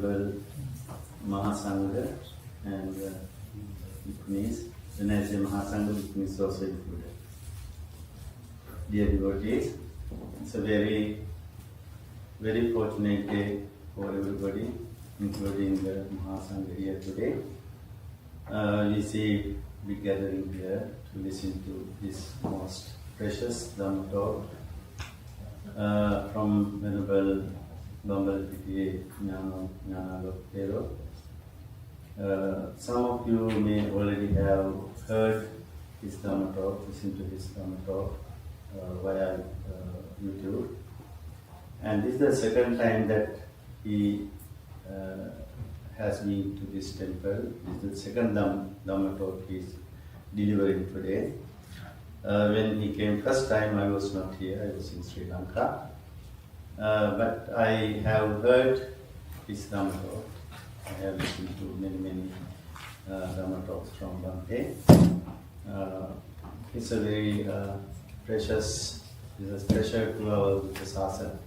Venerable Mahasangha and Bhikkhunis. When I say Mahasangha, Bhikkhunis also included. Dear devotees, it's a very, very fortunate day for everybody, including the Mahasangha here today. We see we gathering here to listen to this most precious Dhamma talk from Venerable Bambalapitiye Gnanalokthero. Some of you may already have heard his Dhamma talk, listened to his Dhamma talk via YouTube. And this is the second time that he has been to this temple. This is the second Dhamma talk he is delivering today. When he came first time, I was not here, I was in Sri Lanka. But I have heard his Dhamma talk. I have listened to many Dhamma talks from Bhante. It's a very precious, it's a treasure to our Sasana.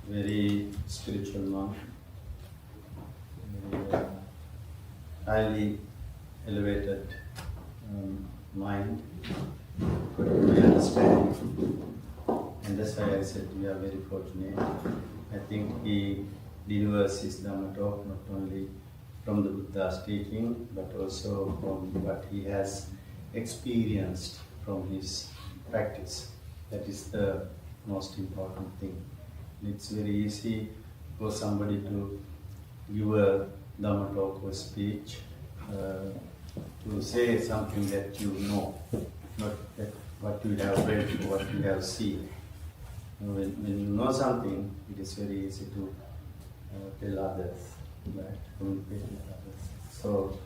Very spiritual monk, very, highly elevated mind, good understanding, and that's why I said we are very fortunate. I think he delivers his Dhamma talk not only from the Buddha's teaching, but also from what he has experienced from his practice. That is the most important thing. It's very easy for somebody to give a Dhamma talk or speech, to say something that you know, not that what you have read or what you have seen. When you know something, it is very easy to tell others, right? Communicate with others. So,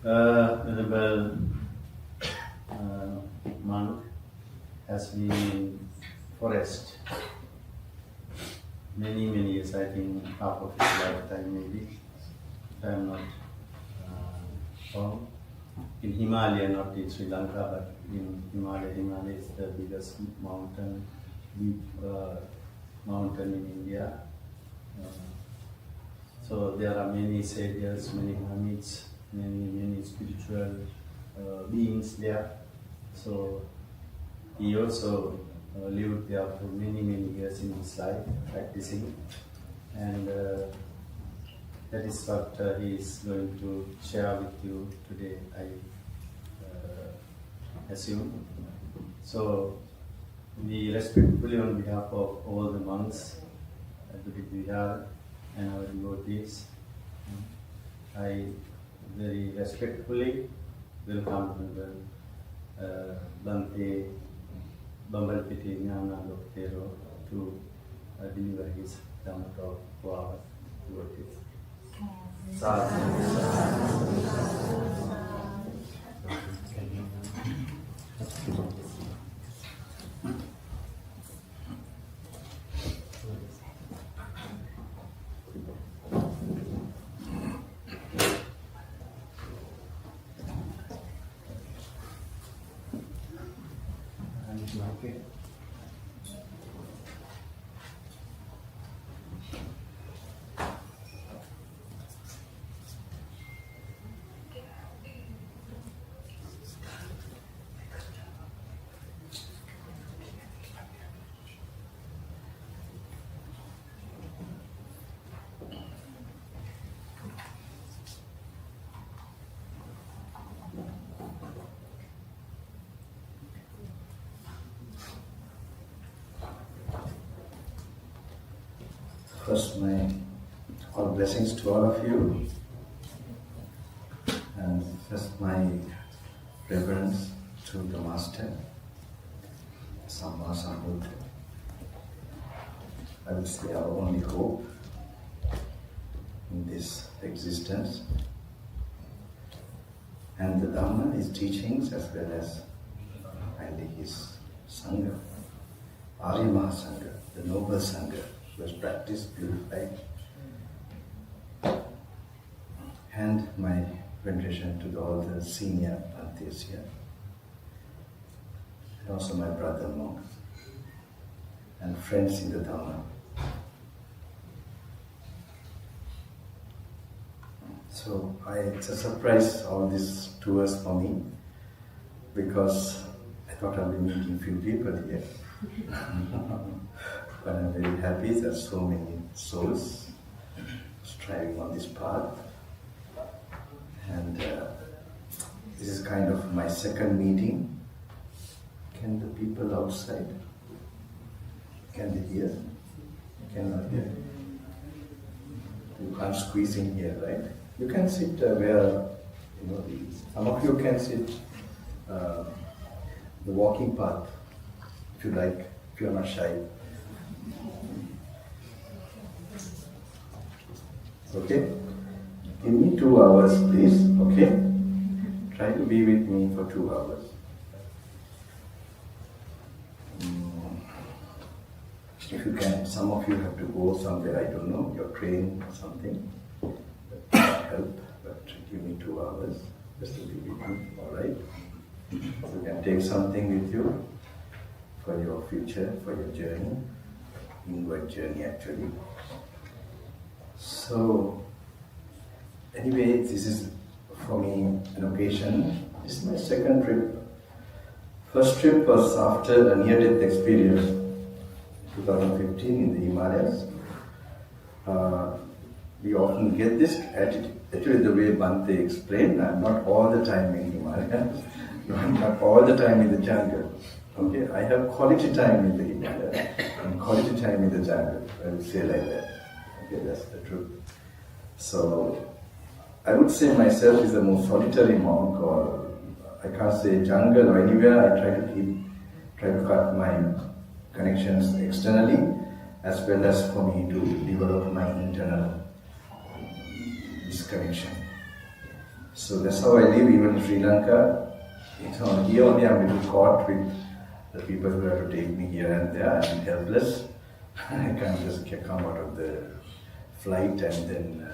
Venerable monk has been in forest many years, I think half of his lifetime maybe, if I am not wrong. In Himalaya, not in Sri Lanka, but in Himalaya. Himalaya is the biggest mountain, deep mountain in India. So there are many sages, many hermits, many spiritual beings there. So he also lived there for many years in his life, practicing, and that is what he is going to share with you today, I assume. So we respectfully, on behalf of all the monks at the Vihara and our devotees, I very respectfully welcome the Bhante Bambalapitiye Gnanalokthero to deliver his Dhamma talk for our devotees. First, all blessings to all of you, and first my reverence to the Master, Sambha Sambuddha. I would say our only hope in this existence, and the Dhamma, his teachings, as well as finally his Sangha, Arya Mahasangha, the noble Sangha, was practiced, purified, and my veneration to all the senior Bhantes here, and also my brother monks and friends in the Dhamma. So it's a surprise, all these tours for me, because I thought I'll be meeting few people here. But I'm very happy that so many souls striving on this path. And this is kind of my second meeting. Can the people outside, can they hear? Cannot hear. You can't squeeze in here, right? You can sit where, some of you can sit the walking path, if you like, if you're not shy. Okay? Give me 2 hours, please, okay? Try to be with me for 2 hours. If you can, some of you have to go somewhere, I don't know, your train or something. That help, but give me 2 hours just to be with me, alright? You can take something with you for your future, for your journey, inward journey actually. So, anyway, this is for me an occasion. This is my second trip. First trip was after a near-death experience, 2015 in the Himalayas. We often get this attitude. Actually, the way Bhante explained, I'm not all the time in Himalayas, not all the time in the jungle. Okay, I have quality time in the Himalayas and quality time in the jungle. I would say like that. Okay, that's the truth. So, I would say myself is the most solitary monk, or I can't say jungle or anywhere. I try to cut my connections externally, as well as for me to develop my internal disconnection. So that's how I live even in Sri Lanka. Here only I'm a little caught with the people who have to take me here and there. I'm helpless. I can't just come out of the flight and then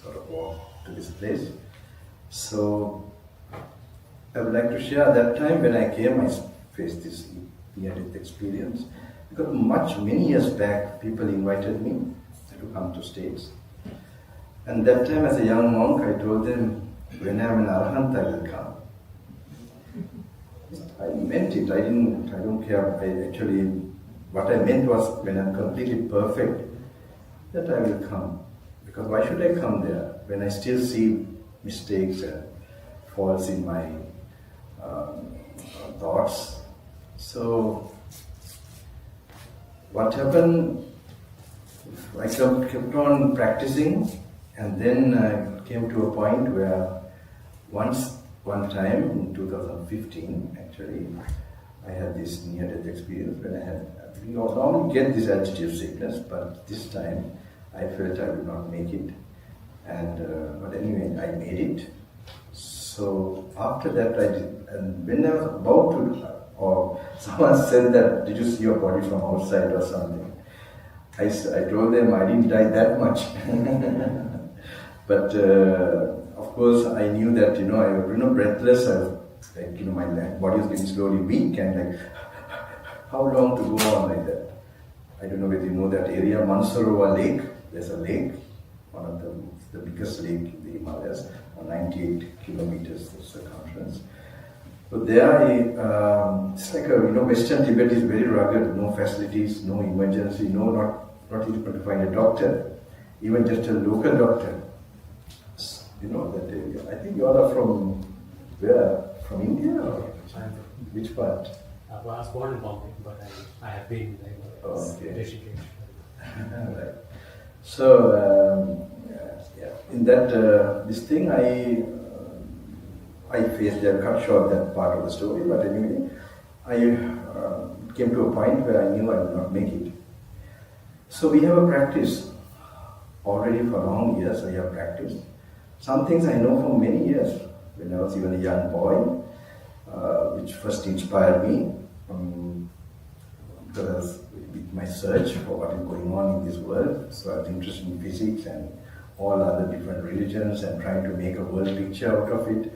sort of walk to this place. So I would like to share that time when I came, I faced this near-death experience. Because many years back, people invited me to come to States. And that time as a young monk, I told them, when I'm an Arahant, I will come. I meant it, I don't care. What I meant was, when I'm completely perfect, that I will come. Because why should I come there when I still see mistakes and faults in my thoughts? So, what happened, I kept on practicing, and then I came to a point where one time in 2015, actually, I had this near-death experience when we normally get this altitude sickness, but this time I felt I would not make it. But anyway, I made it. So after that I did, and when I was about to, or someone said that, did you see your body from outside or something? I told them I didn't die that much. But of course I knew that, I was breathless, my body was getting slowly weak, and how long to go on like that? I don't know whether you know that area, Mansarovar Lake. There's a lake, one of the biggest lake in the Himalayas, 98 kilometers circumference. So there, it's like Western Tibet is very rugged, no facilities, no emergency, not even to find a doctor, even just a local doctor. That area. I think you all are from where? From India or which part? I was born in Bombay, but I have been Rishikesh. Right. So in that this thing I faced. I cut short that part of the story, but anyway, I came to a point where I knew I would not make it. So we have a practice already for long years. I have practiced some things I know for many years. When I was even a young boy, which first inspired me because with my search for what is going on in this world. So I was interested in physics and all other different religions and trying to make a world picture out of it.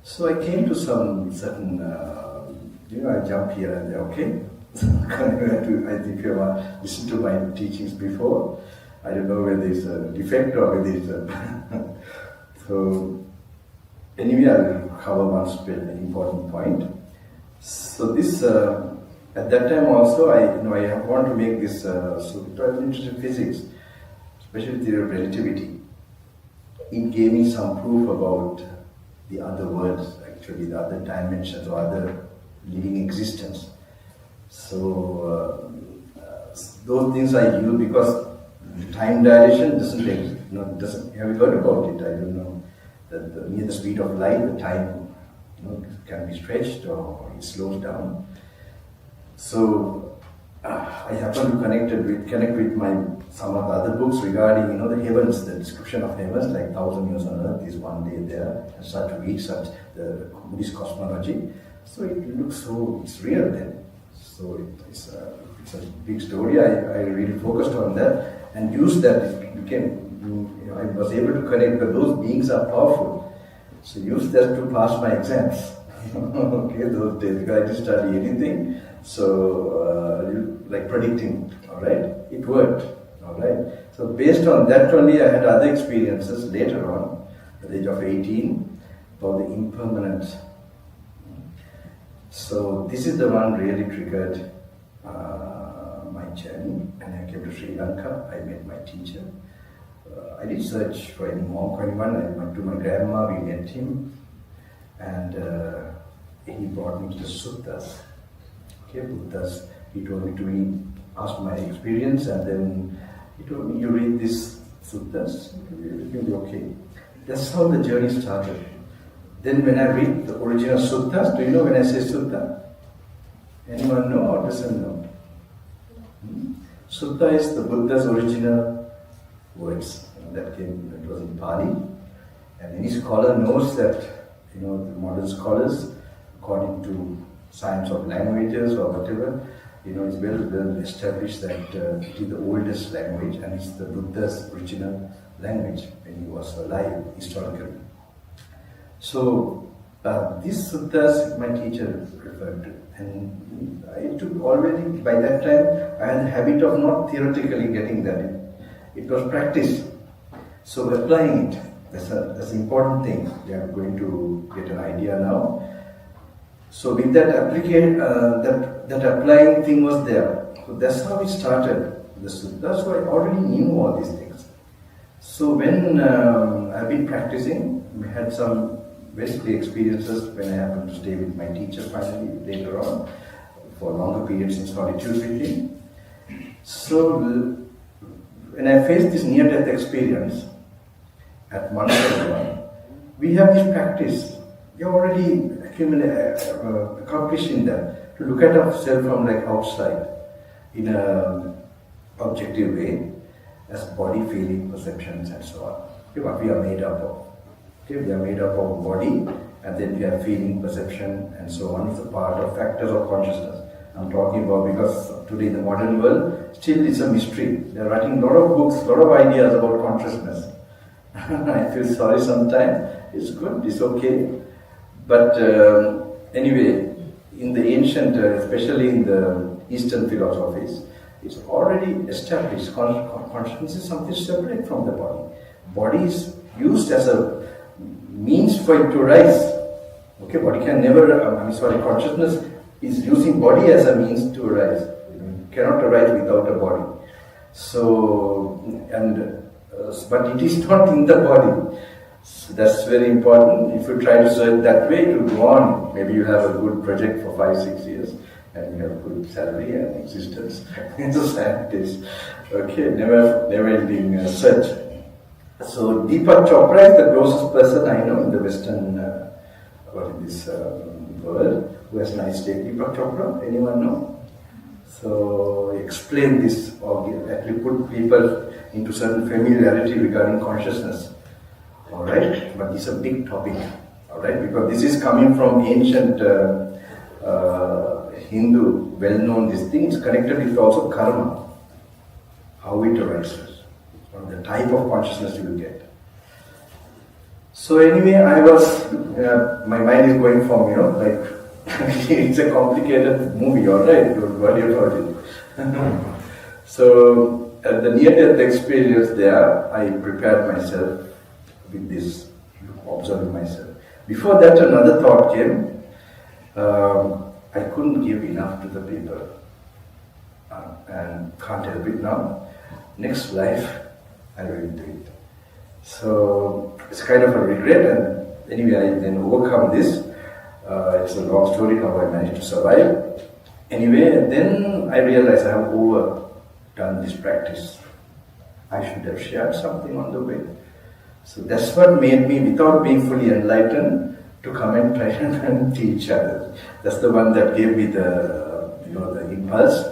So I came to some certain, I jump here and there, okay? I think if you have listened to my teachings before, I don't know whether it's a defect or whether it's a... So, anyway, I'll cover one important point. So this, at that time also, I want to make this, so I was interested in physics, especially theory of relativity. It gave me some proof about the other worlds, actually, the other dimensions or other living existence. So, those things I use because time dilation doesn't exist. Have you heard about it? I don't know. That near the speed of light, the time can be stretched or it slows down. So I happen to connect with some of the other books regarding the heavens, the description of heavens, like 1,000 years on earth is one day there, and start to read such the Buddhist cosmology. So it looks so it's real then. So it's a big story. I really focused on that and used that. It became, I was able to connect that those beings are powerful. So use that to pass my exams. Okay, those days, because I didn't study anything. So, like predicting, alright, it worked, alright. So based on that only, I had other experiences later on, at the age of 18, about the impermanence. So this is the one really triggered my journey, and I came to Sri Lanka. I met my teacher. I did search for any monk or anyone. I went to my grandma, we met him, and he brought me to the suttas. Okay, Buddhas. He told me to read, ask my experience, and then he told me, you read these suttas, you'll be okay. That's how the journey started. Then when I read the original suttas, do you know when I say sutta? Anyone know or doesn't know? Sutta is the Buddha's original words. That came, it was in Pali. And any scholar knows that, the modern scholars, according to science of languages or whatever, it's well established that it is the oldest language and it's the Buddha's original language when he was alive historically. So these suttas my teacher referred to, and I took already by that time I had the habit of not theoretically getting that. It was practice. So applying it, that's an important thing. We are going to get an idea now. So with that application, that applying thing was there. So that's how it started. That's why I already knew all these things. So when I've been practicing, we had some basically experiences when I happened to stay with my teacher finally later on for longer periods in solitude with him. So when I faced this near-death experience at Manasarva, we have this practice. You're already accomplishing that, to look at ourselves from like outside in an objective way as body, feeling, perceptions and so on. Okay, what we are made up of. Okay, we are made up of body, and then we have feeling, perception and so on. It's a part of factors of consciousness. I'm talking about because today in the modern world, still it's a mystery. They're writing a lot of books, a lot of ideas about consciousness. I feel sorry sometimes. It's good, it's okay. But anyway, in the ancient, especially in the Eastern philosophies, it's already established. Consciousness is something separate from the body. Body is used as a means for it to rise. Okay, body can never, consciousness is using body as a means to arise. It cannot arise without a body. So, but it is not in the body. So that's very important. If you try to search that way, to go on. Maybe you have a good project for 5-6 years and you have a good salary and existence in society. Okay, never ending search. So Deepak Chopra is the closest person I know in the Western world who has nice day. Deepak Chopra, anyone know? So explain this, or actually put people into certain familiarity regarding consciousness. Alright, but this is a big topic, alright, because this is coming from ancient Hindu, well-known these things, connected with also karma, how it arises, or the type of consciousness you will get. So anyway, my mind is going from, it's a complicated movie, alright, don't worry about it. So at the near-death experience there, I prepared myself with this, observing myself. Before that, another thought came. I couldn't give enough to the people, and can't help it now. Next life, I will do it. So it's kind of a regret, and anyway, I then overcome this. It's a long story how I managed to survive. Anyway, then I realized I have overdone this practice. I should have shared something on the way. So that's what made me, without being fully enlightened, to come and try and teach others. That's the one that gave me the, the impulse.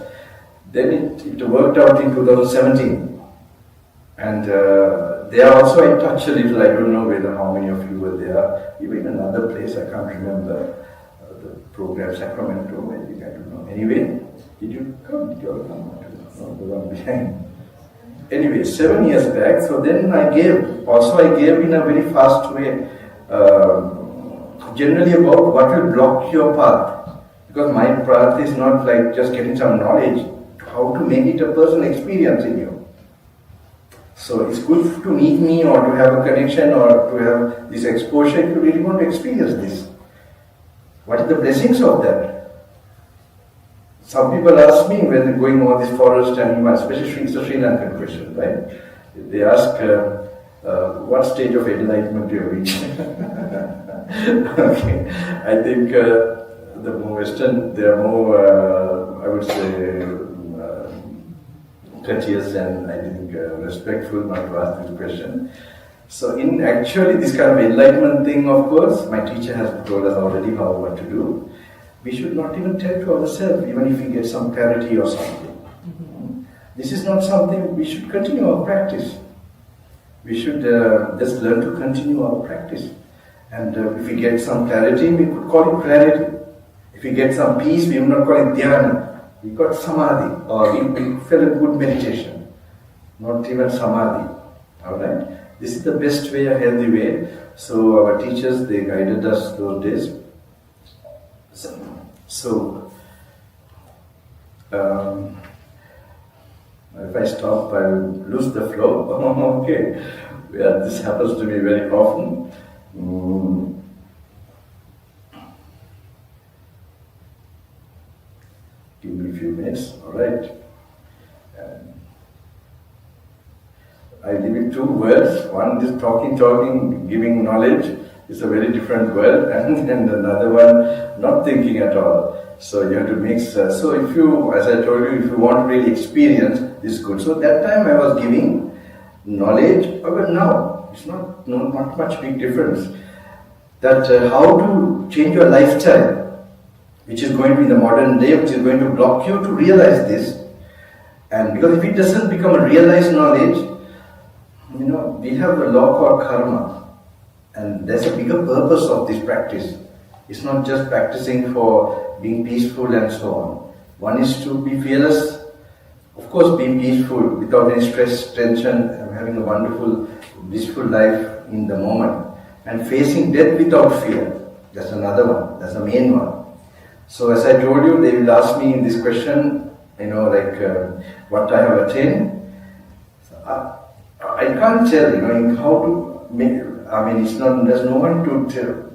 Then it worked out in 2017. And there also I touched a little, I don't know whether how many of you were there, even in another place, I can't remember, the program Sacramento, maybe, I don't know. Anyway, did you come? Did you all come? No, the one behind. Anyway, 7 years back, so then I gave. Also I gave in a very fast way, generally about what will block your path. Because my path is not like just getting some knowledge, how to make it a personal experience in you. So it's good to meet me or to have a connection or to have this exposure if you really want to experience this. What are the blessings of that? Some people ask me when they're going over this forest and especially it's a Sri Lankan question, right? They ask, what stage of enlightenment you have reached? Okay, I think the more Western, they are more, I would say, courteous and I think respectful not to ask this question. So in actually this kind of enlightenment thing, of course, my teacher has told us already what to do. We should not even tell to ourselves, even if we get some clarity or something. This is not something, we should continue our practice. We should just learn to continue our practice. And if we get some clarity, we could call it clarity. If we get some peace, we will not call it Dhyana. We got Samadhi, or we felt a good meditation. Not even Samadhi. Alright? This is the best way, a healthy way. So our teachers, they guided us those days. So if I stop, I will lose the flow. Okay. Yeah, this happens to me very often. Give me a few minutes, alright. I live in two worlds. One is talking, giving knowledge. It's a very different world, and another one, not thinking at all. So you have to mix. So if you, as I told you, if you want to really experience, this is good. So that time I was giving knowledge, but now it's not much big difference. That how to change your lifestyle, which is going to be in the modern day, which is going to block you to realize this. And because if it doesn't become a realized knowledge, we have a law called karma. And there's a bigger purpose of this practice. It's not just practicing for being peaceful and so on. One is to be fearless, of course being peaceful without any stress, tension, having a wonderful, blissful life in the moment. And facing death without fear. That's another one, that's the main one. So as I told you, they will ask me this question, what I have attained. So I can't tell, how to make, it's not, there's no one to tell.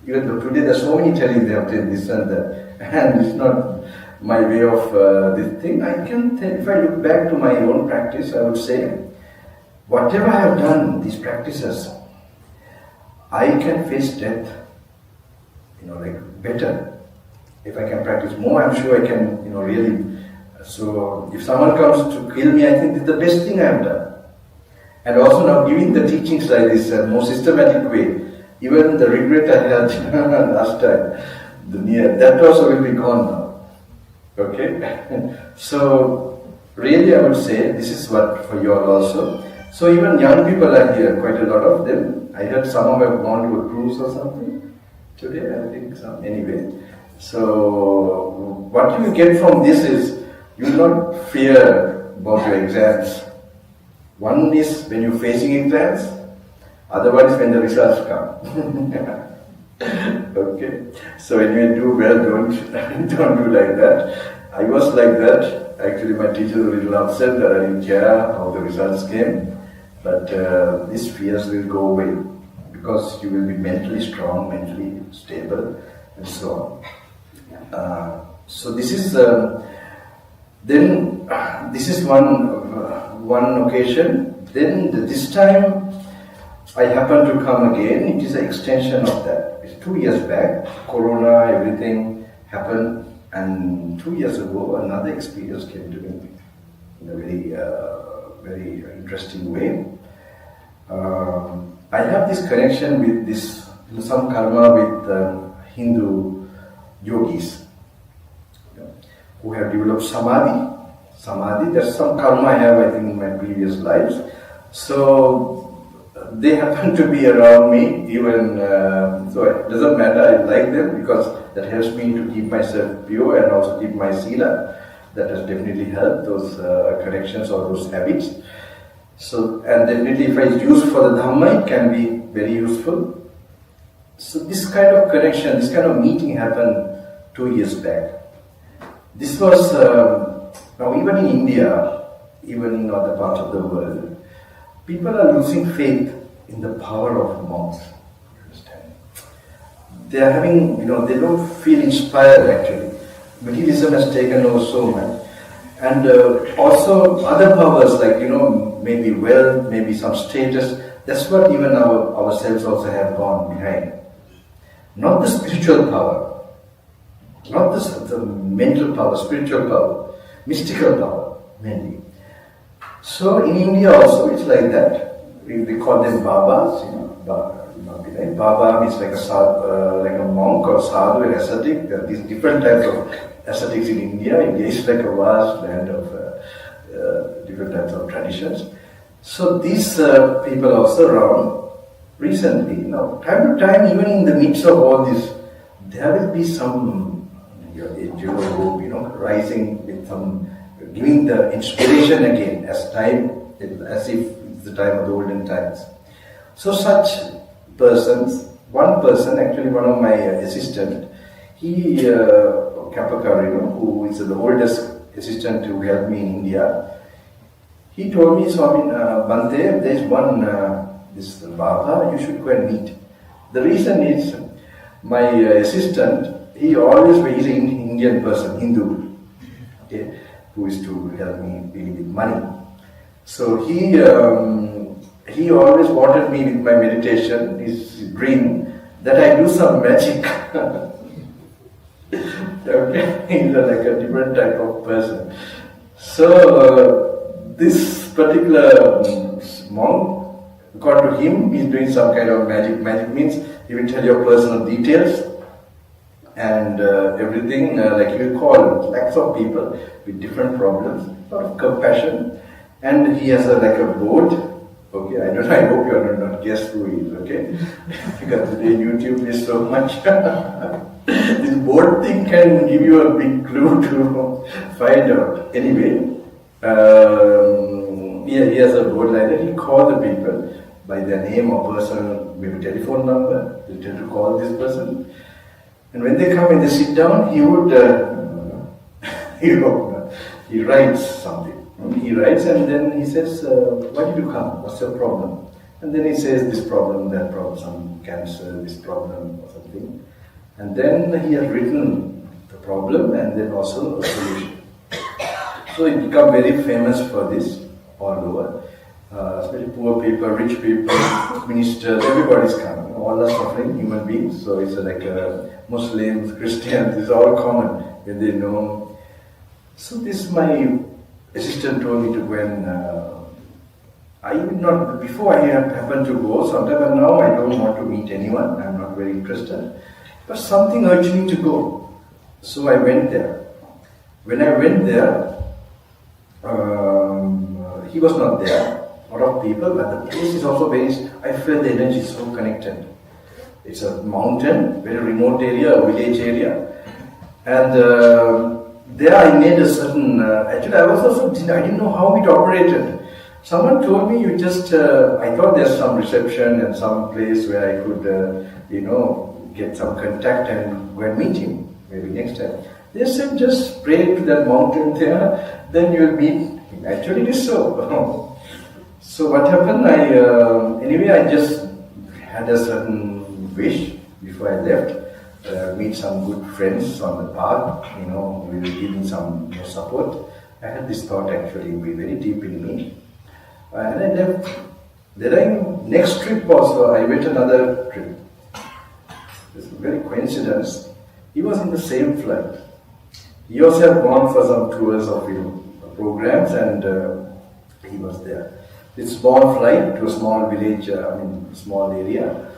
Even though today there's so many telling they have done this and that, and it's not my way of this thing. I can tell, if I look back to my own practice, I would say, whatever I have done, these practices, I can face death, better. If I can practice more, I'm sure I can, really. So if someone comes to kill me, I think it's the best thing I have done. And also now giving the teachings like this more systematic way, even the regret I had last time, that also will be gone now. Okay? So really I would say this is what for you all also. So even young people are here, quite a lot of them. I heard some of them have gone to a cruise or something today, I think some. Anyway, so what you get from this is you will not fear about your exams. One is when you're facing exams, other one is when the results come. Okay, so when you do well, don't do like that. I was like that. Actually, my teachers were a little upset that I didn't care how the results came. But these fears will go away because you will be mentally strong, mentally stable, and so on. So this is then this is one occasion. Then this time I happened to come again. It is an extension of that. It's 2 years back. Corona, everything happened, and 2 years ago another experience came to me in a very interesting way. I have this connection with this, some karma with Hindu yogis who have developed samadhi. Samadhi, there's some karma I have, I think, in my previous lives. So they happen to be around me, even, so it doesn't matter, I like them because that helps me to keep myself pure and also keep my sila. That has definitely helped, those connections or those habits. So, and definitely if I use for the Dhamma, it can be very useful. So this kind of connection, this kind of meeting happened 2 years back. This was, now even in India, even in other parts of the world, people are losing faith in the power of monks. Understand? They are having, they don't feel inspired actually. Materialism has taken over so much. And also other powers like, maybe wealth, maybe some status, that's what even ourselves also have gone behind. Not the spiritual power, not the mental power, spiritual power, mystical power mainly. So in India also it's like that. We call them Babas, Baba means like a monk or sadhu, an ascetic. There are these different types of ascetics in India. India is like a vast land of different types of traditions. So these people also around recently, time to time, even in the midst of all this, there will be some rising with some, giving the inspiration again as if it's the time of the olden times. So such persons, one person, actually one of my assistants, he, Kapakar, who is the oldest assistant to help me in India, he told me, Swami, Bante, there is one, this Baba, you should go and meet. The reason is, my assistant, he always, he's an Indian person, Hindu, okay, who is to help me dealing with money. So he always wanted me with my meditation, his dream, that I do some magic. Okay, he's like a different type of person. So this particular monk, according to him, he's doing some kind of magic. Magic means he will tell your personal details and everything, like he will call lakhs of people with different problems, a lot of compassion, and he has like a board. Okay, I hope you are not guess who he is, okay? Because today YouTube is so much. This board thing can give you a big clue to find out. Anyway, he has a board like that. He calls the people by their name or personal, maybe telephone number. They tell to call this person. And when they come and they sit down, he would, he writes something. He writes and then he says, why did you come? What's your problem? And then he says this problem, that problem, some cancer, this problem or something. And then he has written the problem and then also a solution. So he become very famous for this all over. Especially poor people, rich people, ministers, everybody's coming. All are suffering, human beings. So it's like Muslims, Christians, it's all common when they know. So this my assistant told me to go and I would not, before I happened to go sometime, but now I don't want to meet anyone, I'm not very interested. But something urged me to go. So I went there. When I went there, he was not there, a lot of people, but the place is also very, I felt the energy is so connected. It's a mountain, very remote area, a village area. And there I made a certain, actually I was also, I didn't know how it operated. Someone told me you just, I thought there's some reception and some place where I could, get some contact and go and meet him, maybe next time. They said, just pray to that mountain there, then you will meet. Actually, it is so. So what happened? Anyway, I just had a certain wish before I left. Meet some good friends on the path. Will give me some more support. I had this thought actually very deep in me, and I left. Then next trip also, I went another trip. It's a very coincidence. He was in the same flight. He also had gone for some tours of programs, and he was there. It's small flight to a small village, small area.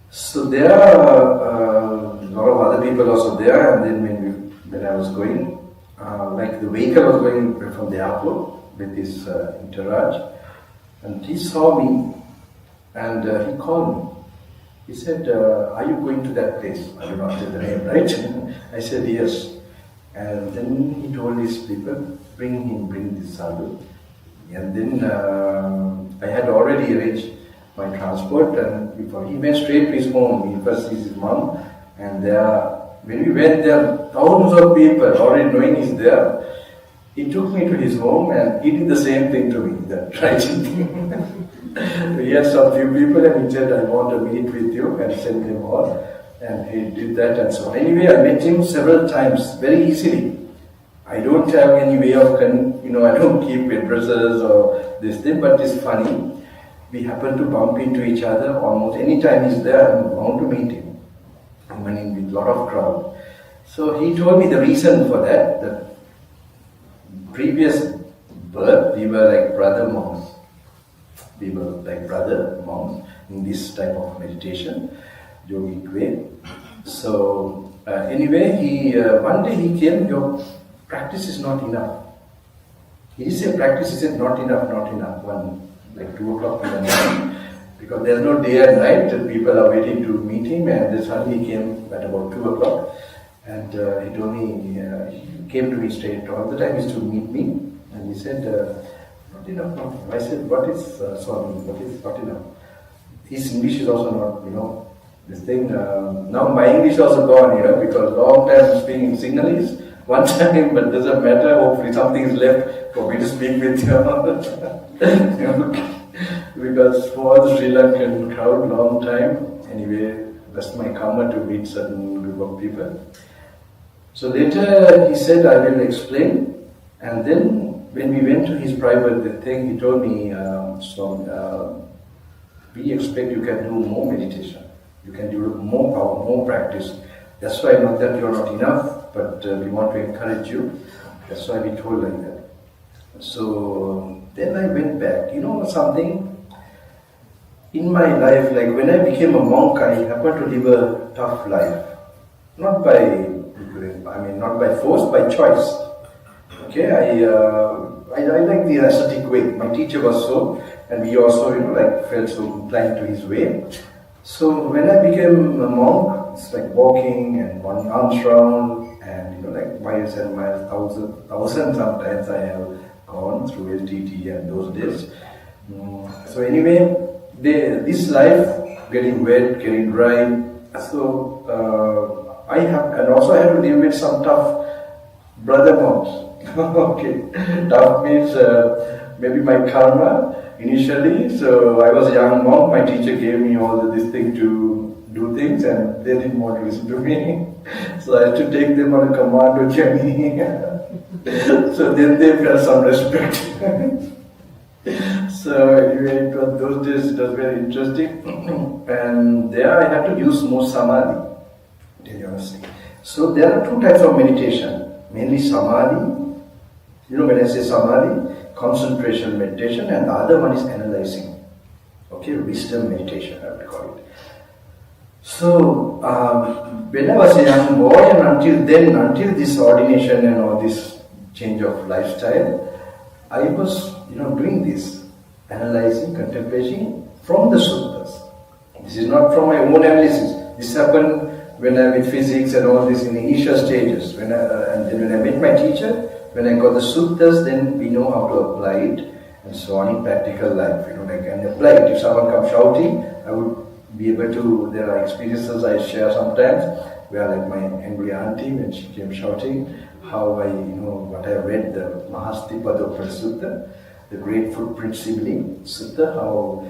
So there are a lot of other people also there, and then when I was going, like the vehicle was going from the airport with his entourage, and he saw me, and he called me. He said, are you going to that place? I do not say the name, right? I said, yes. And then he told his people, bring this sadhu. And then I had already arranged my transport, and he went straight to his home. He first sees his mom, and when we went there, thousands of people already knowing he's there. He took me to his home, and he did the same thing to me, that writing thing. He had some few people, and he said, I want to meet with you, and send him on. And he did that, and so on. Anyway, I met him several times, very easily. I don't have any way of, I don't keep addresses or this thing, but it's funny. We happen to bump into each other almost any time he's there. I'm bound to meet him. I'm in with a lot of crowd. So he told me the reason for that. The previous birth, we were like brother monks. We were like brother monks in this type of meditation, yogic way. So anyway, one day he came, your practice is not enough. He didn't say practice, he said not enough. Like 2 o'clock in the morning, because there's no day and night, and people are waiting to meet him, and then suddenly he came at about 2 o'clock, and he told me, he came to me straight all the time, he used to meet me, and he said, not enough. I said, what is Swami, what is not enough? His English is also not, this thing, now my English also gone, because long time speaking Sinhalese, one time, but doesn't matter, hopefully something is left for me to speak with you. Because for the Sri Lankan crowd, long time, anyway, that's my karma to meet certain group of people. So later he said, I will explain, and then when we went to his private thing, he told me, we expect you can do more meditation, you can do more power, more practice. That's why not that you're not enough, but we want to encourage you. That's why we told like that. So then I went back. Something? In my life, like when I became a monk, I happened to live a tough life. Not by force, by choice. Okay, I like the ascetic way. My teacher was so, and we also, felt so inclined to his way. So when I became a monk, it's like walking and one arms round, and like miles and miles, thousand sometimes I have gone through LTT and those days. So anyway, this life, getting wet, getting dry, so I have to deal with some tough brother monks. Okay, tough means maybe my karma initially. So I was a young monk, my teacher gave me all this thing to do things, and they didn't want to listen to me. So I had to take them on a commando journey. So then they felt some respect. So anyway, those days it was very interesting. And there I had to use more samadhi, to tell you honestly. So there are 2 types of meditation, mainly samadhi. When I say samadhi, concentration meditation, and the other one is analyzing. Okay, wisdom meditation, I would call it. So when I was a young boy, and until this ordination and all this change of lifestyle, I was doing this, analyzing, contemplating from the sutras. This is not from my own analysis. This happened when I with physics and all this in the initial stages. And then when I met my teacher, when I got the sutras, then we know how to apply it and so on in practical life. I can apply it. If someone comes shouting, I would be able to. There are experiences I share sometimes where like my angry auntie, when she came shouting, how I, what I read, the Mahastipada Sutta, the Great Footprint Sibling Sutta, how,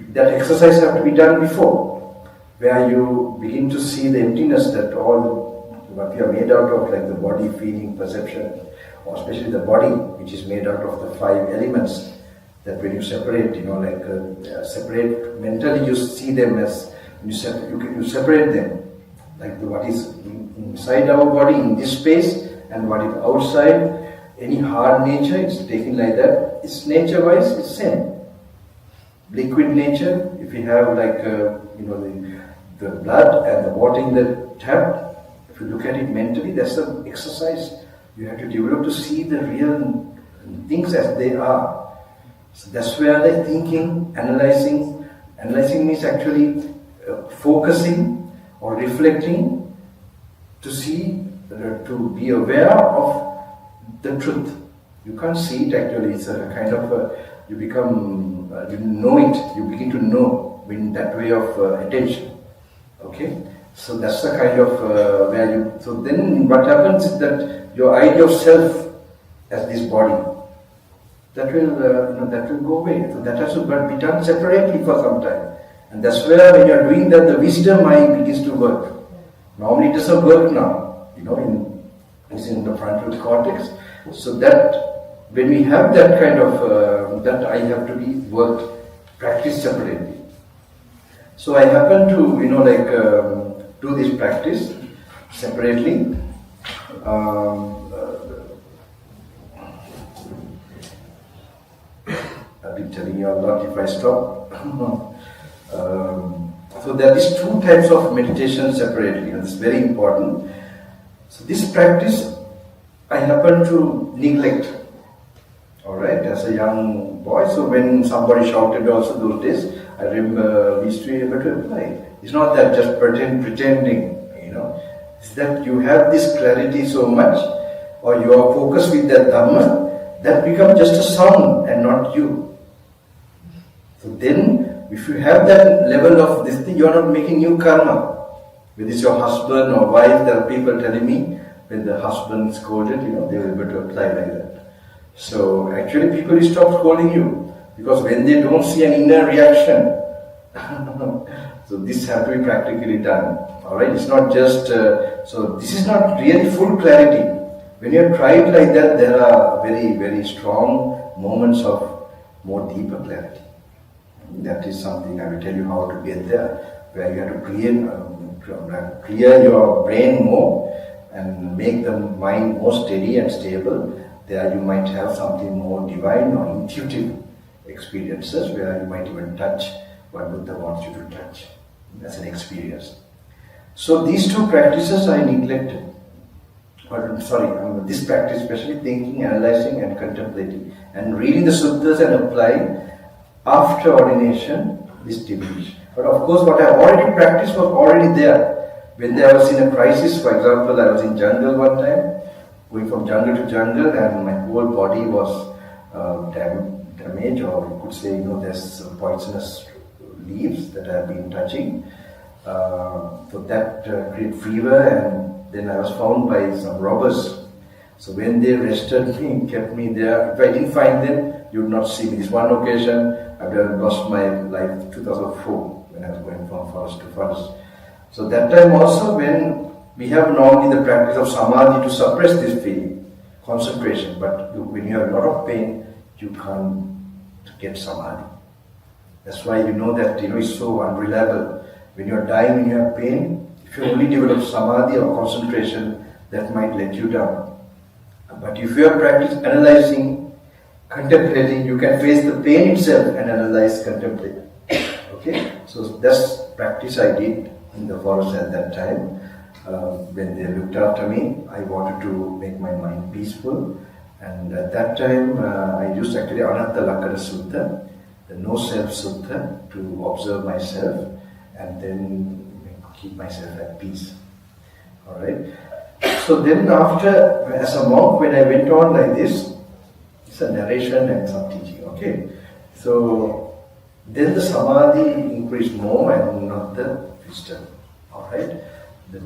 that exercise have to be done before, where you begin to see the emptiness that all what we are made out of, like the body, feeling, perception, or especially the body, which is made out of the 5 elements, that when you separate, separate mentally, you see them as, you separate them, like what is inside our body in this space and what is outside. Any hard nature, it's taken like that. It's nature-wise, it's same. Liquid nature, if you have like the blood and the water in the tap, if you look at it mentally, that's the exercise you have to develop to see the real things as they are. So that's where the thinking, analyzing means actually focusing or reflecting to see, to be aware of the truth. You can't see it actually, it's a kind of, you become, you know it, you begin to know in that way of attention. Okay? So that's the kind of where you, so then what happens is that your idea of self as this body, that will go away. So that has to be done separately for some time. And that's where when you are doing that, the wisdom mind begins to work. Normally it doesn't work now, it's in the frontal cortex. So that when we have that kind of, that I have to be worked, practice separately. So I happen to, do this practice separately. I've been telling you a lot if I stop. So there are these 2 types of meditation separately, and it's very important. So this practice I happen to neglect, alright, as a young boy. So when somebody shouted also those days, I remember we used to be able to apply. It's not that just pretending, it's that you have this clarity so much, or you are focused with that Dhamma, that becomes just a sound and not you. So then, if you have that level of this thing, you are not making new karma. Whether it's your husband or wife, there are people telling me, when the husband scolded, they were able to apply like that. So actually people will stop scolding you, because when they don't see an inner reaction, so this has to be practically done. Alright, it's not just, so this is not really full clarity. When you have tried like that, there are very, very strong moments of more deeper clarity. That is something I will tell you how to get there, where you have to clear your brain more and make the mind more steady and stable. There you might have something more divine or intuitive experiences, where you might even touch what Buddha wants you to touch as an experience. So these 2 practices I neglected. This practice, especially thinking, analyzing and contemplating, and reading the suttas and applying. After ordination, this diminished. But of course, what I already practiced was already there. When I was in a crisis, for example, I was in jungle one time, going from jungle to jungle, and my whole body was damaged, or you could say, there's poisonous leaves that I have been touching. So that created fever, and then I was found by some robbers. So when they arrested me, kept me there, if I didn't find them, you would not see me. This one occasion, I lost my life in 2004 when I was going from forest to forest. So that time also, when we have normally the practice of samadhi to suppress this feeling, concentration, but when you have a lot of pain, you can't get samadhi. That's why that it's so unreliable. When you are dying, when you have pain, if you only develop samadhi or concentration, that might let you down. But if you have practiced analyzing, contemplating, you can face the pain itself and analyze, contemplate. Okay? So that's practice I did in the forest at that time. When they looked after me, I wanted to make my mind peaceful. And at that time, I used actually Anatta Lakkhana Sutta, the No Self Sutta, to observe myself and then keep myself at peace. Alright? So then after, as a monk, when I went on like this, it's a narration and some teaching, okay? So then the samadhi increased more and not the wisdom, alright? the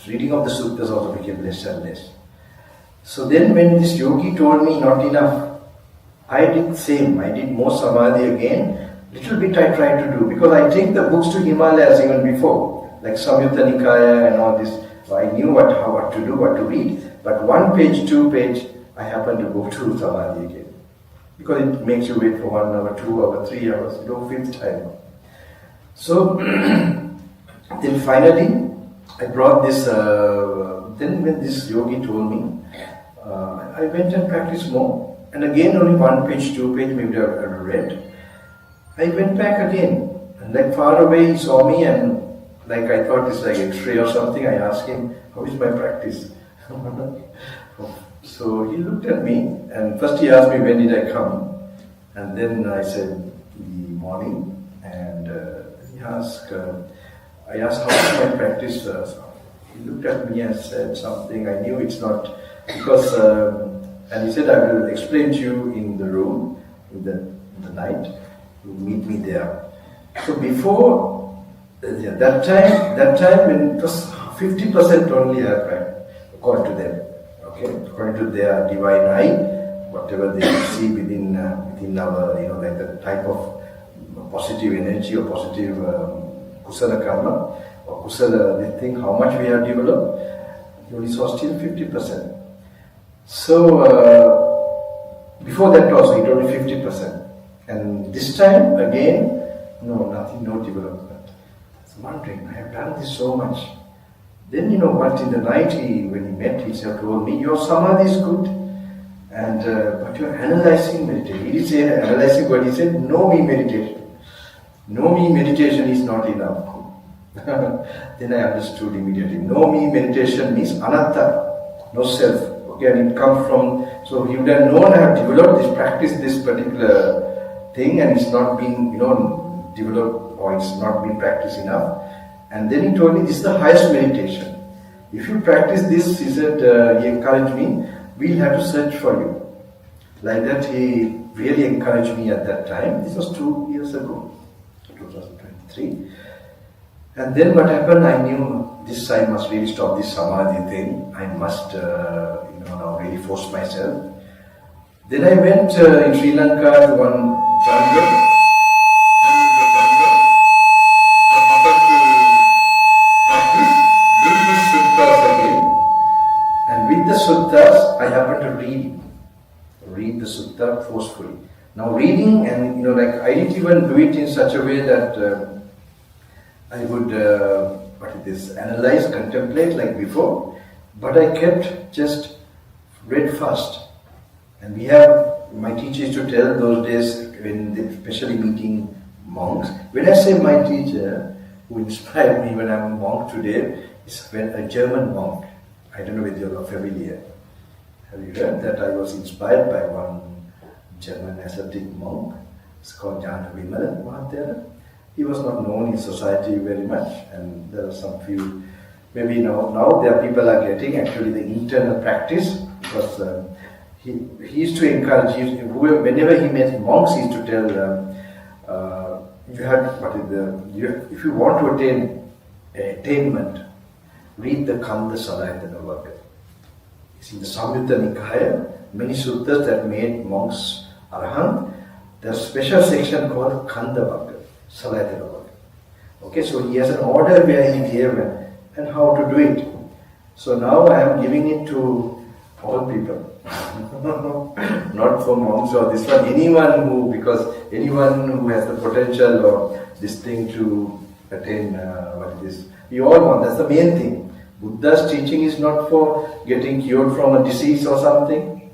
reading of the suttas also became less and less. So then when this yogi told me not enough, I did the same. I did more samadhi again. Little bit I tried to do, because I take the books to Himalayas even before, like Samyutta Nikaya and all this. So I knew what to do, what to read. But 1 page, 2 page, I happened to go to samadhi again. Because it makes you wait for 1 hour, 2 hours, 3 hours, 5th time. So then finally, I brought this, then when this yogi told me, I went and practiced more. And again, only 1 page, 2 page, maybe I read. I went back again. And like far away, he saw me, and like I thought it's like X-ray or something. I asked him, how is my practice? So he looked at me, and first he asked me, when did I come? And then I said, in the morning. And I asked, how is my practice? He looked at me and said something. I knew it's not, because, and he said, I will explain to you in the room, in the night. You meet me there. So before, that time when it was 50% only I practiced, according to them. Okay, according to their divine eye, whatever they see within our, like the type of positive energy or positive kusala karma or kusala thing, how much we have developed, you only saw still 50%. So before that also, it only 50%. And this time again, nothing, no development. I was wondering, I have done this so much. Then in the night when he met, he told me, your samadhi is good, and but you are analyzing meditation. He did say analyzing, but he said, know me meditation. Know me meditation is not enough. Then I understood immediately. Know me meditation means anatta, no self. Okay, and it comes from, so he would have known I have developed this practice, this particular thing, and it's not been, developed, or it's not been practiced enough. And then he told me, this is the highest meditation. If you practice this, he said, he encouraged me, we'll have to search for you. Like that, he really encouraged me at that time. This was 2 years ago, 2023. And then what happened, I knew this I must really stop this samadhi thing. I must, now really force myself. Then I went in Sri Lanka to one jungle. Suttas, I happen to read the sutta forcefully. Now reading, and I didn't even do it in such a way that I would analyze, contemplate like before, but I kept just read fast. And we have, my teacher used to tell those days, when they, especially meeting monks, when I say my teacher, who inspired me when I'm a monk today, is a German monk. I don't know whether you're familiar. Have you heard that I was inspired by one German ascetic monk? It's called Jnana Vimala Mahatera. He was not known in society very much, and there are some few, maybe now there are people are getting actually the internal practice, because he used to encourage, whenever he met monks, he used to tell, if you want to attain attainment, read the Kanda Salayatana Varga. See, the Samyutta Nikaya, many suttas that made monks arahant, there's a special section called Kanda Varga, Salayatana Varga. Okay, so he has an order where he gave and how to do it. So now I am giving it to all people. Not for monks or this one, because anyone who has the potential or this thing to attain what it is. We all want, that's the main thing. Buddha's teaching is not for getting cured from a disease or something,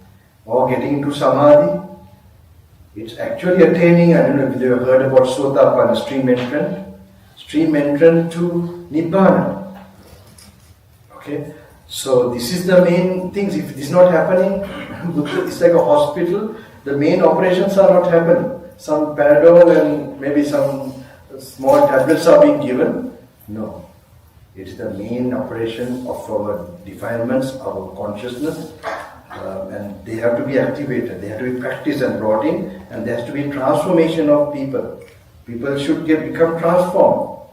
or getting into samadhi. It's actually attaining, I don't know if you have heard about Sotapanna, stream entrant to Nibbana. Okay, so this is the main things. If this is not happening, it's like a hospital, the main operations are not happening. Some Panadol and maybe some small tablets are being given. No. It is the main operation of our defilements, our consciousness, and they have to be activated, they have to be practiced and brought in, and there has to be transformation of people. People should become transformed.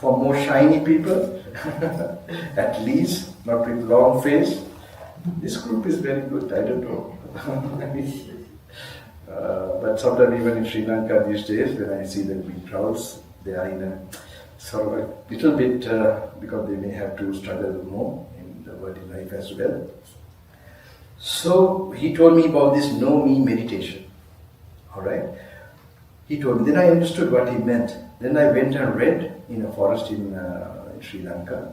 for more shiny people, at least, not with long face. This group is very good, I don't know. But sometimes even in Sri Lanka these days, when I see the big crowds, they are in a sort of a little bit, because they may have to struggle more in the worldly life as well. So he told me about this know me meditation. Alright? He told me, then I understood what he meant. Then I went and read in a forest in Sri Lanka,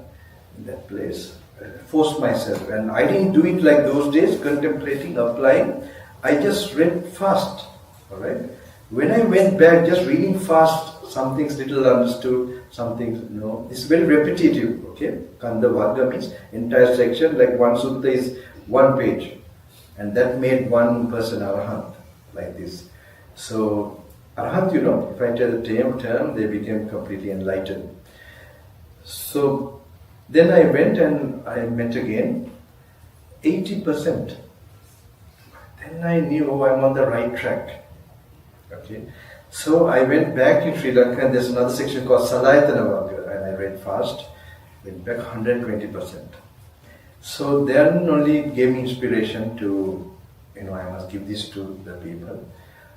in that place. I forced myself, and I didn't do it like those days, contemplating, applying. I just read fast. Alright? When I went back, just reading fast, some things little understood, some things no. It's very repetitive. Okay? Kanda Varga means entire section, like one sutta is 1 page. And that made one person arahant, like this. So, arahant, if I tell the term, they became completely enlightened. So, then I went and I met again, 80%. Then I knew, I'm on the right track. Okay. So, I went back in Sri Lanka, and there's another section called Salayatana Varga, and I read fast, went back 120%. So then only gave me inspiration to, I must give this to the people.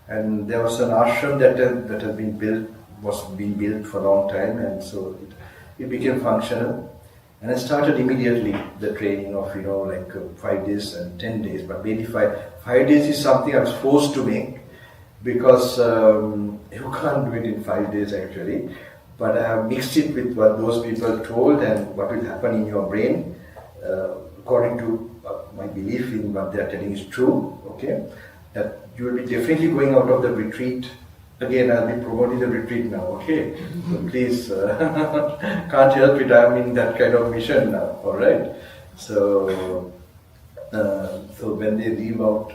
And there was an ashram that had been built, was being built for a long time, and so it became functional. And I started immediately the training of, 5 days and 10 days, but maybe 5 days is something I was forced to make, because you can't do it in 5 days actually. But I have mixed it with what those people told and what will happen in your brain. According to my belief in what they are telling is true, okay, that you will be definitely going out of the retreat. Again, I'll be promoting the retreat now, okay? So please, can't help it, I'm in that kind of mission now, alright? So when they leave out,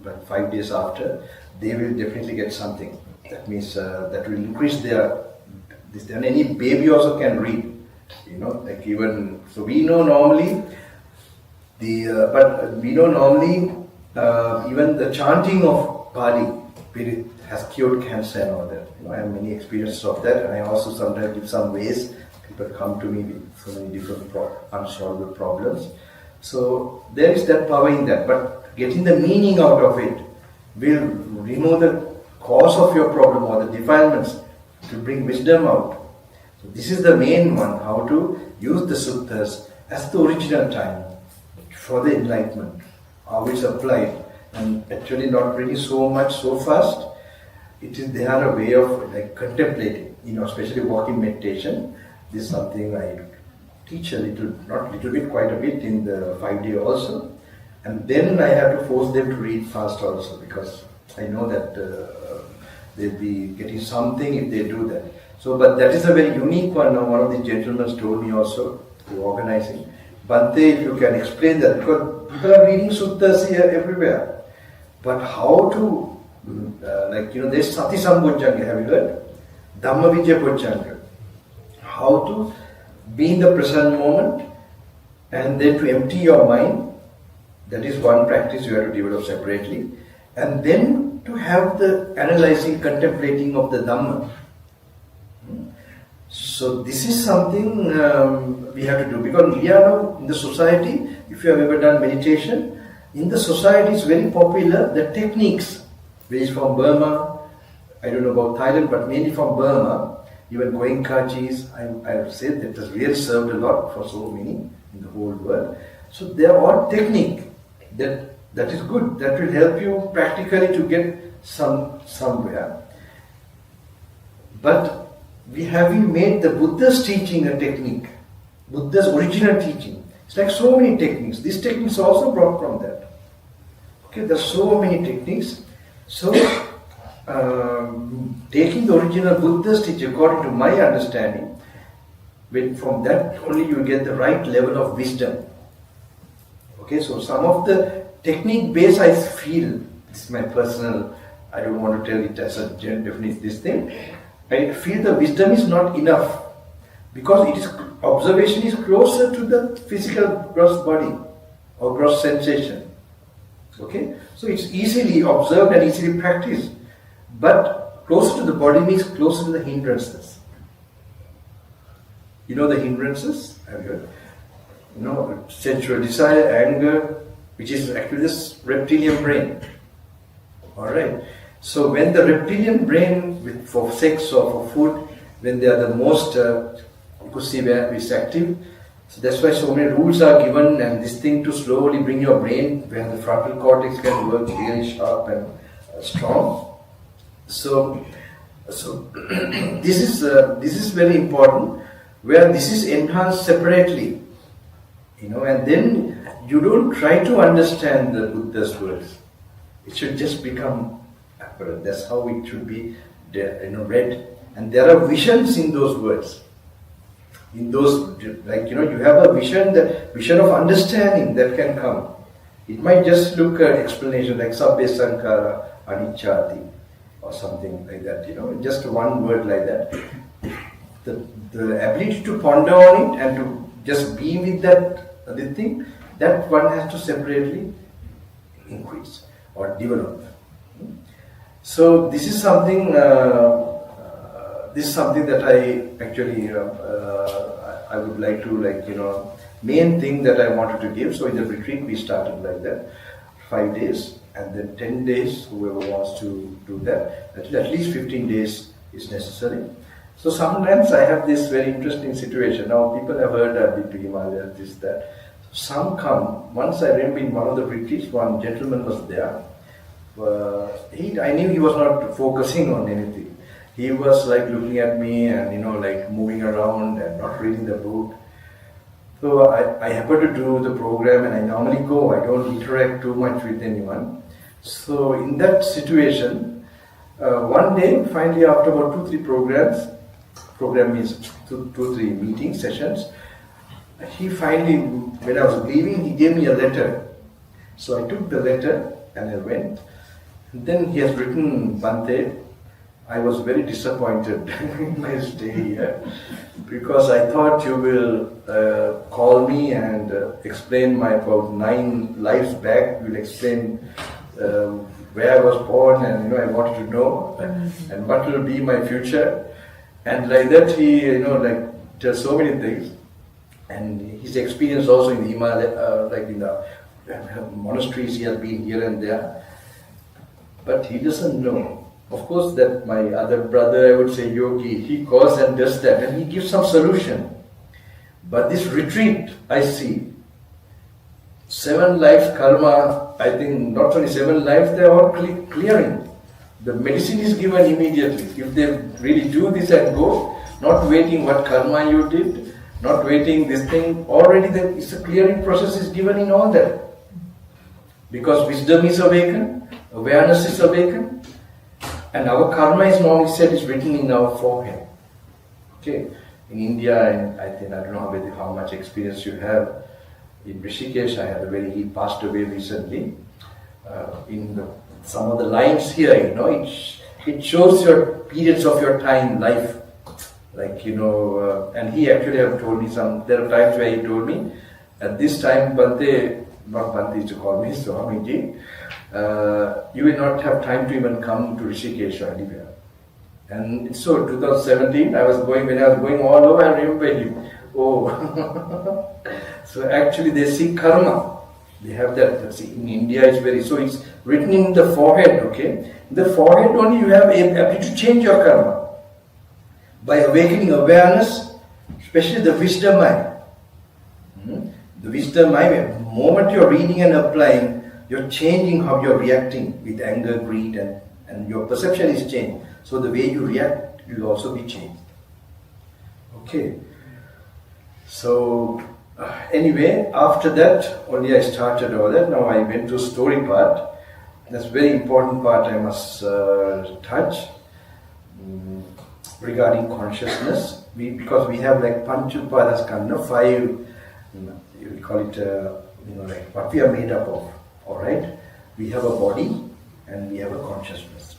like 5 days after, they will definitely get something. That means that will increase their, and any baby also can read. Like even, so we know normally, even the chanting of Pali has cured cancer and all that. I have many experiences of that, and I also sometimes give some ways. People come to me with so many different unsolved problems. So there is that power in that, but getting the meaning out of it will remove the cause of your problem or the defilements to bring wisdom out. So this is the main one, how to use the suttas as the original time for the enlightenment, how it's applied, and actually not really so much so fast. They are a way of contemplating, especially walking meditation. This is something I teach a little, not little bit, quite a bit in the 5-day also. And then I have to force them to read fast also, because I know that they'll be getting something if they do that. So, but that is a very unique one. Now, one of the gentlemen told me also, who organizing, Bante, if you can explain that, because people are reading suttas here everywhere. But how to, there's Sati Sambojjhanga, have you heard? Dhamma Vijaya Bojjhanga. How to be in the present moment and then to empty your mind. That is one practice you have to develop separately. And then to have the analyzing, contemplating of the Dhamma. So this is something we have to do, because we are now in the society, if you have ever done meditation, in the society it's very popular, the techniques, which is from Burma, I don't know about Thailand, but mainly from Burma, even Goenkaji's, I have said that has really served a lot for so many in the whole world. So they are all technique, that is good, that will help you practically to get somewhere. But we have made the Buddha's teaching a technique, Buddha's original teaching. It's like so many techniques. These techniques are also brought from that. Okay, there are so many techniques. So, taking the original Buddha's teaching, according to my understanding, from that only you get the right level of wisdom. Okay, so some of the technique base I feel, this is my personal, I don't want to tell it as a definite this thing, I feel the wisdom is not enough, because observation is closer to the physical gross body or gross sensation. Okay, so it's easily observed and easily practiced, but closer to the body means closer to the hindrances. You know the hindrances? Have you heard? You know, sensual desire, anger, which is actually this reptilian brain. Alright. So when the reptilian brain for sex or for food, when they are the most, you could see where it's active. So that's why so many rules are given, and this thing to slowly bring your brain where the frontal cortex can work really sharp and strong. So this is very important, where this is enhanced separately, you know, and then you don't try to understand the Buddha's words. It should just become apparent. That's how it should be, you know, read. And there are visions in those words. In those, like, you know, you have a vision, the vision of understanding that can come. It might just look at explanation like sabbe sankhara anicchati or something like that, you know, just one word like that. The ability to ponder on it and to just be with that the thing, that one has to separately increase or develop. So this is something. This is something that I actually I would like to, like, you know, main thing that I wanted to give. So in the retreat we started like that, 5 days, and then 10 days. Whoever wants to do that, at least 15 days is necessary. So sometimes I have this very interesting situation. Now people have heard I've been to Himalaya, this, that. Some come. Once I remember in one of the retreats, one gentleman was there. I knew he was not focusing on anything. He was like looking at me and, you know, like moving around and not reading the book. So I happened to do the program, and I normally go. I don't interact too much with anyone. So in that situation, one day, finally after about 2-3 programs, program means 2-3 meeting sessions, he finally, when I was leaving, he gave me a letter. So I took the letter and I went. And then he has written, Bante, I was very disappointed in my stay here, because I thought you will call me and explain my about 9 lives back. You will explain where I was born, and, you know, I wanted to know and what will be my future. And like that, he, you know, like tells so many things, and his experience also in the Himalaya, like in the monasteries he has been here and there, but he doesn't know. Of course, that my other brother, I would say yogi, he goes and does that, and he gives some solution. But this retreat, I see 7 lives karma. I think not only 7 lives, they are all clearing. The medicine is given immediately. If they really do this and go, not waiting what karma you did, not waiting this thing, already it's a clearing process is given in all that. Because wisdom is awakened, awareness is awakened, and our karma is normally said is written in our forehead. Okay, in India, and I don't know how much experience you have. In Rishikesh, I had a he passed away recently. Some of the lines here, you know, it shows your periods of your time, life. Like, you know, and he actually have told me there are times where he told me, at this time, Bante, not Bante used to call me, Swamiji, you will not have time to even come to Rishikesh or anywhere. And so 2017, when I was going all over, I remember him. Oh, so actually they see karma. They have that. See, in India it's it's written in the forehead. Okay, in the forehead only you have ability to change your karma by awakening awareness, especially the wisdom mind. The wisdom mind. The moment you're reading and applying, you're changing how you're reacting with anger, greed, and your perception is changed. So the way you react will also be changed. Okay. So anyway, after that, only I started all that. Now I went to story part. That's a very important part I must touch regarding consciousness. Because we have like Panchupadaskanna, 5, we call it, like what we are made up of. All right, we have a body and we have a consciousness.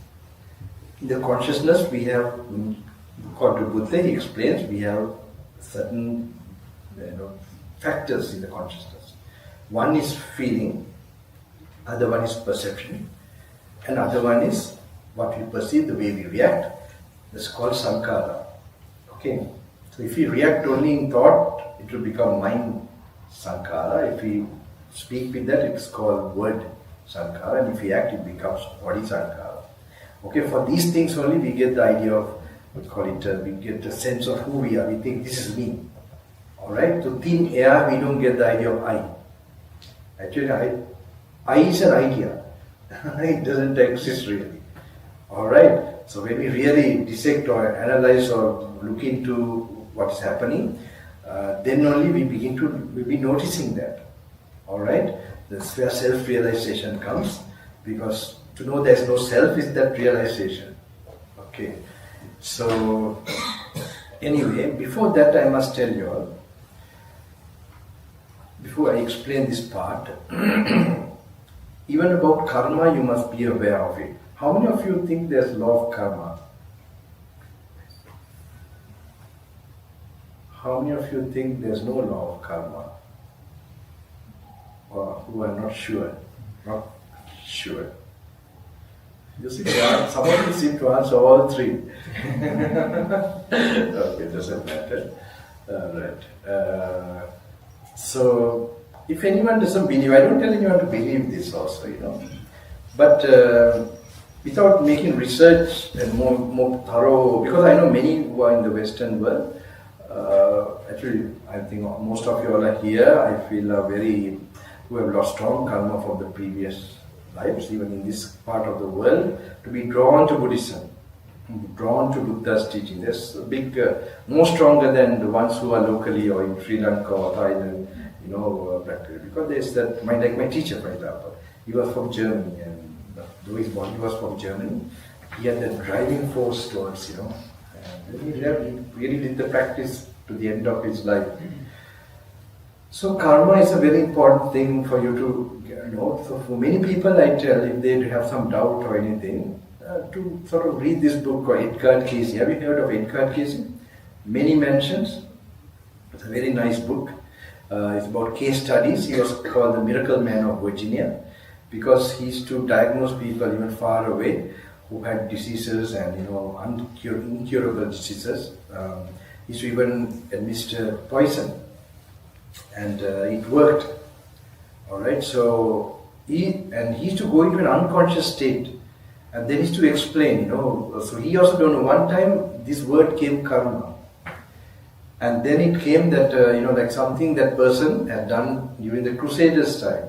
In the consciousness, we have, according to Buddha, he explains, we have certain factors in the consciousness. One is feeling, other one is perception, and other one is what we perceive, the way we react. That's called sankhara. Okay, So if we react only in thought, it will become mind sankhara. If we speak with that, it's called word sankhara. And if we act, it becomes body sankhara. Okay, for these things only we get the idea of, we get a sense of who we are. We think this is me. Alright, so thin air, we don't get the idea of I. Actually, I is an idea. It doesn't exist really. Alright, so when we really dissect or analyze or look into what is happening, then only we'll be noticing that. Alright, that's where self-realization comes, because to know there's no self is that realization. Okay, so anyway, before that I must tell you all, before I explain this part, even about karma you must be aware of it. How many of you think there's law of karma? How many of you think there's no law of karma? Or who are not sure? Not sure. You see, some of you seem to answer all three. Okay, doesn't matter. Right. So, if anyone doesn't believe, I don't tell anyone to believe this also, But without making research and more thorough, because I know many who are in the Western world, actually I think most of you all are here, I feel are who have lost strong karma from the previous lives, even in this part of the world, to be drawn to Buddhism, drawn to Buddha's teaching. There's a big, more stronger than the ones who are locally or in Sri Lanka or Thailand, practically. Because there's that, like my teacher, for example, he was from Germany, and though his body was from Germany, he had that driving force towards, and he really did the practice to the end of his life. So karma is a very important thing for you to know. So for many people I tell, if they have some doubt or anything, to sort of read this book called Edgar Cayce. Have you heard of Edgar Cayce? Many Mentions. It's a very nice book. It's about case studies. He was called the Miracle Man of Virginia because he used to diagnose people even far away who had diseases and incurable diseases. He used to even administer poison, and it worked. All right, so he used to go into an unconscious state, and then he used to explain. So he also don't know. One time this word came karma, and then it came that like something that person had done during the Crusaders' time.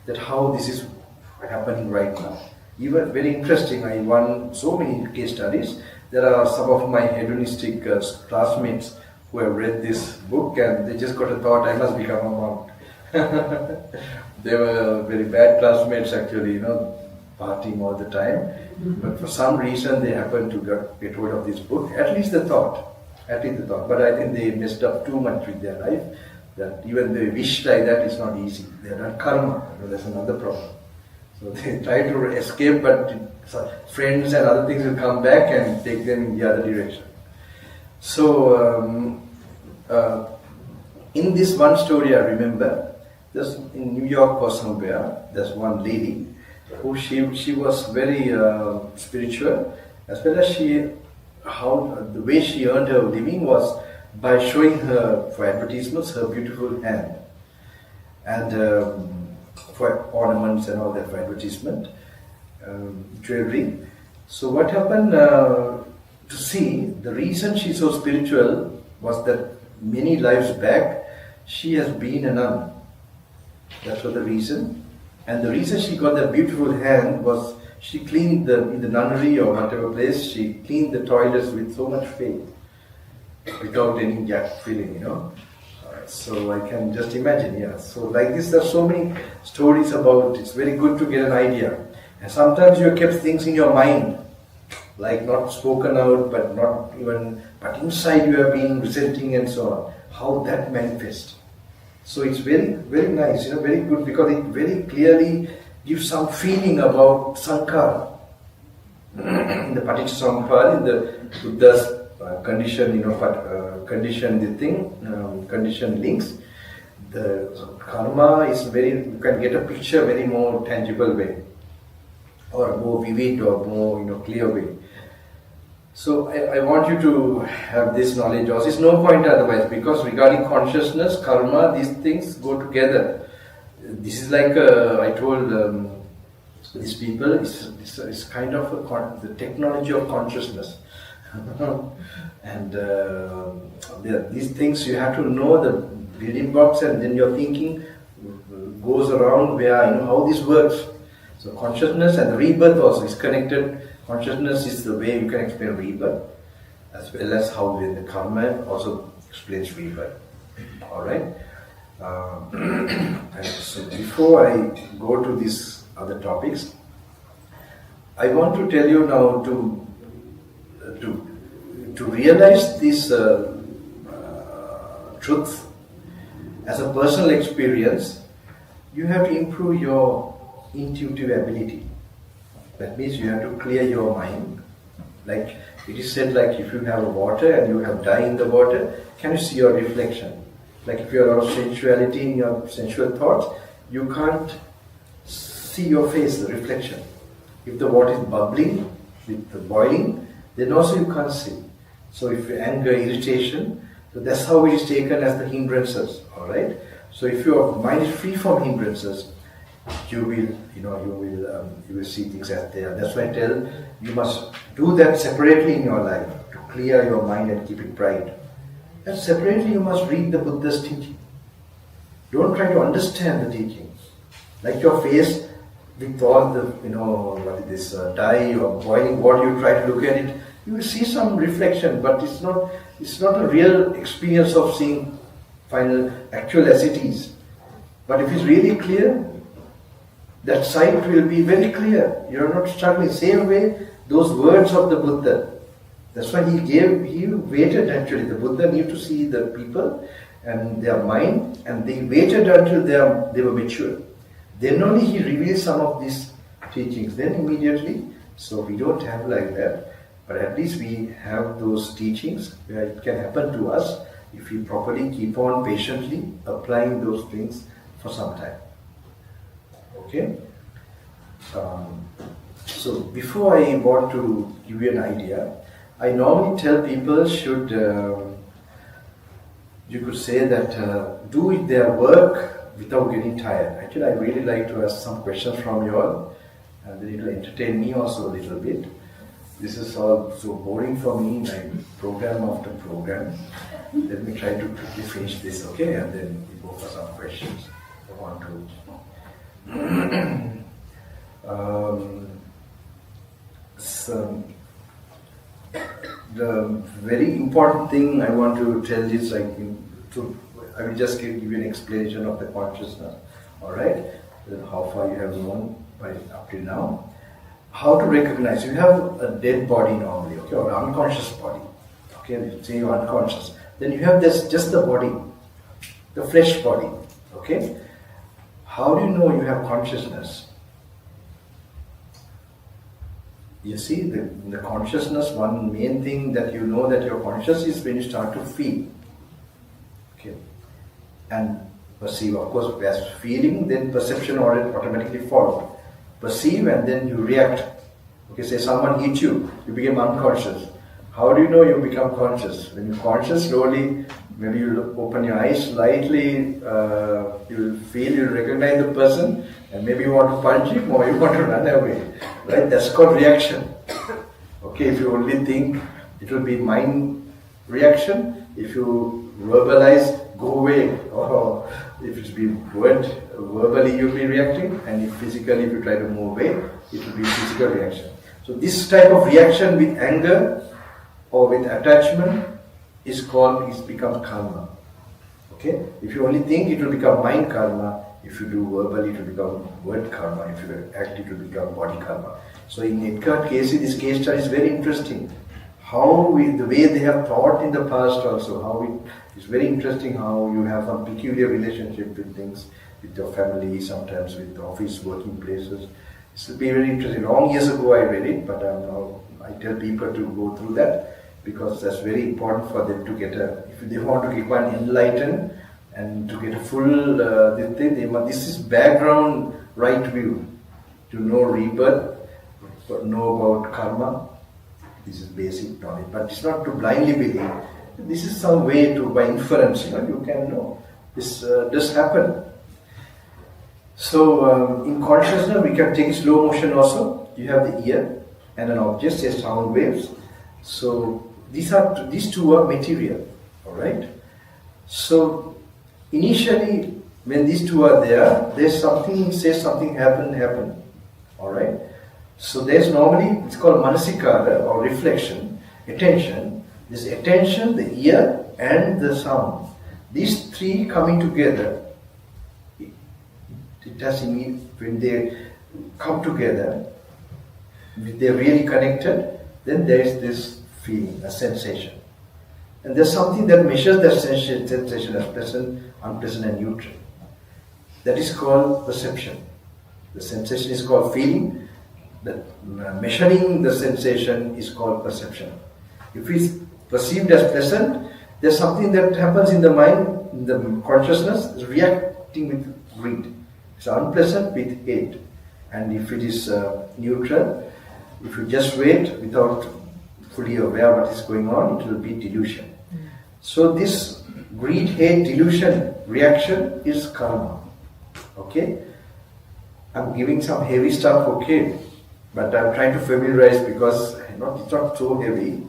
That how this is happening right now. Even very interesting. I won so many case studies. There are some of my hedonistic classmates who have read this book and they just got a thought, I must become a monk. They were very bad classmates actually, partying all the time. But for some reason they happened to get hold of this book, at least the thought. But I think they messed up too much with their life, that even they wish like that is not easy. They are not karma, that's another problem. So they try to escape, but friends and other things will come back and take them in the other direction. So, in this one story I remember, just in New York or somewhere, there's one lady who she was very spiritual, as well as the way she earned her living was by showing her, for advertisements, her beautiful hand. And for ornaments and all that for advertisement, jewelry. So what happened, to see, the reason she's so spiritual was that many lives back, she has been a nun. That was the reason. And the reason she got that beautiful hand was she cleaned in the nunnery or whatever place, she cleaned the toilets with so much faith, without any gap filling, So I can just imagine, So like this, there are so many stories about, it's very good to get an idea. And sometimes you have kept things in your mind, like not spoken out, but inside you have been resenting and so on. How that manifests. So it's very, very nice, very good, because it very clearly gives some feeling about sankhara. In the Paticcasamuppada, in the Buddha's conditioned links, the karma is you can get a picture very more tangible way, or more vivid or more clear way. So I want you to have this knowledge also. It's no point otherwise, because regarding consciousness, karma, these things go together. This is like I told these people, it's kind of the technology of consciousness. And these things you have to know the building blocks, and then your thinking goes around where, how this works. So consciousness and the rebirth also is connected. Consciousness is the way you can explain rebirth, as well as how the karma also explains rebirth. Alright? And so before I go to these other topics, I want to tell you now to realize this truth as a personal experience. You have to improve your intuitive ability. That means you have to clear your mind. Like it is said, like if you have water and you have dye in the water, can you see your reflection? Like if you have a lot of sensuality in your sensual thoughts, you can't see your face, the reflection. If the water is bubbling, with the boiling, then also you can't see. So if anger, irritation, so that's how it is taken as the hindrances. Alright? So if your mind is free from hindrances, you will see things as they are. That's why I tell you must do that separately in your life, to clear your mind and keep it bright. And separately you must read the Buddha's teaching. Don't try to understand the teachings. Like your face with all the, what is this, dye or boiling water, you try to look at it, you will see some reflection, but it's not a real experience of seeing final actual as it is. But if it's really clear, that sight will be very clear. You're not struggling. Same way, those words of the Buddha. That's why he waited actually. The Buddha need to see the people and their mind, and they waited until they were mature. Then only he revealed some of these teachings. Then immediately, so we don't have like that, but at least we have those teachings where it can happen to us if we properly keep on patiently applying those things for some time. Okay? So before I want to give you an idea, I normally tell people should, you could say that do their work without getting tired. Actually, I really like to ask some questions from you all, and then it will entertain me also a little bit. This is all so boring for me, like program after program. Let me try to quickly finish this, okay? And then we go for some questions. I want to. So the very important thing I want to tell is I will just give you an explanation of the consciousness. Alright? How far you have known up till now. How to recognize. You have a dead body normally, okay, or unconscious body. Okay, you say you're unconscious. Then you have just the body, the flesh body. Okay? How do you know you have consciousness? You see, the consciousness, one main thing that you know that you're conscious is when you start to feel. Okay. And perceive. Of course, as feeling, then perception automatically follows. Perceive and then you react. Okay, say someone hit you, you become unconscious. How do you know you become conscious? When you're conscious, slowly, maybe you open your eyes slightly, you'll feel, you'll recognize the person, and maybe you want to punch him or you want to run away. Right? That's called reaction. Okay, if you only think, it will be mind reaction. If you verbalize, go away. Or if it's be verbally you'll be reacting, and if physically, if you try to move away, it will be physical reaction. So this type of reaction with anger or with attachment is become karma. Okay? If you only think, it will become mind karma. If you do verbally, it will become word karma. If you act, it will become body karma. So in Edgar Cayce, this case study is very interesting. The way they have thought in the past also, it's very interesting how you have some peculiar relationship with things, with your family, sometimes with the office, working places. It will be very interesting. Long years ago I read it, but now I tell people to go through that, because that's very important for them to get if they want to get one enlightened and to get a full, this is background right view, to know rebirth, know about karma. This is basic knowledge, but it's not to blindly believe. This is some way to, by inference, you can know. This does happen. So in consciousness, we can take slow motion also. You have the ear and an object, say sound waves. So these two are material, all right? So initially, when these two are there, there's something, says something happen, all right? So there's normally, it's called manasikara or reflection, attention. This attention, the ear and the sound. These three coming together, it has when they come together, they're really connected, then there is this feeling, a sensation. And there's something that measures that sensation as pleasant, unpleasant and neutral. That is called perception. The sensation is called feeling. Measuring the sensation is called perception. If it's perceived as pleasant, there's something that happens in the mind, in the consciousness, is reacting with greed. It's unpleasant with hate. And if it is neutral, if you just wait without fully aware what is going on, it will be delusion. So this greed, hate, delusion, reaction is karma. Okay? I'm giving some heavy stuff, okay? But I'm trying to familiarize because it's not so heavy.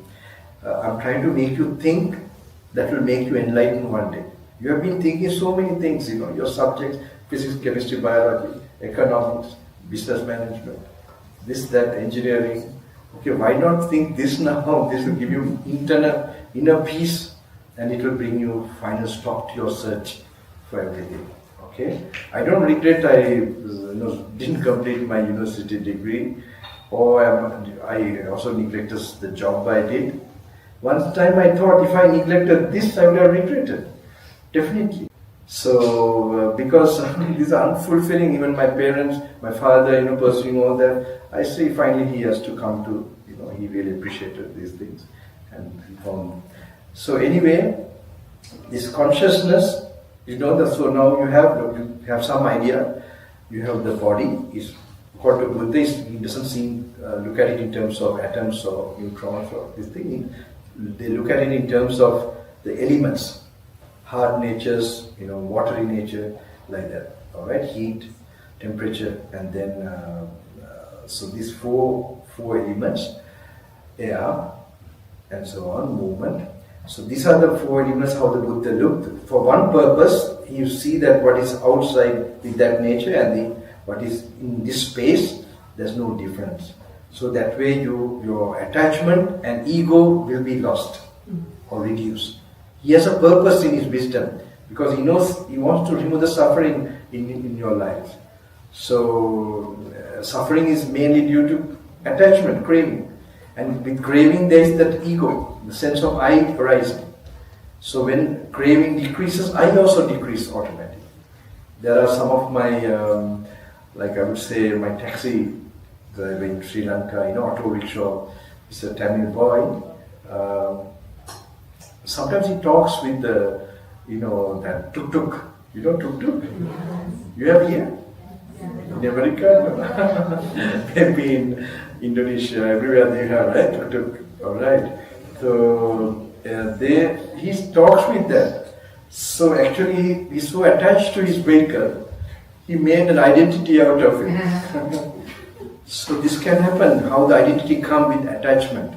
I'm trying to make you think that will make you enlightened one day. You have been thinking so many things, your subjects, physics, chemistry, biology, economics, business management, this, that, engineering. Okay, why not think this now? This will give you inner peace and it will bring you final stop to your search for everything. Okay, I don't regret I didn't complete my university degree, or I also neglected the job I did. One time I thought if I neglected this, I would have regretted. Definitely. So because this is unfulfilling, even my parents, my father, pursuing all that, I say finally he has to come to, he really appreciated these things and informed. So anyway, this consciousness, so now you have some idea. You have the body. Is according to Buddha, he doesn't look at it in terms of atoms or neutrons or this thing. They look at it in terms of the elements, hard natures, watery nature, like that. All right, heat, temperature, and then so these four elements, air, and so on, movement. So these are the four elements how the Buddha looked. For one purpose, you see that what is outside with that nature and what is in this space, there's no difference. So that way your attachment and ego will be lost or reduced. He has a purpose in his wisdom because he knows he wants to remove the suffering in your lives. So suffering is mainly due to attachment, craving. And with craving there is that ego, the sense of I arising. So when craving decreases, I also decrease automatically. There are some of my, like I would say, my taxi driver in Sri Lanka, auto rickshaw, is a Tamil boy. Sometimes he talks with the, that tuk-tuk. You know tuk-tuk? You have here? In America? Maybe in Indonesia, everywhere they have, right? Tuk-tuk. Alright. So he talks with them. So actually he's so attached to his vehicle, he made an identity out of it. So this can happen, how the identity comes with attachment.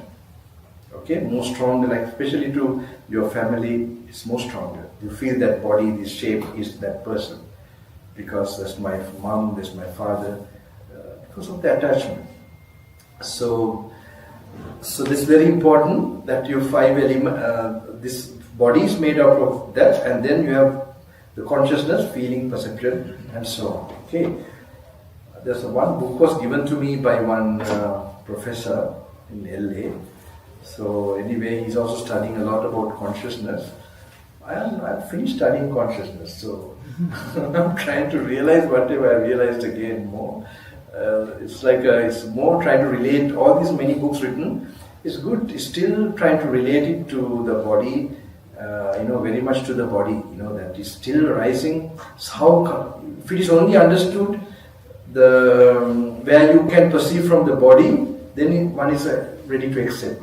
Okay, more stronger, like especially to your family, it's more stronger. You feel that body, this shape is that person. Because that's my mom, that's my father, because of the attachment. So this is very important that your five element, this body is made out of that, and then you have the consciousness, feeling, perception, and so on. Okay. There's one book was given to me by one professor in LA. So anyway, he's also studying a lot about consciousness. I've finished studying consciousness, so I'm trying to realize whatever I realized again more. It's like it's more trying to relate all these many books written. It's good. It's still trying to relate it to the body, very much to the body. That is still rising. So if it is only understood where you can perceive from the body, then one is ready to accept.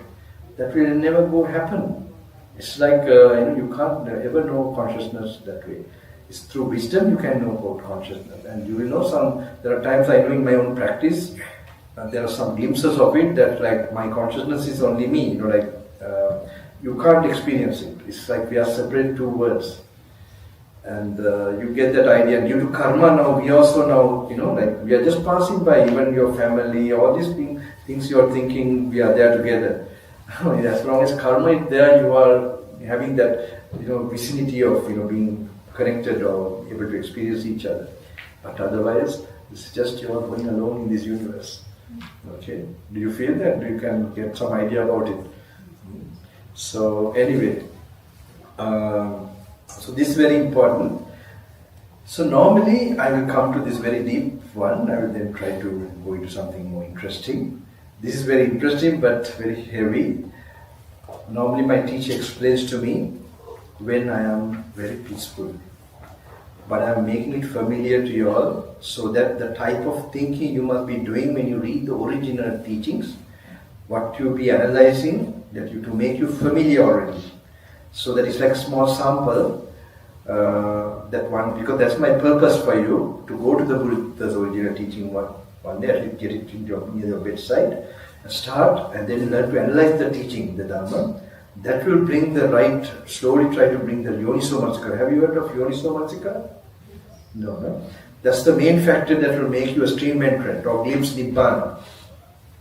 that will never go happen. It's like, you can't ever know consciousness that way. It's through wisdom you can know about consciousness. And you will know there are times I know in my own practice, there are some glimpses of it that like my consciousness is only me, you can't experience it. It's like we are separate two worlds. And you get that idea. Due to karma now, we also now, we are just passing by, even your family, all these things you are thinking, we are there together. As long as karma is there, you are having that, vicinity of, being connected or able to experience each other. But otherwise, it's just you are going alone in this universe. Okay? Do you feel that? You can get some idea about it. So anyway, so this is very important. So normally I will come to this very deep one. I will then try to go into something more interesting. This is very interesting but very heavy. Normally my teacher explains to me when I am very peaceful. But I am making it familiar to you all so that the type of thinking you must be doing when you read the original teachings, what you be analyzing, to make you familiar already. So that it's like a small sample, that one, because that's my purpose for you, to go to the Buddha's original teaching one day, at least get it near your bedside, and start, and then learn to analyze the teaching, the Dhamma. That will bring the right, slowly try to bring the Yoniso Manasikara. Have you heard of Yoniso Manasikara? No. That's the main factor that will make you a stream entrant or glimpse Nibbana.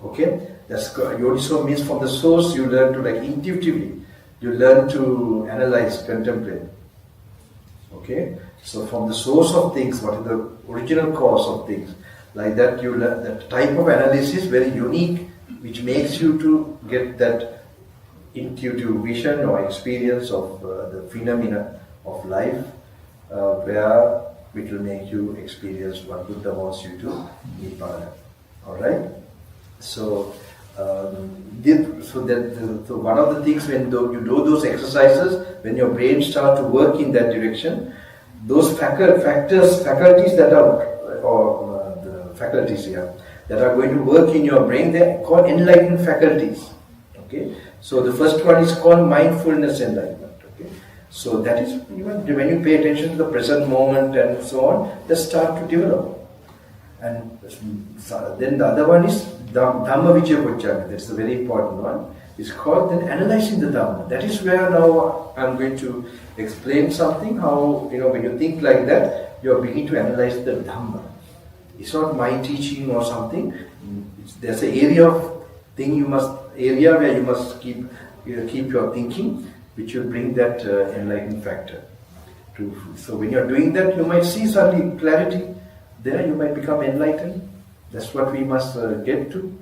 Okay? That's Yoniso means from the source you learn to intuitively. You learn to analyze, contemplate. Okay? So from the source of things, what is the original cause of things, like that you learn that type of analysis, very unique, which makes you to get that intuitive vision or experience of the phenomena of life, where it will make you experience what Buddha wants you to, Nibbana. Alright? So, so one of the things when you do those exercises, when your brain starts to work in that direction, those faculties that are, that are going to work in your brain, they are called enlightened faculties. Okay? So the first one is called mindfulness enlightenment. Okay? So that is, even when you pay attention to the present moment and so on, they start to develop. And then the other one is Dhamma Vijaya Pochchanga. That's the very important one. It's called then analyzing the Dhamma. That is where now I'm going to explain something, how, when you think like that, you're beginning to analyze the Dhamma. It's not my teaching or something. There's an area where you must keep your thinking, which will bring that enlightened factor. So when you're doing that, you might see suddenly clarity. There you might become enlightened. That's what we must get to.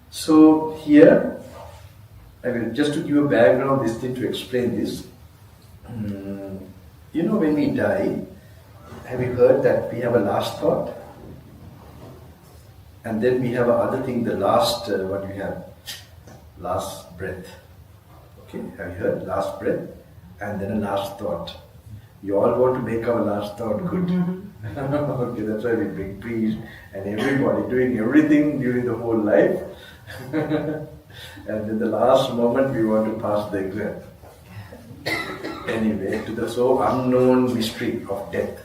So here, I will just to give a background, this thing to explain this. When we die, have you heard that we have a last thought? And then we have another thing, the last, what we have? Last breath. Okay, have you heard? Last breath, and then a last thought. You all want to make our last thought good. Okay, that's why we bring peace and everybody doing everything during the whole life. And in the last moment we want to pass the exam. Anyway, to the so unknown mystery of death.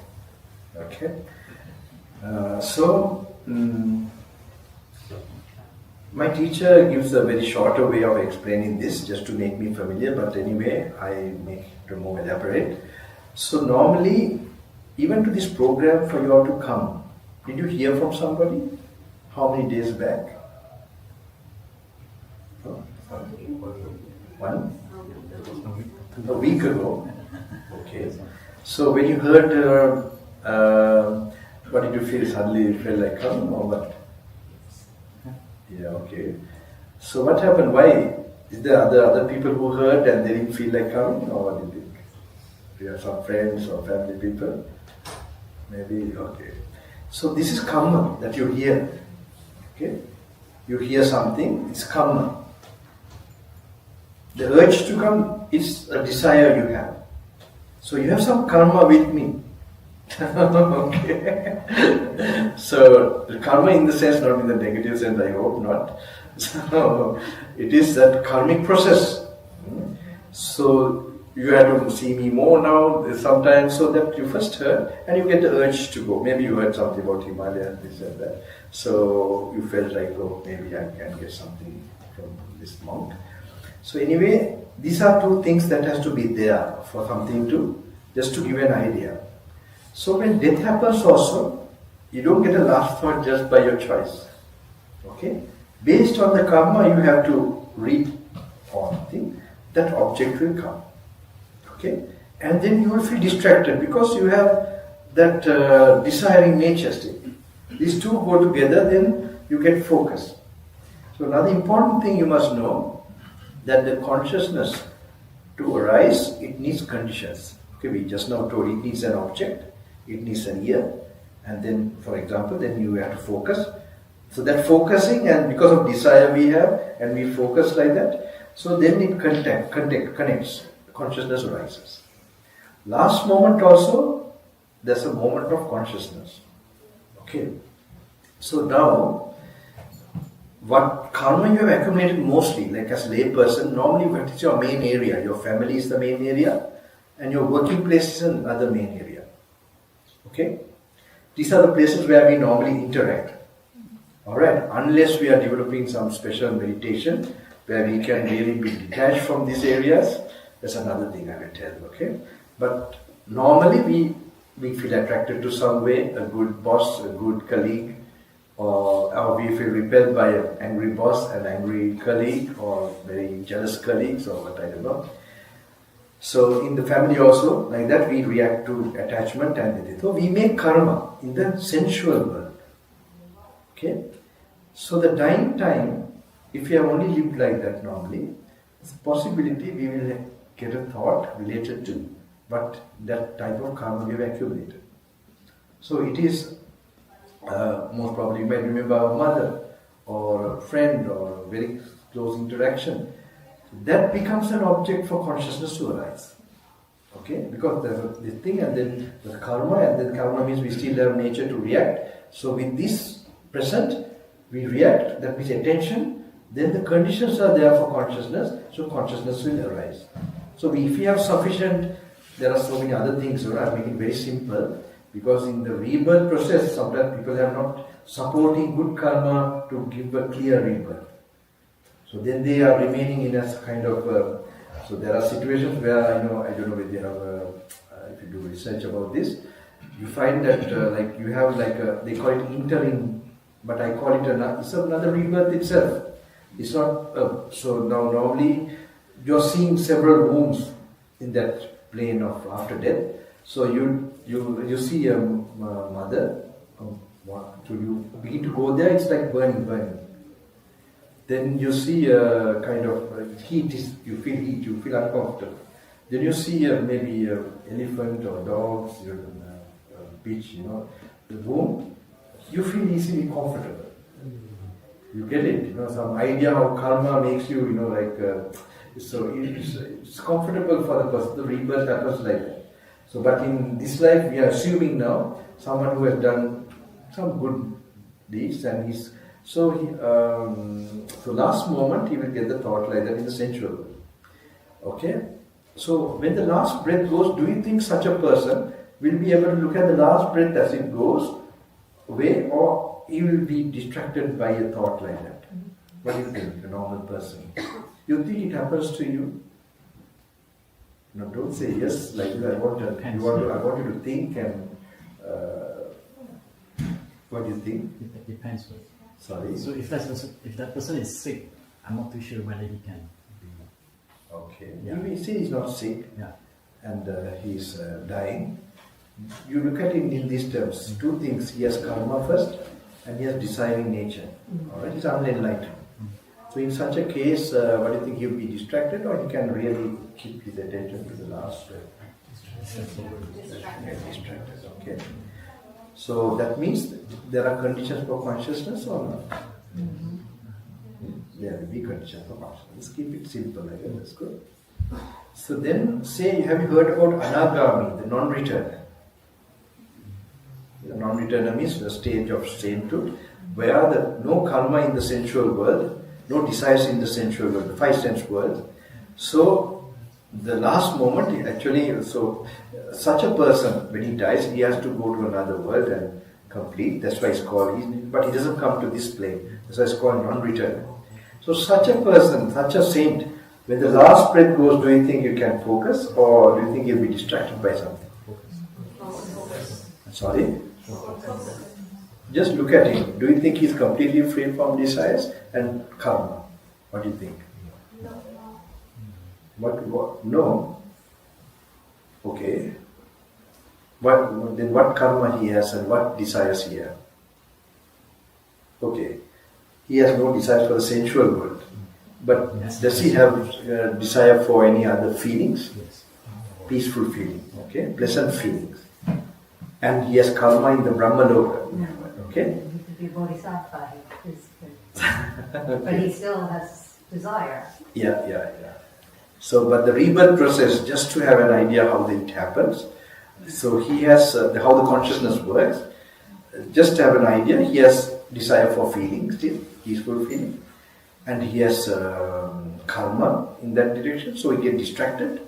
Okay? My teacher gives a very shorter way of explaining this just to make me familiar, but anyway, I make it more elaborate. So normally, even to this program for you all to come, did you hear from somebody? How many days back? One? A week ago. Okay. So when you heard, what did you feel? Suddenly you felt like coming or what? Yeah, okay. So what happened? Why? Is there other people who heard and they didn't feel like coming, or what did you think? You have some friends or family people? Maybe, okay. So this is karma that you hear. Okay? You hear something, it's karma. The urge to come is a desire you have. So you have some karma with me. Okay. So the karma in the sense, not in the negative sense, I hope not. So it is that karmic process. So you have to see me more now sometimes, so that you first heard and you get the urge to go. Maybe you heard something about Himalaya, this and that. So you felt like, oh, maybe I can get something from this monk. So anyway, these are two things that has to be there for something to, just to give an idea. So when death happens also, you don't get a last thought just by your choice. Okay? Based on the karma, you have to read on thing, that object will come. Okay? And then you will feel distracted because you have that desiring nature still. These two go together, then you get focus. So another important thing you must know, that the consciousness to arise, it needs conditions. Okay, we just now told it needs an object, it needs an ear, and then, for example, then you have to focus. So that focusing, and because of desire we have, and we focus like that, so then it connects, consciousness arises. Last moment also, there's a moment of consciousness. Okay. So now, what karma you have accumulated mostly, like as a lay person, normally what is your main area? Your family is the main area, and your working place is another main area. Okay? These are the places where we normally interact. Alright? Unless we are developing some special meditation where we can really be detached from these areas, that's another thing I will tell you. Okay? But normally we feel attracted to some way, a good boss, a good colleague, or we feel repelled by an angry boss, an angry colleague, or very jealous colleagues, or what, I don't know. So in the family also, like that, we react to attachment and so we make karma in the sensual world. Okay? So the dying time, if we have only lived like that normally, it's a possibility we will get a thought related to, but that type of karma we have accumulated. So it is most probably you might remember a mother or a friend or a very close interaction. That becomes an object for consciousness to arise. Okay? Because there's this thing and then the karma, and then karma means we still have nature to react. So with this present, we react, that means attention, then the conditions are there for consciousness, so consciousness will arise. So if we have sufficient, there are so many other things, so I make it very simple. Because in the rebirth process, sometimes people are not supporting good karma to give a clear rebirth. So then they are remaining in a kind of, so there are situations where I don't know whether you have, if you do research about this, you find that like you have like they call it interim, but I call it it's another rebirth itself. It's not, so now normally you're seeing several wounds in that plane of after death. So you see a mother, so you begin to go there, it's like burning. Then you see a kind of heat, you feel heat, you feel uncomfortable. Then you see maybe an elephant or dogs, beach, the womb, you feel easily comfortable. You get it, some idea how karma makes you, so it's comfortable for the person, the rebirth happens like that. So, but in this life, we are assuming now someone who has done some good deeds, and so last moment he will get the thought like that in the sensual world. Okay? So when the last breath goes, do you think such a person will be able to look at the last breath as it goes away, or he will be distracted by a thought like that? What do you think, a normal person? You think it happens to you? No, don't say yes. Like I want you to think, and what do you think? It depends. Sorry. So if that person is sick, I'm not too sure whether he can be. Okay. Yeah. If you say he's not sick, yeah, and he's dying, you look at him in these terms. Two things: he has karma first, and he has desiring nature. All right, he's unenlightened. So in such a case, what do you think, he'll be distracted, or he can really keep his attention to the last breath? Distracted. Okay. So that means there are conditions for consciousness or not? There will be conditions for consciousness. Let's keep it simple. I guess that's good. So then, have you heard about anagami, the non-returner? The non-returner means the stage of sainthood, where no karma in the sensual world, no desires in the sensual world, the five sense world. So the last moment, actually, such a person, when he dies, he has to go to another world and complete. That's why it's called, but he doesn't come to this plane. That's why it's called non-return. So such a person, such a saint, when the last breath goes, do you think you can focus, or do you think you'll be distracted by something? Sorry? Just look at him. Do you think he's completely free from desires and karma? What do you think? What? No. Okay. Then what karma he has and what desires he has? Okay. He has no desires for the sensual world. But does he have desire for any other feelings? Yes. Peaceful feeling, okay? Pleasant feelings. And he has karma in the Brahma Loka. Okay? He could be a bodhisattva, but he still has desire. Yeah. So, but the rebirth process, just to have an idea how it happens, so he has, how the consciousness works, just to have an idea, he has desire for feelings, still, peaceful feeling, and he has karma in that direction, so he gets distracted.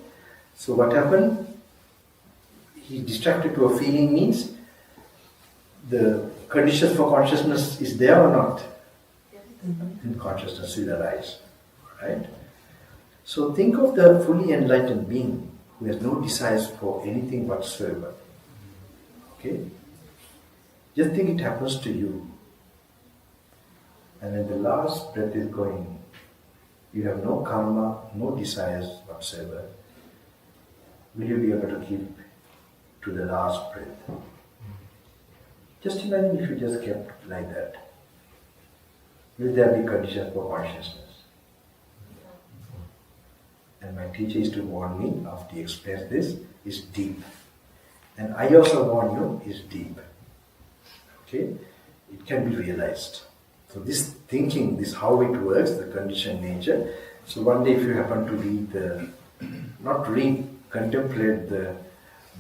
So what happened? He's distracted to a feeling means the conditions for consciousness is there or not? And consciousness will arise, right? So think of the fully enlightened being who has no desires for anything whatsoever. Okay? Just think it happens to you. And when the last breath is going, you have no karma, no desires whatsoever. Will you be able to keep to the last breath? Just imagine if you just kept like that. Will there be conditions for consciousness? And my teacher is to warn me, after he explains this, is deep. And I also warn you, is deep. Okay? It can be realized. So this thinking, this how it works, the conditioned nature. So one day if you happen to read, contemplate the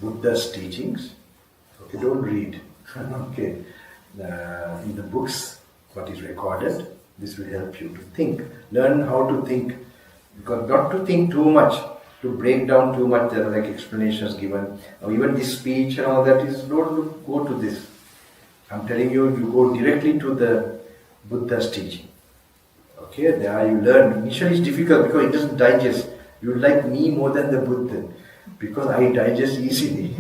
Buddha's teachings, okay, don't read, okay, in the books, what is recorded, this will help you to think. Learn how to think, because not to think too much, to break down too much, there are like explanations given, or even this speech and all that is, don't go to this. I'm telling you, you go directly to the Buddha's teaching. Okay, there you learn. Initially it's difficult because it doesn't digest. You like me more than the Buddha, because I digest easily.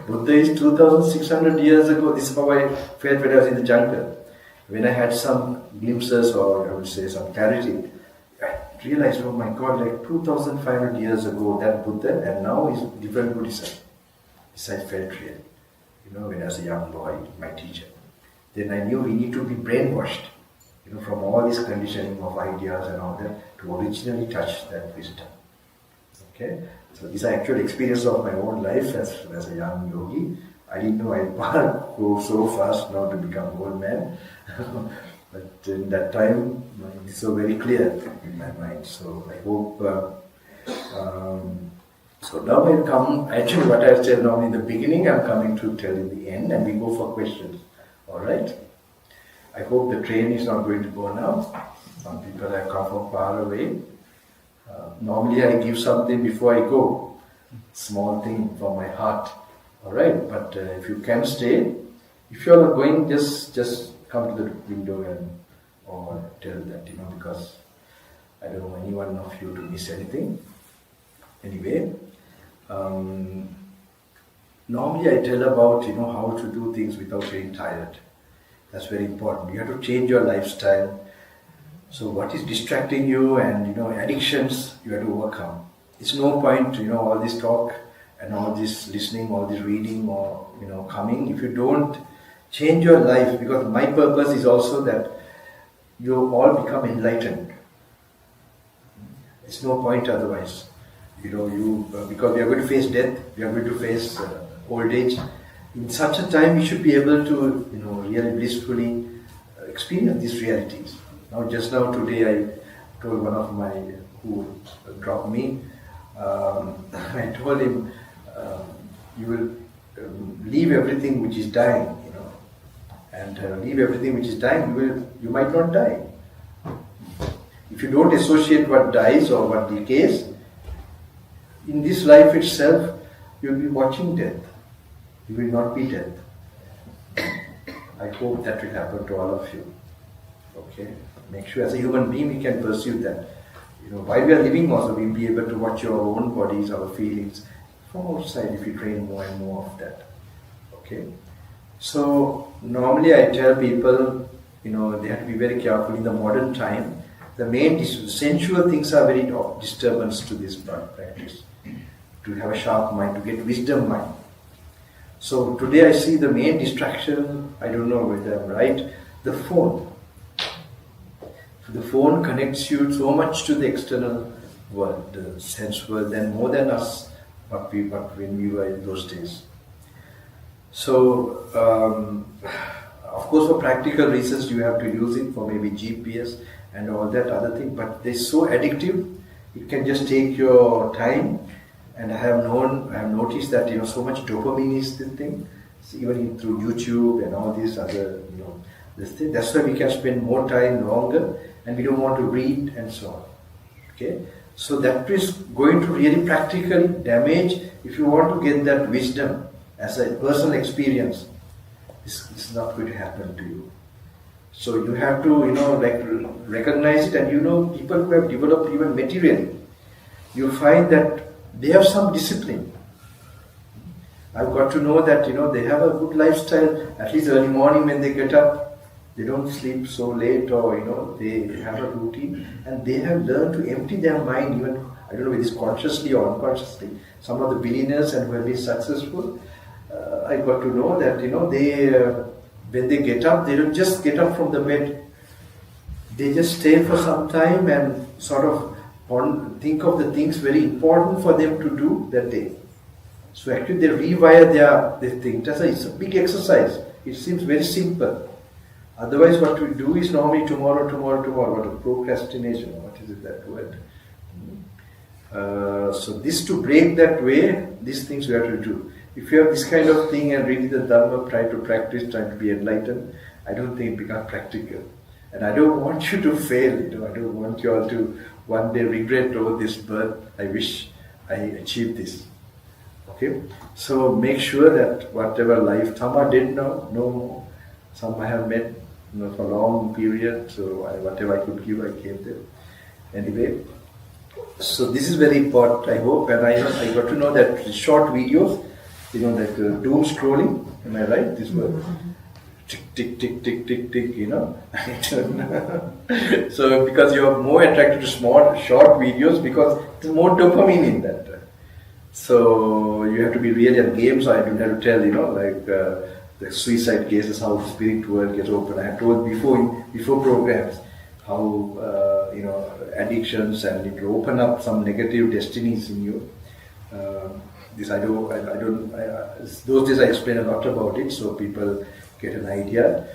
Buddha is 2600 years ago. This is how I felt when I was in the jungle. When I had some glimpses, or I would say some clarity, I realized, oh my God, like 2500 years ago that Buddha, and now is different Buddhism. This I felt real. When I was a young boy, my teacher. Then I knew we need to be brainwashed, from all this conditioning of ideas and all that, to originally touch that wisdom. Okay? So this is actual experience of my own life as a young yogi. I didn't know I'd go so fast now to become an old man. But in that time, it's so very clear in my mind. So I hope... So now we'll come, actually what I said now in the beginning, I'm coming to tell in the end, and we go for questions. Alright? I hope the train is not going to go now. Some people have come from far away. Normally I give something before I go. Small thing from my heart. Alright? But if you can stay, if you are going, just come to the window or tell that, because I don't want anyone of you to miss anything. Anyway, normally I tell about how to do things without getting tired. That's very important. You have to change your lifestyle. So what is distracting you and addictions, you have to overcome. It's no point all this talk and all this listening, all this reading or coming if you don't change your life, because my purpose is also that you all become enlightened. It's no point otherwise. Because we are going to face death, we are going to face old age. In such a time, we should be able to, really blissfully experience these realities. Just now today, I told one of my who dropped me. I told him, you will leave everything which is dying, and leave everything which is dying. You might not die. If you don't associate what dies or what decays, in this life itself, you'll be watching death. You will not be death. I hope that will happen to all of you. Okay? Make sure as a human being we can pursue that. While we are living also, we'll be able to watch our own bodies, our feelings from outside if we train more and more of that. Okay? So, normally I tell people, they have to be very careful in the modern time. The main sensual things are very disturbance to this practice. To have a sharp mind, to get wisdom mind. So today I see the main distraction, I don't know whether I'm right, the phone. So the phone connects you so much to the external world, the sense world, than more than us, when we were in those days. So, of course for practical reasons you have to use it for maybe GPS and all that other thing, but they're so addictive, it can just take your time. And I have noticed that so much dopamine is the thing, even through YouTube and all these other this thing. That's why we can spend more time longer, and we don't want to read and so on. Okay, so that is going to really practically damage. If you want to get that wisdom as a personal experience, this is not going to happen to you. So you have to recognize it, and people who have developed even materially, you find that they have some discipline. I've got to know that they have a good lifestyle. At least early morning when they get up, they don't sleep so late, or they have a routine, and they have learned to empty their mind. Even I don't know if it's consciously or unconsciously. Some of the billionaires and who have been successful, I got to know that they when they get up, they don't just get up from the bed. They just stay for some time and sort of think of the things very important for them to do that day. So actually they rewire their thing. It's a big exercise. It seems very simple. Otherwise what we do is normally tomorrow, what a procrastination, what is it that word? So this to break that way, these things we have to do. If you have this kind of thing and read the Dharma, try to practice, try to be enlightened, I don't think it becomes practical. And I don't want you to fail, I don't want you all to one day regret, this birth, I wish I achieved this. Okay? So make sure that whatever life, some are dead now, no more. Some I have met for a long period, so whatever I could give, I gave them. Anyway, so this is very important, I hope, and I got to know that short videos, like doom scrolling, am I right? This word. Tick, tick, tick, tick, tick, tick, So because you are more attracted to short videos because there's more dopamine in that. So you have to be really at games. I don't have to tell, the suicide cases, how the spirit world gets open. I have told before programs how addictions and it will open up some negative destinies in you. Those days I explain a lot about it, so people get an idea.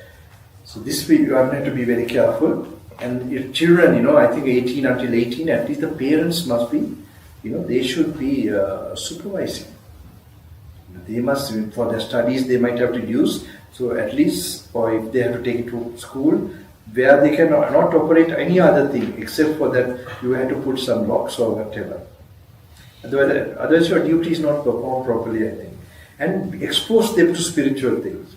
So this way you have to be very careful. And your children, I think 18 until 18, at least the parents must be, they should be supervising. They must, for their studies, they might have to use. So at least, or if they have to take it to school, where they cannot operate any other thing except for that you have to put some locks or whatever. Otherwise your duty is not performed properly, I think. And expose them to spiritual things.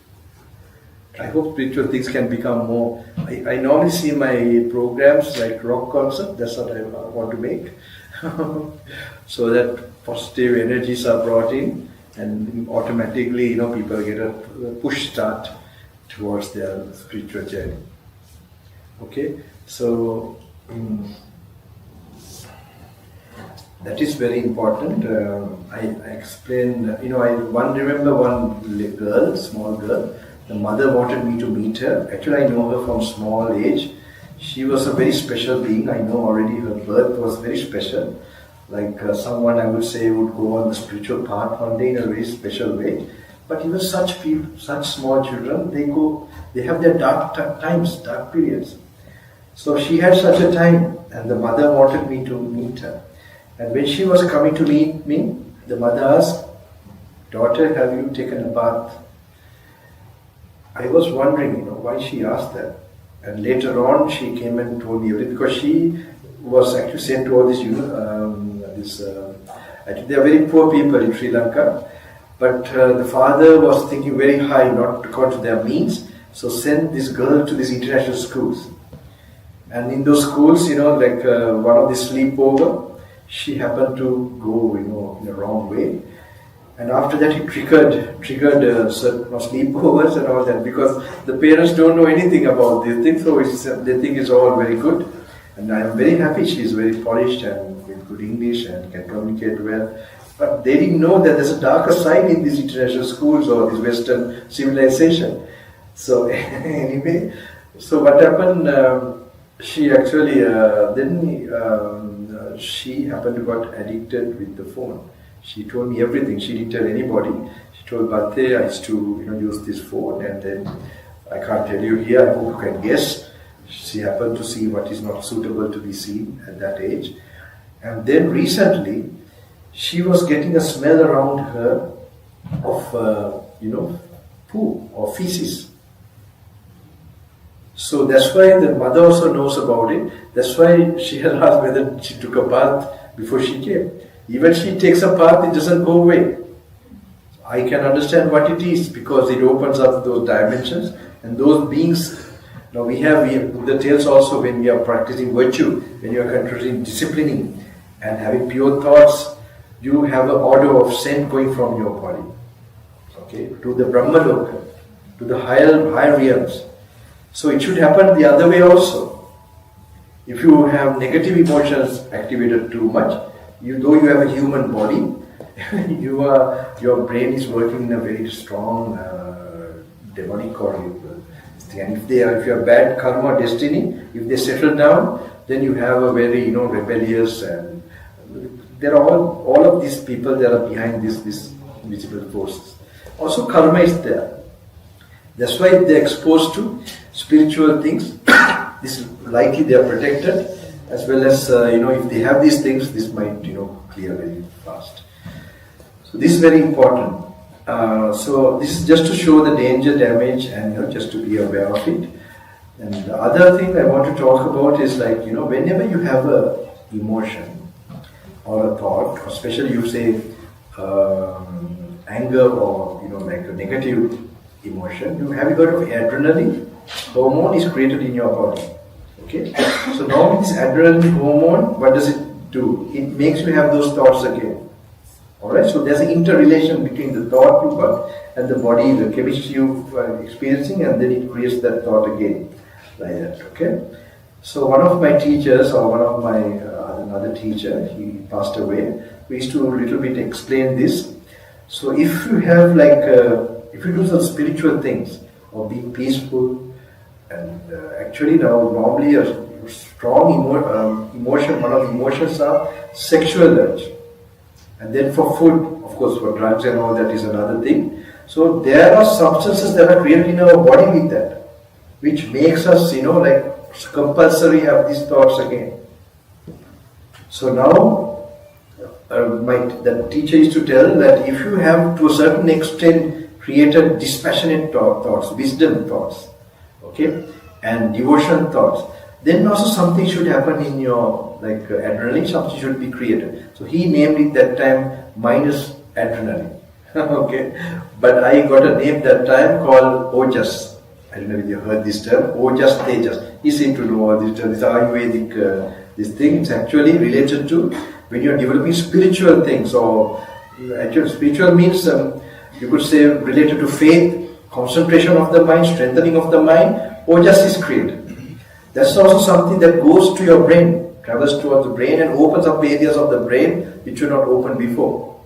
I hope spiritual things can become more. I normally see my programs like rock concert, that's what I want to make. So that positive energies are brought in and automatically, people get a push start towards their spiritual journey. Okay, so that is very important. I explained, I remember one girl, small girl. The mother wanted me to meet her. Actually, I know her from small age. She was a very special being. I know already her birth was very special. Like someone I would say would go on the spiritual path one day in a very special way. But even such people, such small children, they have their dark times, dark periods. So she had such a time, and the mother wanted me to meet her. And when she was coming to meet me, the mother asked, "Daughter, have you taken a bath?" I was wondering, why she asked that. And later on, she came and told me everything, because she was actually sent to all these, actually they are very poor people in Sri Lanka, but the father was thinking very high, not according to their means, so sent this girl to these international schools. And in those schools, one of the sleepover, she happened to go, in a wrong way. And after that, it triggered certain sleepovers and all that, because the parents don't know anything about these things, so they think it's all very good. And I am very happy she is very polished and with good English and can communicate well. But they didn't know that there's a darker side in these international schools or this Western civilization. So anyway, so what happened? She actually she happened to got addicted with the phone. She told me everything. She didn't tell anybody. She told Bhante, I used to use this phone, and then I can't tell you here. I hope you can guess. She happened to see what is not suitable to be seen at that age. And then recently, she was getting a smell around her of poo or feces. So that's why the mother also knows about it. That's why she had asked whether she took a bath before she came. Even she takes a bath, it doesn't go away. I can understand what it is, because it opens up those dimensions and those beings. Now we have the tales also, when we are practicing virtue, when you are controlling, disciplining and having pure thoughts, you have an order of scent going from your body, okay, to the Brahmaloka, to the higher realms. So it should happen the other way also. If you have negative emotions activated too much, though you have a human body, your brain is working in a very strong demonic or and if you have bad karma destiny, if they settle down, then you have a very rebellious, and there are all of these people that are behind these invisible forces. Also karma is there. That's why they're exposed to spiritual things. This is likely they are protected, as well as if they have these things, this might clear very fast. So this is very important. So this is just to show the danger, damage, and just to be aware of it. And the other thing I want to talk about is whenever you have a emotion or a thought, especially you say anger or like a negative emotion, you have got of adrenaline hormone is created in your body. Okay, so now this adrenaline hormone, what does it do? It makes you have those thoughts again. Alright, so there's an interrelation between the thought you got and the body, the chemistry you're experiencing, and then it creates that thought again, like that, okay? So one of my teachers, or one of my, another teacher, he passed away, we used to a little bit explain this. So if you have if you do some spiritual things, or be peaceful, and actually now normally a strong emotion, one of the emotions are sexual urge. And then for food, of course, for drugs and all that is another thing. So there are substances that are created in our body with that, which makes us, compulsory have these thoughts again. So now, the teacher used to tell that if you have to a certain extent created dispassionate thoughts, wisdom thoughts, okay, and devotion thoughts, then also something should happen in your adrenaline, something should be created. So he named it that time minus adrenaline. Okay, but I got a name that time called Ojas. I don't know if you heard this term, Ojas Tejas. He seemed to know all this term. This Ayurvedic this thing. It's actually related to when you are developing spiritual things. Or actually, spiritual means you could say related to faith, concentration of the mind, strengthening of the mind. Ojas is created. That's also something that goes to your brain, travels towards the brain and opens up areas of the brain which were not open before,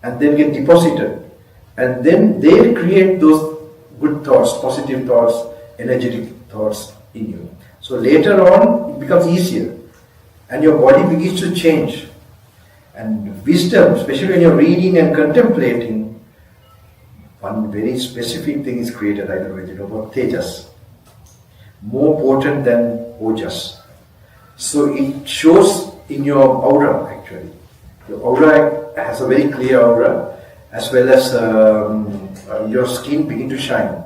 and then get deposited, and then they create those good thoughts, positive thoughts, energetic thoughts in you. So later on it becomes easier and your body begins to change, and wisdom, especially when you're reading and contemplating, one very specific thing is created. I don't know if you know about Tejas, more potent than Ojas. So it shows in your aura actually. Your aura has a very clear aura, as well as your skin begin to shine.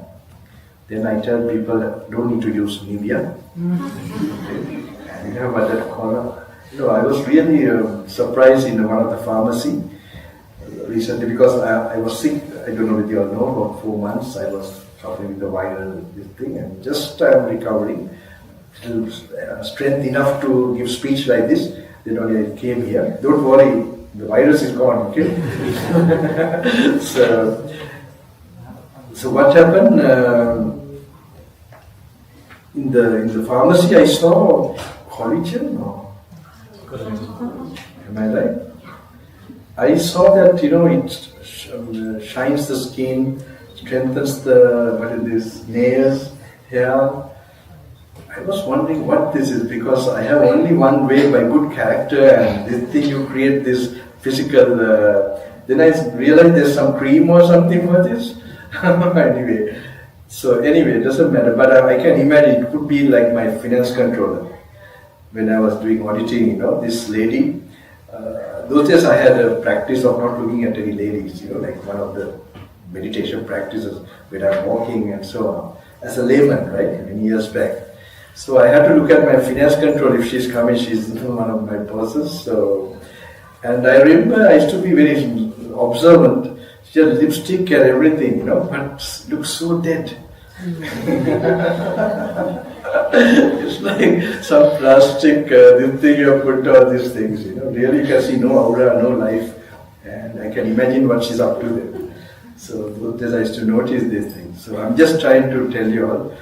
Then I tell people don't need to use Nivea. And you have that corner. I was really surprised in one of the pharmacy recently because I was sick. I don't know if you all know, about 4 months I was suffering with the viral this thing, and just I'm recovering, still strength enough to give speech like this. Then only I came here. Don't worry, the virus is gone. Okay. So what happened? In the pharmacy, I saw collagen. Am I right? I saw that it shines the skin, strengthens the nails, hair. I was wondering what this is because I have only one way by good character, and this thing you create this physical. Then I realized there's some cream or something for this. Anyway, it doesn't matter. But I can imagine it could be like my finance controller when I was doing auditing. This lady. Those days I had a practice of not looking at any ladies. Like one of the meditation practices when I'm walking and so on. As a layman, right? Many years back. So I had to look at my finance control. If she's coming, she's one of my bosses. And I remember I used to be very observant. She had lipstick and everything, but looks so dead. It's like some plastic this thing you have put on these things, Really you can see no aura, no life, and I can imagine what she's up to there. So those days I used to notice these things. So I'm just trying to tell you all,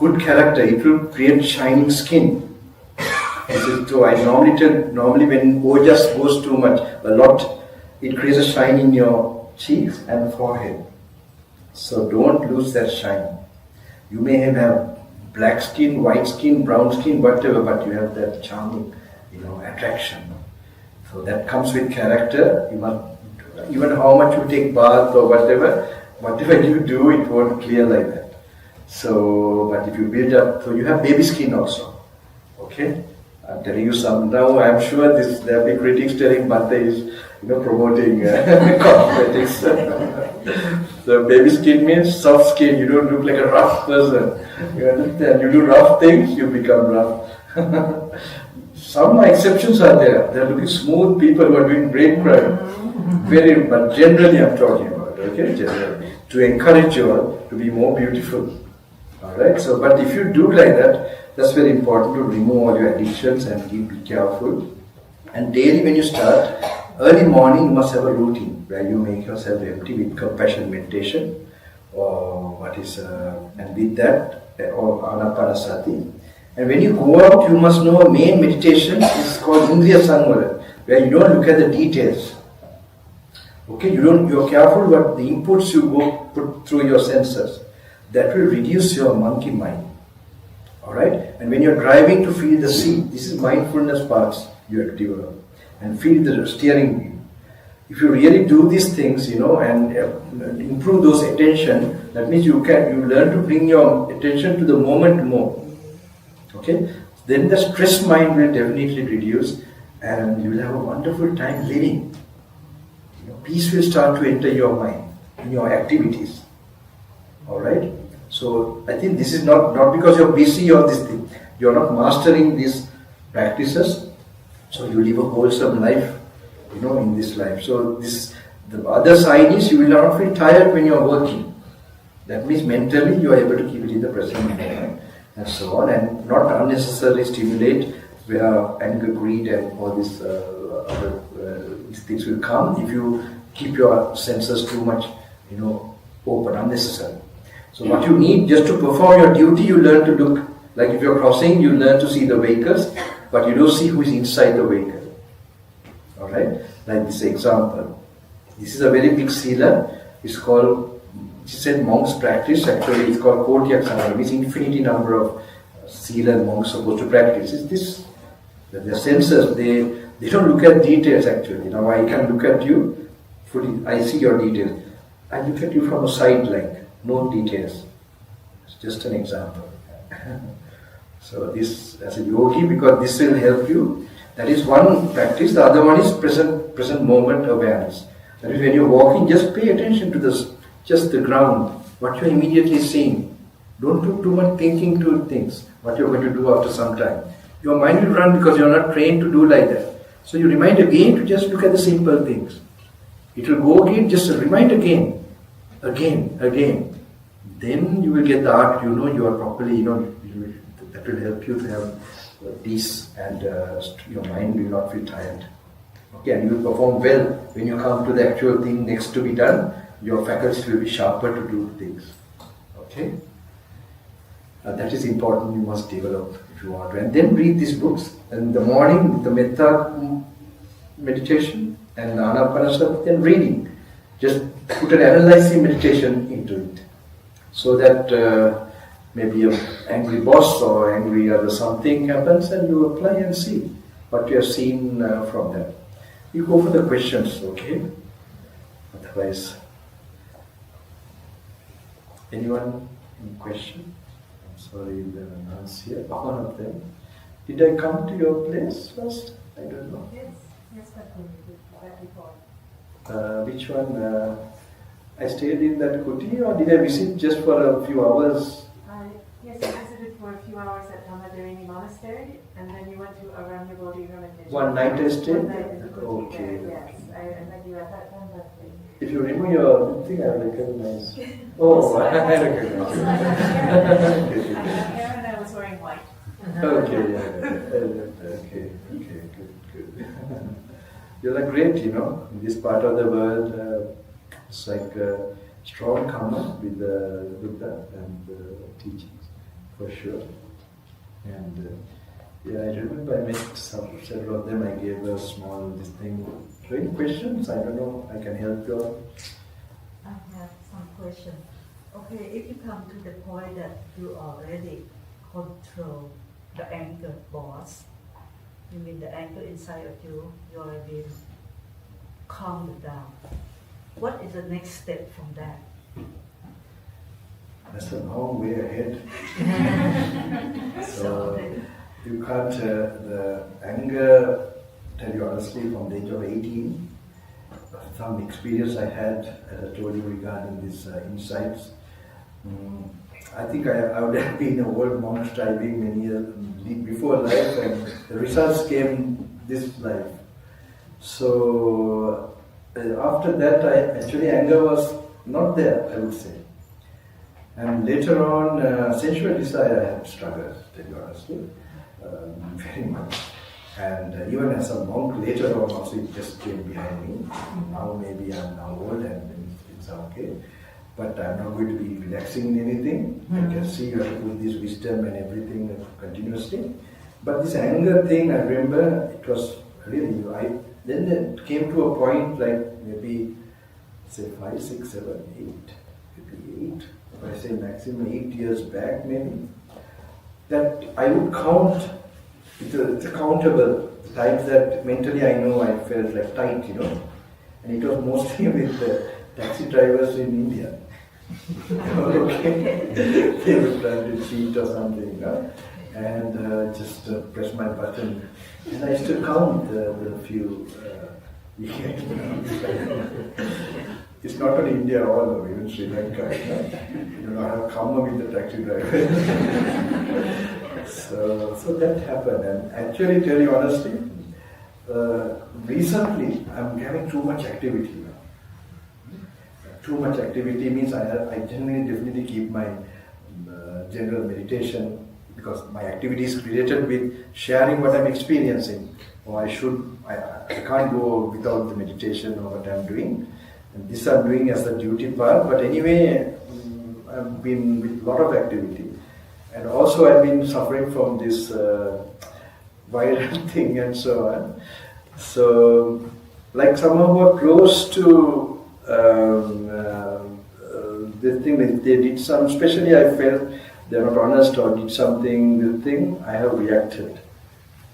good character, it will create shining skin. So I normally when ojas goes too much, a lot, it creates a shine in your cheeks and forehead. So don't lose that shine. You may have black skin, white skin, brown skin, whatever, but you have that charming, attraction. So that comes with character. You must, even how much you take bath or whatever you do, it won't clear like that. So, but if you build up, so you have baby skin also. Okay? I'm telling you some now. I'm sure there will be critics telling Bhante is, promoting cosmetics. So baby skin means soft skin. You don't look like a rough person. You understand? You do rough things, you become rough. Some exceptions are there. They are looking smooth people who are doing great crime. But generally I'm talking about. Okay, generally to encourage you all to be more beautiful. All right. So, but if you do like that, that's very important to remove all your addictions and be careful. And daily when you start, early morning you must have a routine where you make yourself empty with compassion meditation, or and with that, or anapanasati. And when you go out, you must know a main meditation is called Indriya Samvara, where you don't look at the details. Okay, you're careful what the inputs you go put through your senses. That will reduce your monkey mind. Alright? And when you're driving, to feel the seat. This is mindfulness parts you have to develop. And feel the steering wheel. If you really do these things, and improve those attention, that means you learn to bring your attention to the moment more. Okay? Then the stress mind will definitely reduce, and you will have a wonderful time living. Peace will start to enter your mind in your activities. Alright? So I think this is not because you're busy or this thing. You're not mastering these practices. So you live a wholesome life, in this life. So the other side is you will not feel tired when you're working. That means mentally you are able to keep it in the present moment and so on, and not unnecessarily stimulate where anger, greed and all these other these things will come if you keep your senses too much, open, unnecessary. So what you need, just to perform your duty, you learn to look, like if you're crossing, you learn to see the vehicles, but you don't see who is inside the vehicle. Alright? Like this example. This is a very big sila. It's called, she said monks practice, actually it's called Kotyak Samvara, means infinity number of sila monks supposed to practice. It's this, the senses, they don't look at details actually. Now I can look at you fully, I see your details. I look at you from a side like, no details. It's just an example. So this, as a yogi, because this will help you, that is one practice. The other one is present moment awareness. That is when you're walking, just pay attention to just the ground, what you're immediately seeing. Don't do too much thinking to things, what you're going to do after some time. Your mind will run because you're not trained to do like that. So you remind again to just look at the simple things. It will go again, just remind again. Then you will get the art, you are properly, that will help you to have peace and your mind will not feel tired. Okay, and you will perform well when you come to the actual thing next to be done. Your faculties will be sharper to do things. Okay? That is important, you must develop if you want to. And then read these books. In the morning, the metta meditation and anapanasati, then reading. Just put an analyzing meditation into it. So that maybe an angry boss or angry other something happens and you apply and see what you have seen from that. You go for the questions, okay? Otherwise, anyone in question? I'm sorry, there are none here. One of them. Did I come to your place first? I don't know. Yes, but we did that before. Which one? I stayed in that kuti or did I visit just for a few hours? Yes, I visited for a few hours at Dhammaderini Monastery and then you went to Aranyabodhi Hermitage. One night I stayed? One night in the kuti Okay. there, yes. I met you at that time, but If you remove your thing, I recognize. Oh, I recognize. I had hair and I was wearing white. Okay, okay, good. You look great, in this part of the world. It's like a strong karma with the Buddha and the teachings, for sure. And I remember I met several of them. I gave a small thing. Any questions? I don't know. I can help you all. I have some question. Okay, if you come to the point that you already control the anger boss, you mean the anger inside of you, you already calmed down. What is the next step from that? That's a long way ahead. So you can't, the anger, tell you honestly, from the age of 18, some experience I had, as I told you regarding these insights. I think I would have been a old monk striving many years before life, and the results came this life. So after that, actually anger was not there, I would say. And later on, sensual desire I had struggled, to tell you honestly, very much. And even as a monk, later on also it just came behind me. Now maybe I'm now old and it's okay. But I'm not going to be relaxing in anything. I can see you have to put this wisdom and everything continuously. But this anger thing, I remember, it was really, then it came to a point like maybe, say 5, 6, 7, 8, maybe 8. If I say maximum 8 years back maybe, that I would count, it's countable, the times that mentally I know I felt like tight, and it was mostly with the taxi drivers in India. Okay. They would try to cheat or something, and just press my button. And I used to count the few. It's not only India, all over, even Sri Lanka. I have karma with the taxi driver. So that happened. And actually, tell you honestly, recently I'm having too much activity now. Too much activity means I generally definitely keep my general meditation, because my activity is related with sharing what I'm experiencing. Or I can't go without the meditation or what I'm doing. And this I'm doing as the duty part, but anyway, I've been with a lot of activity. And also I've been suffering from this viral thing and so on. So, like someone who are close to this thing, if they did some, especially I felt they're not honest or did something, this thing, I have reacted,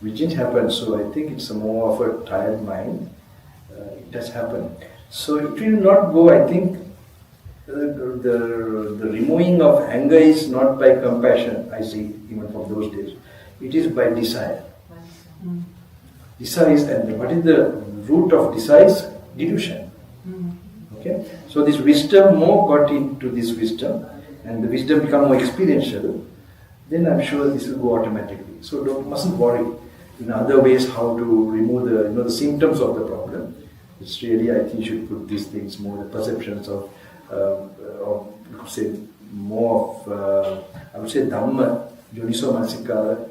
which didn't happen. So I think it's more of a tired mind. It has happened. So it will not go, I think, the removing of anger is not by compassion, I see, even from those days. It is by desire. Desire is, and what is the root of desire? Is delusion. Okay? So this wisdom, more got into this wisdom, and the wisdom become more experiential, then I'm sure this will go automatically. So mustn't worry in other ways how to remove the symptoms of the problem. It's really, I think you should put these things more, the perceptions of you could say more of, I would say Dhamma, Yoniso Manasikara,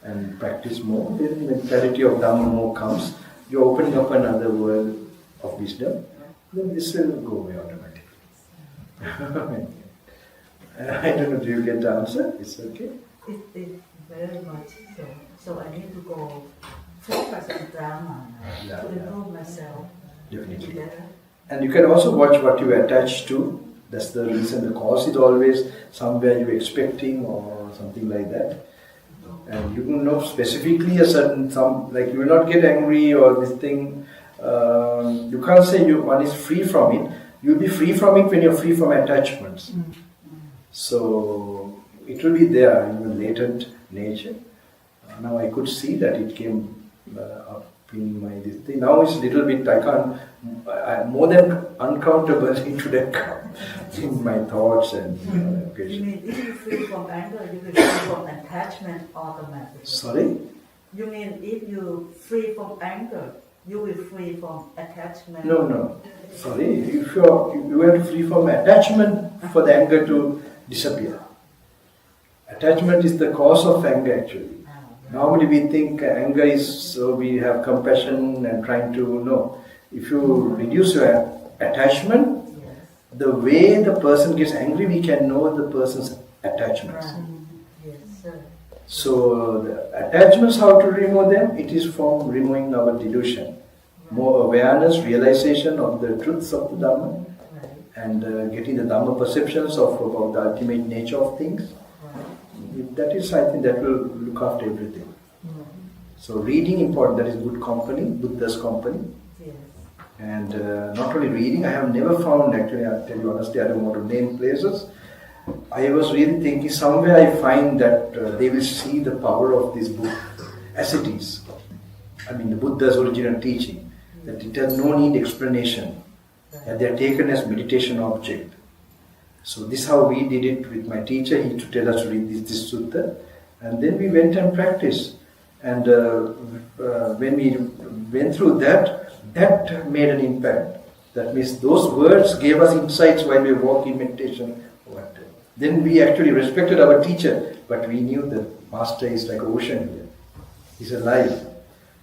and practice more. Then when clarity of Dhamma more comes, you're opening up another world of wisdom, then this will go away automatically. I don't know, do you get the answer? It's okay? It very much so. So I need to go focus on Dharma now to improve myself. Definitely. And you can also watch what you attach to. That's the reason. The cause is always somewhere you're expecting or something like that. And you can know specifically like you will not get angry or this thing. You can't say one is free from it. You'll be free from it when you're free from attachments. So it will be there in your latent nature. Now I could see that it came up in my this thing. Now it's a little bit, I'm more than uncountable into that in my thoughts and You mean if you're free from anger, you will be free from attachment automatically? Sorry? You mean if you're free from anger, you will free from attachment? No. Sorry. If you have to free from attachment for the anger to disappear. Attachment is the cause of anger actually. Normally we think anger is so we have compassion and trying to know. If you reduce your attachment, the way the person gets angry, we can know the person's attachments. Yes, sir. So the attachments, how to remove them? It is from removing our delusion. More awareness, realization of the truths of the Dhamma, and getting the Dhamma perceptions about the ultimate nature of things. That is, I think, that will look after everything. So reading important, that is good company, Buddha's company. Yes. And not only reading, I have never found, actually, I'll tell you honestly, I don't want to name places. I was really thinking, somewhere I find that they will see the power of this book as it is. I mean, the Buddha's original teaching, that it has no need explanation, that they are taken as meditation object. So this is how we did it with my teacher. He used to tell us to read this sutta, and then we went and practiced. And when we went through that made an impact. That means those words gave us insights while we walk in meditation. Then we actually respected our teacher, but we knew the master is like ocean here. He's alive.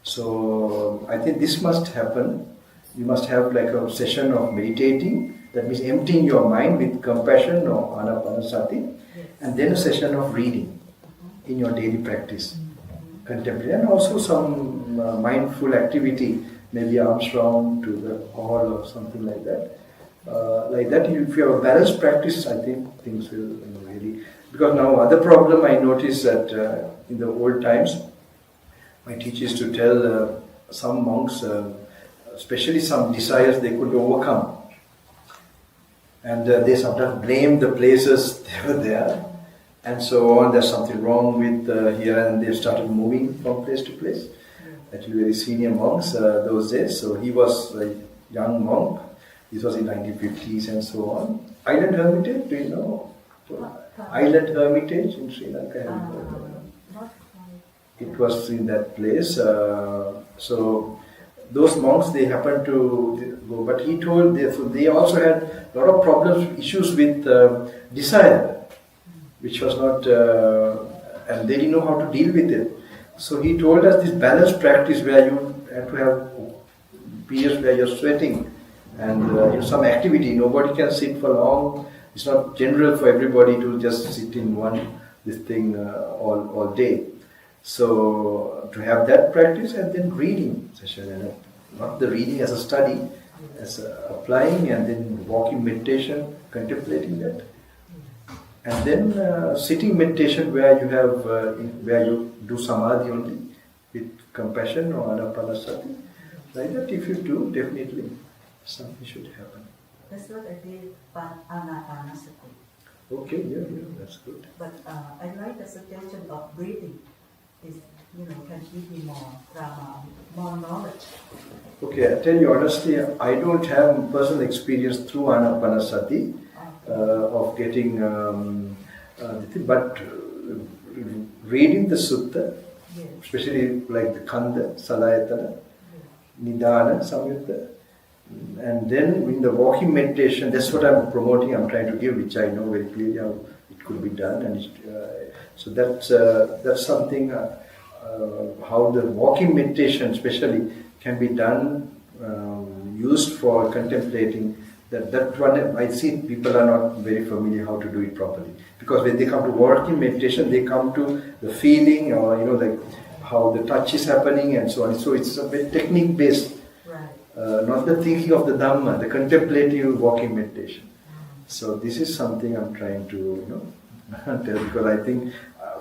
So I think this must happen. You must have like a session of meditating. That means emptying your mind with compassion or anapanasati, and then a session of reading in your daily practice, contemplating, and also some mindful activity, maybe arms round to the hall or something like that. If you have a balanced practice, I think things will really. Because now other problem I noticed that in the old times, my teacher used to tell some monks, especially some desires they could overcome. And they sometimes blame the places they were there, and so on. There's something wrong with here, and they started moving from place to place. Actually, very senior monks those days. So he was a young monk. This was in 1950s and so on. Island Hermitage, do you know? Island Hermitage in Sri Lanka. It was in that place. So those monks, they happened to go, but he told they also had a lot of problems, issues with desire, which was not, and they didn't know how to deal with it. So he told us this balanced practice where you have to have periods where you're sweating and some activity. Nobody can sit for long. It's not general for everybody to just sit in this thing all day. So to have that practice and then reading session, and not the reading as a study, as applying and then walking meditation, contemplating that, and then sitting meditation where you have where you do samadhi only with compassion or anapanasati. Like that, if you do, definitely something should happen. That's what I did, anapanasati. Okay, yeah, that's good. But I like the suggestion of breathing. Is can give me more drama, more knowledge. Okay, I tell you honestly, I don't have personal experience through anapanasati. of getting, but reading the sutta, Yes. especially like the Kanda, Salayatana, Nidana, Samyutta, and then in the walking meditation, that's what I'm promoting, I'm trying to give, which I know very clearly how it could be done, and so that's something, how the walking meditation especially can be done, used for contemplating. That one, I see people are not very familiar how to do it properly. Because when they come to walking meditation, they come to the feeling, or like how the touch is happening and so on. So it's a bit technique based, Right. not the thinking of the Dhamma, the contemplative walking meditation. So this is something I'm trying to tell, because I think,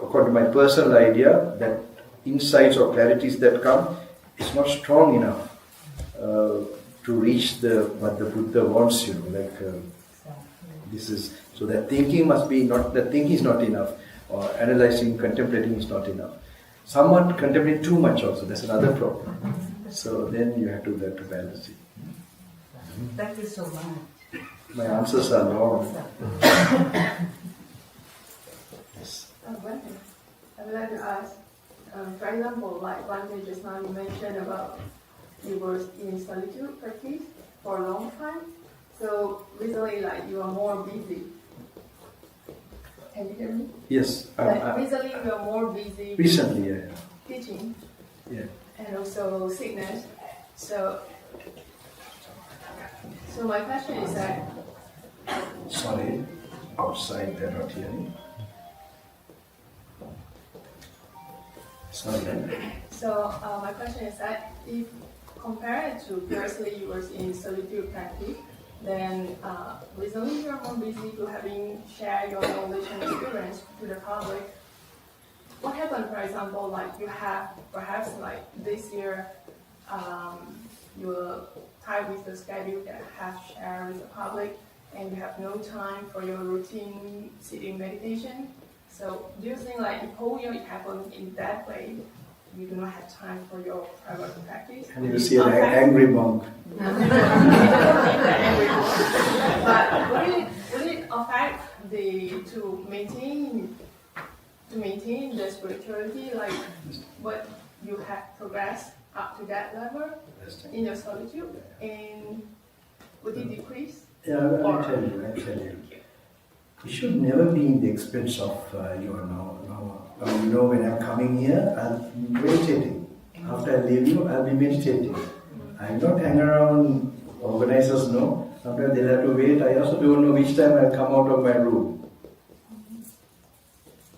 according to my personal idea, that insights or clarities that come is not strong enough to reach what the Buddha wants, this is, so that thinking must be not, that thinking is not enough, or analyzing, contemplating is not enough. Somewhat contemplating too much also, that's another problem. So then you have to learn to balance it. Thank you so much. My answers are long. Yes. One thing I would like to ask, for example, like one day just now you mentioned about you were in solitude practice for a long time. So recently, like you are more busy. Can you hear me? Yes. Recently, you are more busy. Recently, yeah. Teaching. Yeah. And also sickness. So my question is that. Sorry, outside they're not hearing. Sorry. So my question is that if compared to previously you were in solitude practice, then recently you are more busy to having share your knowledge and experience to the public. What happened, for example, like you have perhaps like this year, you are tied with the schedule that have shared with the public, and you have no time for your routine sitting meditation. So do you think like if whole year it happened in that way, you do not have time for your private practice? And you see an angry monk. But will it affect to maintain the spirituality, like what you have progressed up to that level in your solitude, and would it decrease? Yeah, I tell you. You should never be in the expense of your now. When I'm coming here, I'll be meditating. After I leave you, I'll be meditating. I'll not hang around. Organizers know. Sometimes they'll have to wait. I also don't know which time I'll come out of my room.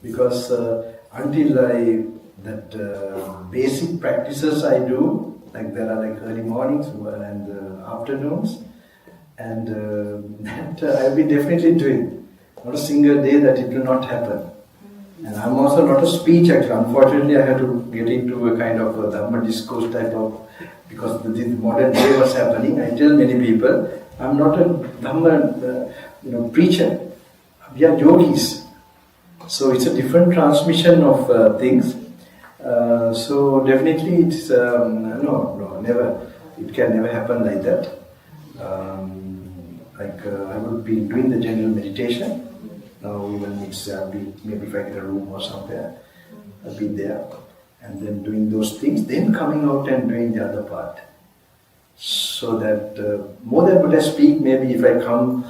Because until basic practices I do, like there are like early mornings and afternoons, and that I'll be definitely doing. Not a single day that it will not happen. And I'm also not a speech actor. Unfortunately, I had to get into a kind of a Dhamma discourse type of, because the modern day was happening. I tell many people, I'm not a Dhamma preacher. We are yogis. So it's a different transmission of things. So definitely it's, never. It can never happen like that. I would be doing the general meditation. Now even maybe if I get a room or somewhere, I'll be there. And then doing those things, then coming out and doing the other part. So that more than what I speak, maybe if I come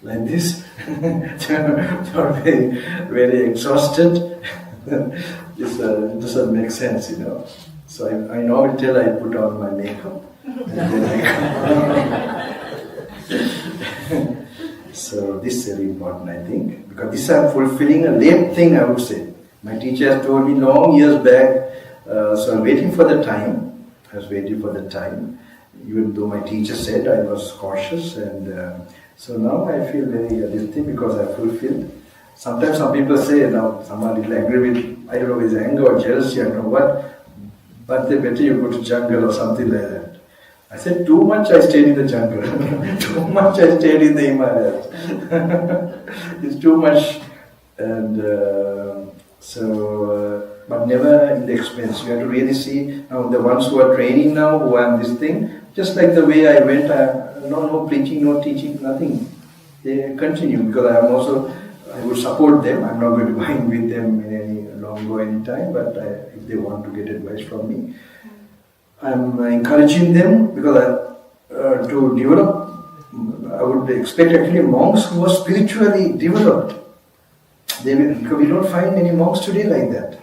like this, very, very exhausted, this doesn't make sense, So I know until I put on my makeup, and then I come. So this is very important, I think, because this I'm fulfilling a late thing, I would say. My teacher has told me long years back, so I'm waiting for the time. I was waiting for the time, even though my teacher said I was cautious, and so now I feel very guilty because I fulfilled. Sometimes some people say, now somebody will agree with, I don't know, with anger or jealousy, I don't know what, but they better you go to jungle or something like that. I said, too much I stayed in the jungle, too much I stayed in the Himalayas. It's too much, and but never in the expense. You have to really see, now the ones who are training now, who are this thing, just like the way I went, no preaching, no teaching, nothing. they continue, because I would support them. I'm not going to bind with them in any long go anytime, but if they want to get advice from me, I'm encouraging them, because to develop, I would expect actually monks who are spiritually developed. Because we don't find any monks today like that.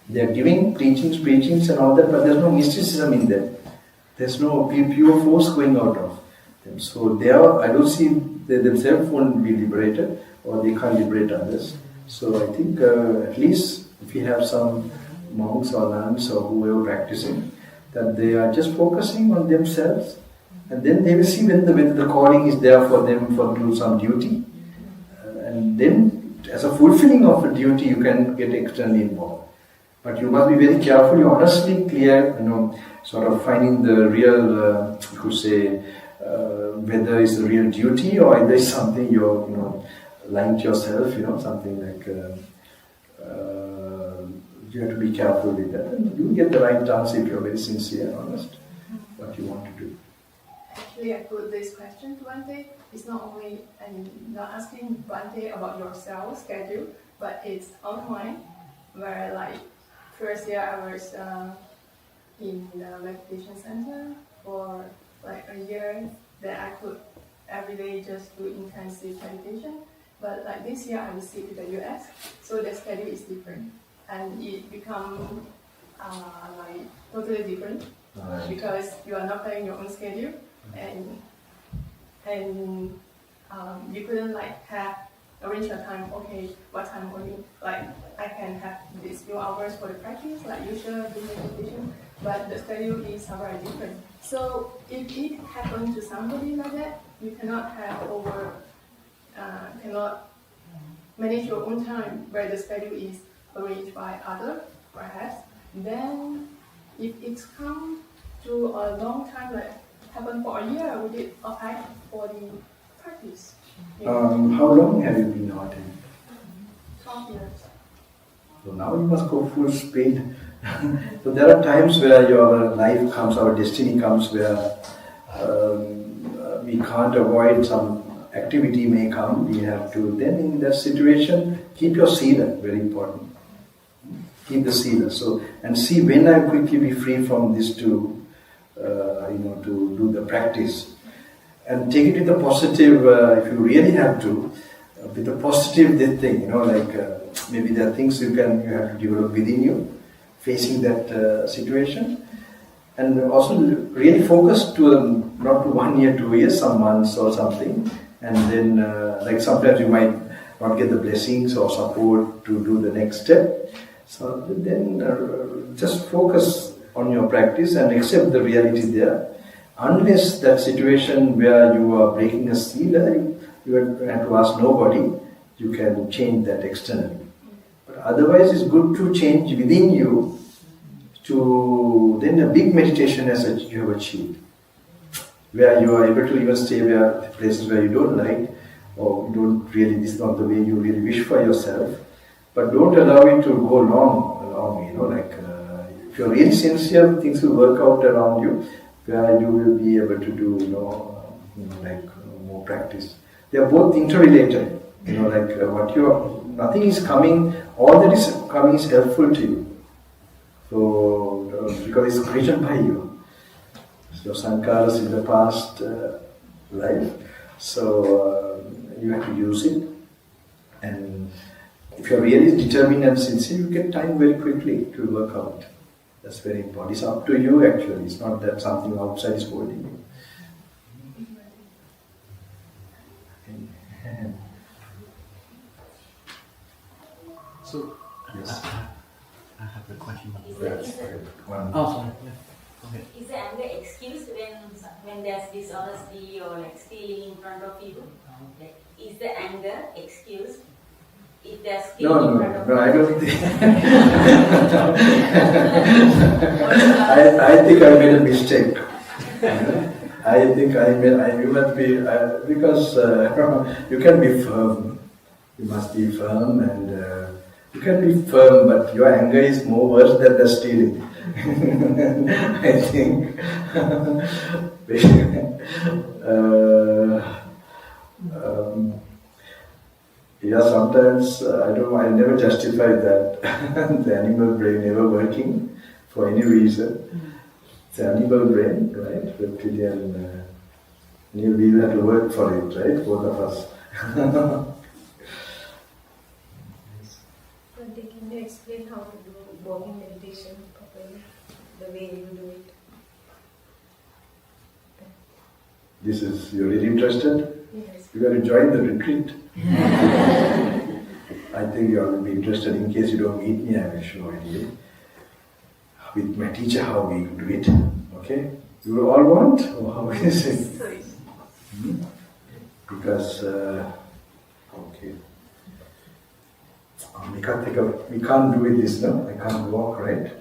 They are giving preachings and all that, but there's no mysticism in them. There's no pure force going out of them. So I don't see they themselves won't be liberated, or they can't liberate others. So I think at least if we have some monks or nuns or whoever practicing, that they are just focusing on themselves, and then they will see whether the calling is there for them to do some duty. And then as a fulfilling of a duty, you can get externally involved. But you must be very carefully, honestly clear, sort of finding the real, you could say, whether it's a real duty or whether it's something you're, lying to yourself, something like, you have to be careful with that. And you get the right answer if you're very sincere and honest what you want to do. Actually, I put this question to Bhante. It's not only, I'm not asking Bhante about yourself schedule, but it's online, where like, first year I was in the meditation center for like a year, that I could every day just do intensive meditation. But like this year I visited the US, so the schedule is different, and it become like totally different, because you are not playing your own schedule, and you couldn't like have arrange your time. Okay, what time only? Like I can have these few hours for the practice, like usual meditation, but the schedule is very different. So if it happens to somebody like that, you cannot cannot manage your own time where the schedule is arranged by other, perhaps. Then if it's come to a long time, like happen for a year, would it affect for the practice? How long have you been not in? 12 years. So now you must go full speed. So there are times where your life comes, our destiny comes, where we can't avoid some activity may come. We have to, then in that situation, keep your sila, very important. Keep the sila. So, and see when I quickly be free from this to do the practice. And take it with a positive, if you really have to, with a positive thing, maybe there are things you have to develop within you, facing that situation. And also really focus to not to 1 year, 2 years, some months or something. And then, like sometimes you might not get the blessings or support to do the next step. So then just focus on your practice and accept the reality there. Unless that situation where you are breaking a sila, you have to ask nobody, you can change that externally. But otherwise it's good to change within you to then a big meditation as you have achieved. Where you are able to even stay places where you don't like, or don't really, this is not the way you really wish for yourself. But don't allow it to go long, if you're really sincere, things will work out around you, where you will be able to do, more practice. They are both interrelated. Nothing is coming, all that is coming is helpful to you. So, because it's created by you. So, sankharas in the past life. So, you have to use it. And if you're really determined and sincere, you get time very quickly to work out. That's very important. It's up to you actually. It's not that something outside is holding you. So, Yes. I have a question. One. Oh, sorry. Yeah. Okay. Is the anger excused when there's dishonesty or like stealing in front of people? Like, is the anger excused if there's stealing in front of people? No, I don't think. I think I made a mistake. I think you must be, because you can be firm. You must be firm, and you can be firm, but your anger is more worse than the stealing. I think. Yeah, sometimes I don't know, I never justify that the animal brain never working for any reason. It's animal brain, right? Reptilian. We have to work for it, right? Both of us. Can you explain how to do walking meditation properly, the way you do it? This is, you're really interested? Yes. You got to join the retreat. I think you will be interested. In case you don't meet me, I will show you with my teacher how we do it. Okay? You will all want? Or how is it? Sorry. Because, okay. We can't do it this now. I can't walk, right?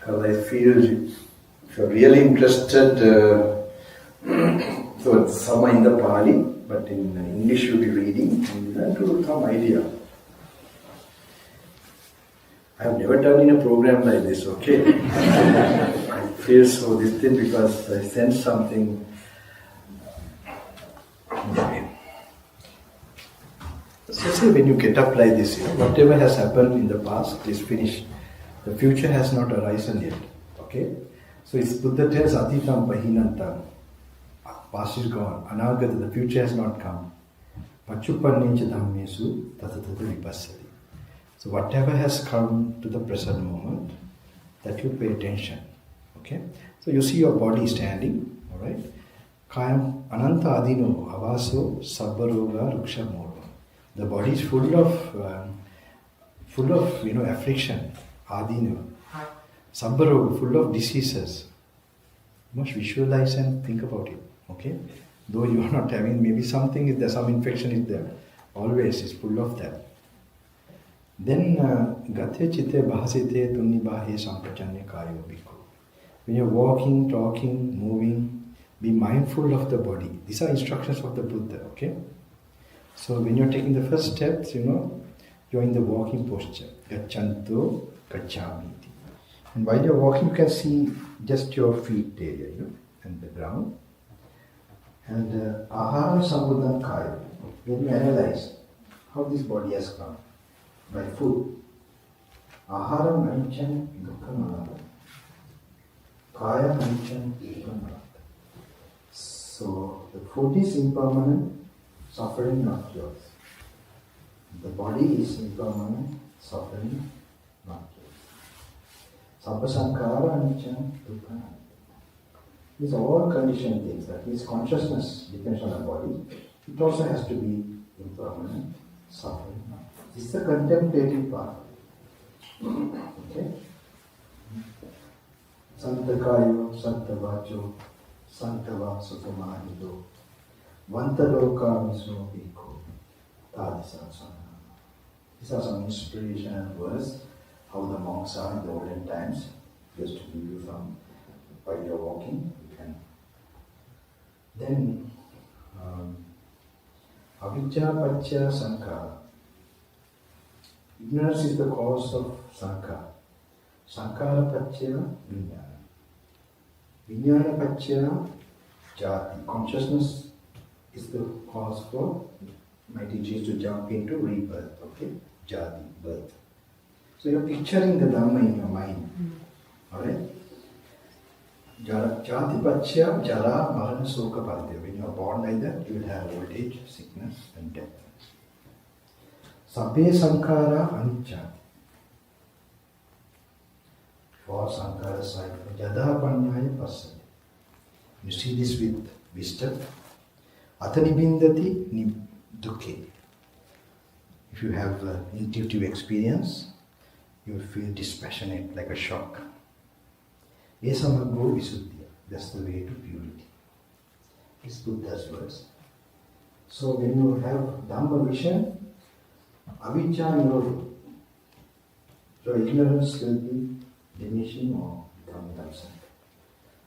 Because I feel if you're really interested, so it's somewhere in the Pali, but in English you'll be reading, and you have to have idea. I have never done in a program like this, okay? I feel so distant because I sense something. Especially when you get up like this, whatever has happened in the past is finished. The future has not arisen yet, okay? So it's Buddha tells Atitam Pahinantam. Past is gone. Anagata, the future has not come. Pachupannincha dhammesu tatatata vipassati. So whatever has come to the present moment, that you pay attention. Okay? So you see your body standing, alright? Kayam ananta adino avaso sabbaroga ruksha moro. The body is full of affliction, adino. Sabbaroga, full of diseases. You must visualize and think about it. Okay? Though you are not having, maybe something is there, some infection is there. Always is full of that. Then, gate chitte bhasite tunni bahe sampachanya kayo bhikkhu. When you're walking, talking, moving, be mindful of the body. These are instructions of the Buddha, okay? So when you're taking the first steps, you're in the walking posture. Gachanto gacchami. And while you're walking, you can see just your feet area, and the ground. And ahara sambuddham kaya. When you analyze how this body has come, by food. Ahara aniccan dukkha anatta. Kaya aniccan dukkha anatta. So the food is impermanent, suffering not yours. The body is impermanent, suffering not yours. Sabba sankhara aniccan dukkha anatta. These are all conditioned things. That means consciousness depends on the body. It also has to be impermanent, suffering not. This is the contemplative part. Okay? Santakayo, Santavacho, Santava Sutamahito, Vantaloka Miso Bhikkhu, Tadisasana. These are some inspirational words, how the monks are in the olden times, just to give you some, while you're walking, you can. Then, avijja paccha sankhara. Ignorance is the cause of sankhara. Sankhara paccha vijnana. Vijnana paccha jati. Consciousness is the cause for my teachers to jump into rebirth. Okay? Jati, birth. So you're picturing the Dhamma in your mind. Alright? Jati paccha jara marana soka paradya. When you are born like that, you will have old age, sickness and death. Sabbe sankhara anicca. For sankhara side, yada panyaya pasati. You see this with wisdom. Atanibindati dukkhe. If you have intuitive experience, you will feel dispassionate like a shock. Esamaggo visuddhya. That's the way to purity. It's Buddha's words. So when you have Dhamma vision, avijja nirodha. So ignorance will be diminishing or becoming absent.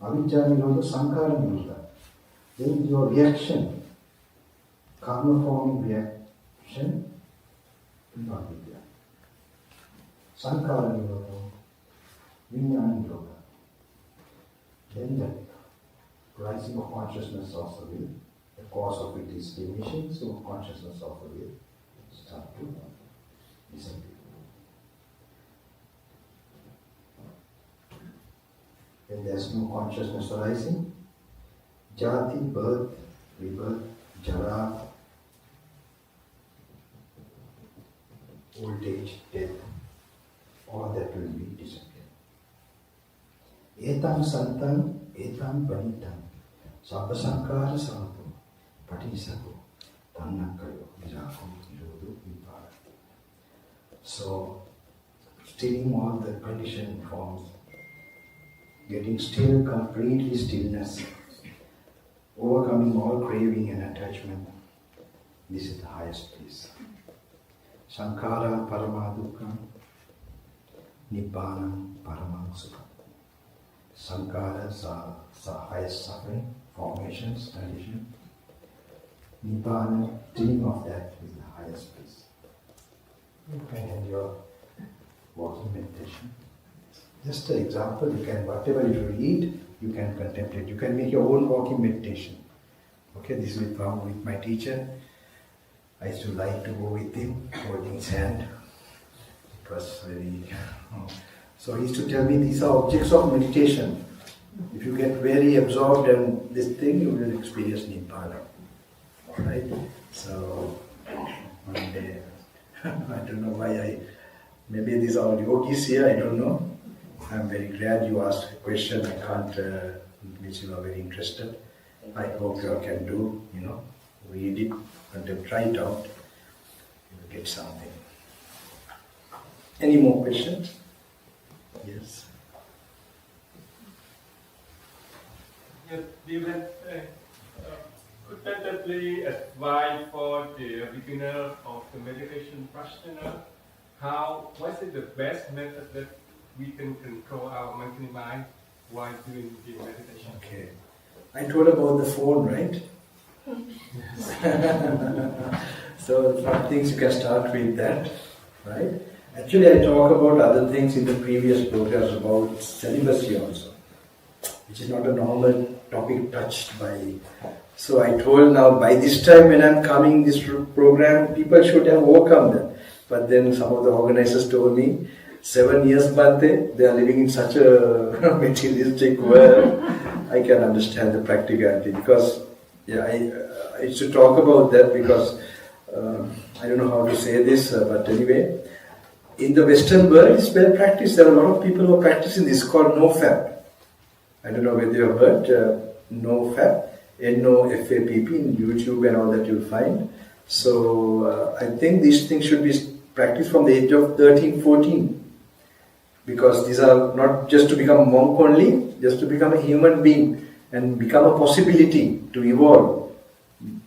Avijja nirodha, sankhara nirodha. Then your reaction, karma forming reaction, will not be there. Sankhara nirodha, Vijnana Yoga. Then the rising of consciousness of the will, the cause of it is diminishing, so consciousness of the will start to disappear. When there is no consciousness arising, jati, birth, rebirth, jara, old age, death, all that will be disappeared. Etam santam, etam panitam, sabba sankara samato, patisato, tannakayo, virako, nirodho, vipara. So, stilling all the conditioned forms, getting still, completely stillness, overcoming all craving and attachment, this is the highest place. Sankara paramadukam, nibbana paramang sukha. Sankaras are highest suffering, formations, condition. Nibbana, dream of that is the highest place. You can end your walking meditation. Just an example, you can, whatever you read, you can contemplate. You can make your own walking meditation. Okay, this is found with my teacher. I used to like to go with him, holding his hand. It was very... So he used to tell me these are objects of meditation. If you get very absorbed in this thing, you will experience Nibbana. Alright? So, one day, I don't know why maybe these are yogis here, I don't know. I'm very glad you asked a question I can't, which you are very interested. I hope you all can do, read it and then try it out. You will get something. Any more questions? Yes. Yes, could tentatively advise for the beginner of the meditation practitioner what is the best method that we can control our monkey mind while doing the meditation? Okay. I told about the phone, right? So some things you can start with that, right? Actually, I talk about other things in the previous programs about celibacy also, which is not a normal topic touched by. So I told now by this time when I'm coming this program, people should have overcome that. But then some of the organizers told me, 7 years Bante, they are living in such a materialistic world. I can understand the practicality because I used to talk about that because I don't know how to say this, but anyway, in the Western world it's well practiced. There are a lot of people who are practicing this called no-fap. I don't know whether you have heard no-fap, N-O-F-A-P-P in YouTube and all that you'll find. So I think these things should be practiced from the age of 13, 14. Because these are not just to become a monk only, just to become a human being and become a possibility to evolve.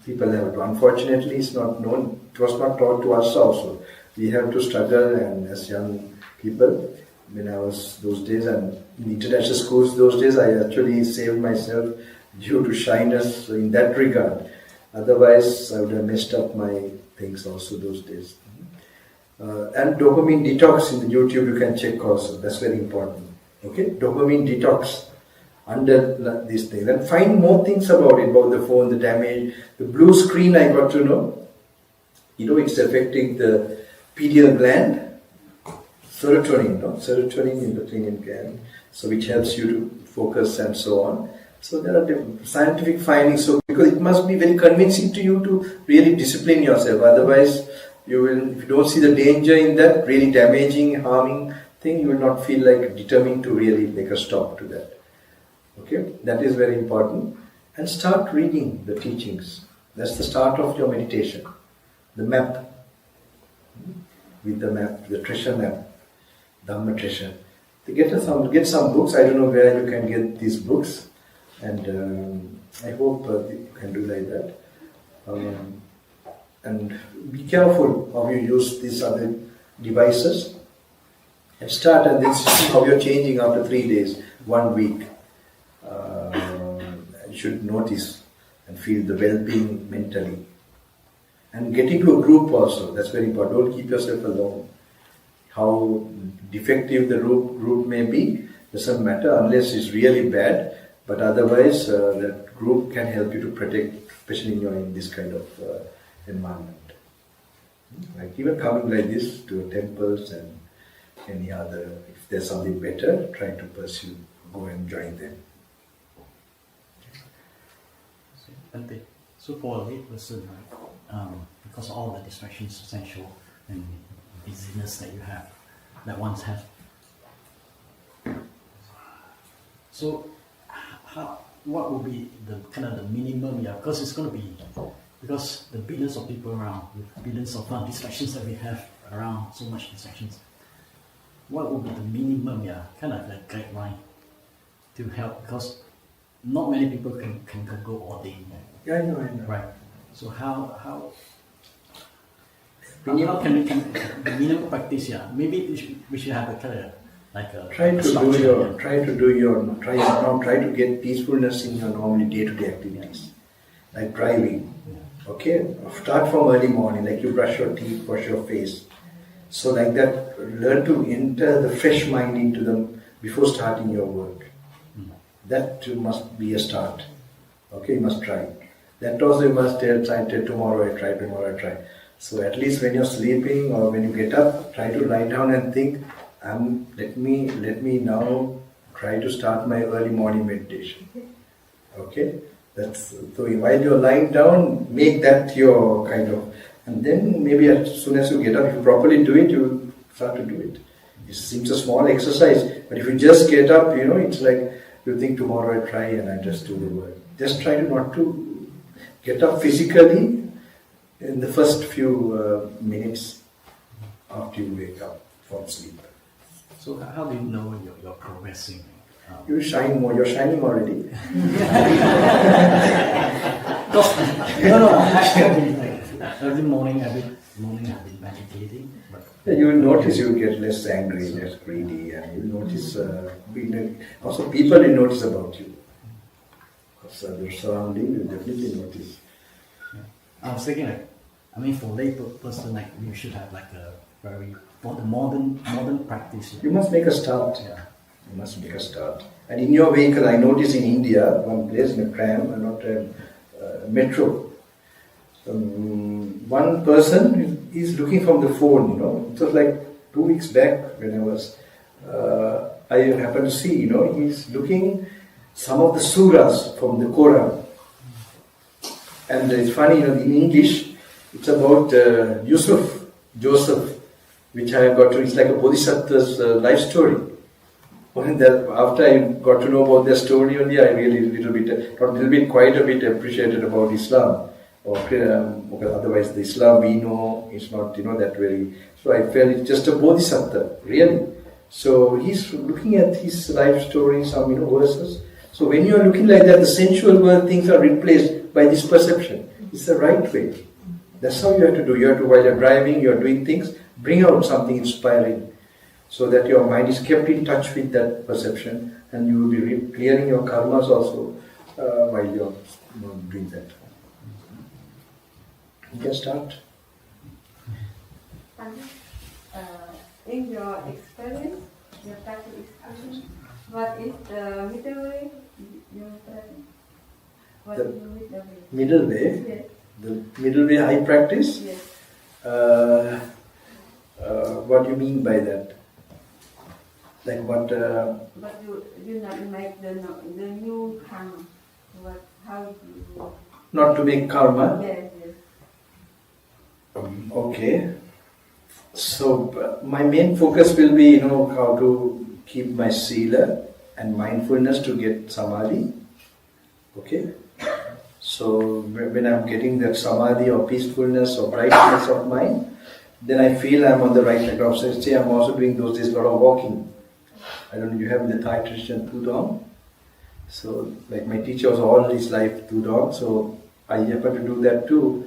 People have to. Unfortunately, it's not known. It was not taught to us also. We have to struggle, and as young people, when I was those days and in international schools those days, I actually saved myself due to shyness in that regard. Otherwise, I would have messed up my things also those days. And dopamine detox in the YouTube you can check also. That's very important. Okay, dopamine detox under these things. And find more things about it, about the phone, the damage, the blue screen. I got to know. It's affecting the pineal gland, serotonin, serotonin in the pineal gland, so which helps you to focus and so on. So there are scientific findings. So because it must be very convincing to you to really discipline yourself. Otherwise, if you don't see the danger in that really damaging, harming thing, you will not feel like determined to really make a stop to that. Okay, that is very important. And start reading the teachings. That's the start of your meditation. The map. With the map, the treasure map, Dhamma treasure. Get some books. I don't know where you can get these books, and I hope you can do like that. And be careful how you use these other devices. And start, and then see how you're changing after 3 days, 1 week. You should notice and feel the well-being mentally. And get into a group also, that's very important. Don't keep yourself alone. How defective the group may be, doesn't matter unless it's really bad, but otherwise that group can help you to protect, especially in this kind of environment. Like even coming like this to temples and any other, if there's something better, try to pursue, go and join them. So for a lay person, right, because all the distractions, essential and busyness that you have, that ones have. So what would be the kind of the minimum? Yeah, because it's going to be, because the billions of people around, with billions of distractions that we have around, so much distractions. What would be the minimum? Yeah, kind of a guideline to help, because not many people can go all day. Yeah, I know. Right. So how can the minimum practice? Yeah, maybe we should have a kind of like a try to get peacefulness in your normal day-to-day activities, like driving. Okay, start from early morning, like you brush your teeth, wash your face. So like that, learn to enter the fresh mind into them before starting your work. That must be a start. Okay, you must try. That also you must try tomorrow I try. So at least when you're sleeping or when you get up, try to lie down and think, let me now try to start my early morning meditation. Okay? So while you're lying down, make that your kind of, and then maybe as soon as you get up, if you properly do it, you start to do it. It seems a small exercise, but if you just get up, it's like you think tomorrow I try and I just do the work. Just try not to get up physically in the first few minutes after you wake up from sleep. So how do you know you're progressing? You shine more. You're shining already. Every morning I've been meditating. But you will notice you will get less angry, less greedy, and you will notice. Also, people will notice about you. Because your surrounding will definitely notice. Yeah. I was thinking, for lay person, you should have a very modern practice. You must make a start. Yeah. You must make a start. And in your vehicle, I noticed in India, one place in a tram, not a metro, one person is looking from the phone, It was like 2 weeks back when I happened to see, he's looking some of the surahs from the Quran. And it's funny, in English, it's about Joseph, which I have got to, it's like a bodhisattva's life story. After I got to know about their story only, I really quite a bit appreciated about Islam. Otherwise the Islam we know is not, that very, so I felt it's just a bodhisattva, really. So he's looking at his life story, some, verses. So when you are looking like that, the sensual world things are replaced by this perception. It's the right way. That's how you have to do. You have to, while you're driving, you're doing things, bring out something inspiring, so that your mind is kept in touch with that perception, and you will be clearing your karmas also while you're doing that. You can start. In your experience, your practice experience, what is the middle way? What is the middle way? Middle way? Yes. The middle way I practice? Yes. What do you mean by that? Like what? But you not make the new karma. How you? Not to make karma. Yes. Okay. So my main focus will be, how to keep my sila and mindfulness to get samadhi. Okay. So when I'm getting that samadhi or peacefulness or brightness of mind, then I feel I'm on the right track. So say I'm also doing those days a lot of walking. I don't know, you have in the Thai tradition tudong. So like my teacher was all his life tudong, so I happen to do that too.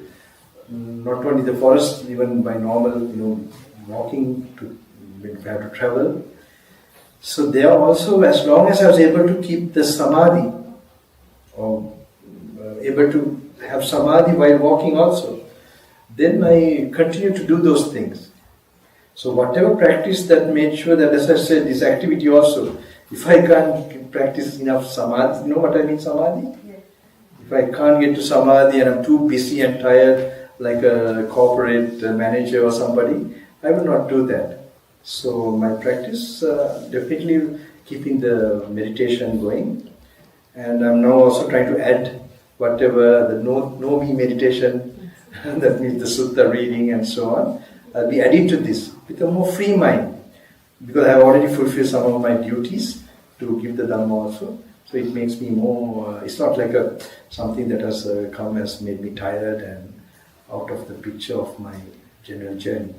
Not only the forest, even by normal, walking when we have to travel. So there also, as long as I was able to keep the samadhi, or able to have samadhi while walking also, then I continue to do those things. So whatever practice that made sure that, as I said, this activity also, If I can't practice enough samadhi, you know what I mean samadhi? Yes. If I can't get to samadhi and I'm too busy and tired, like a corporate manager or somebody, I will not do that. So my practice, definitely keeping the meditation going. And I'm now also trying to add whatever the know me meditation, that means the sutta reading and so on. I'll be adding to this with a more free mind, because I have already fulfilled some of my duties to give the Dhamma also. So it makes me more, it's not like something that has made me tired and out of the picture of my general journey.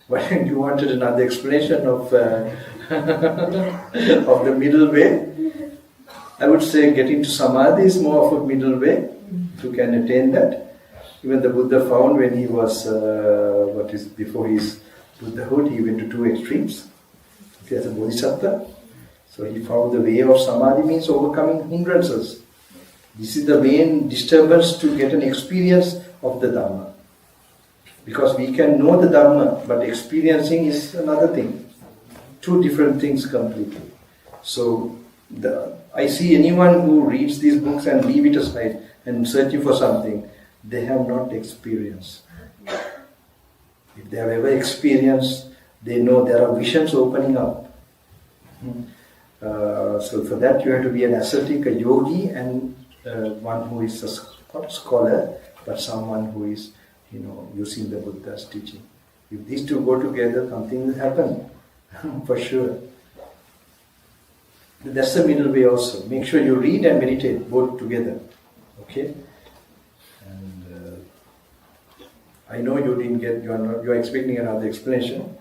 But you wanted another explanation of of the middle way. I would say getting to samadhi is more of a middle way. If you can attain that. Even the Buddha found when he was, before his Buddhahood, he went to two extremes. As a bodhisattva. So he found the way of samadhi means overcoming hindrances. This is the main disturbance to get an experience of the Dhamma. Because we can know the Dhamma, but experiencing is another thing. Two different things completely. So I see anyone who reads these books and leave it aside and searching for something, they have not experienced. If they have ever experienced, they know there are visions opening up. So for that you have to be an ascetic, a yogi, and one who is not a scholar, but someone who is, using the Buddha's teaching. If these two go together, something will happen, for sure. That's the middle way also. Make sure you read and meditate both together. Okay? And I know you didn't get, you're expecting another explanation.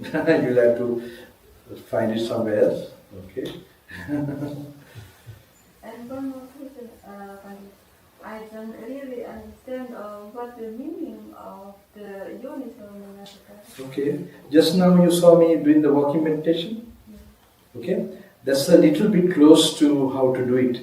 You'll have to find it somewhere else. Okay? And one more question, I don't really understand what the meaning of the Yoniso Manasika. Okay. Just now you saw me doing the walking meditation. Okay? That's a little bit close to how to do it.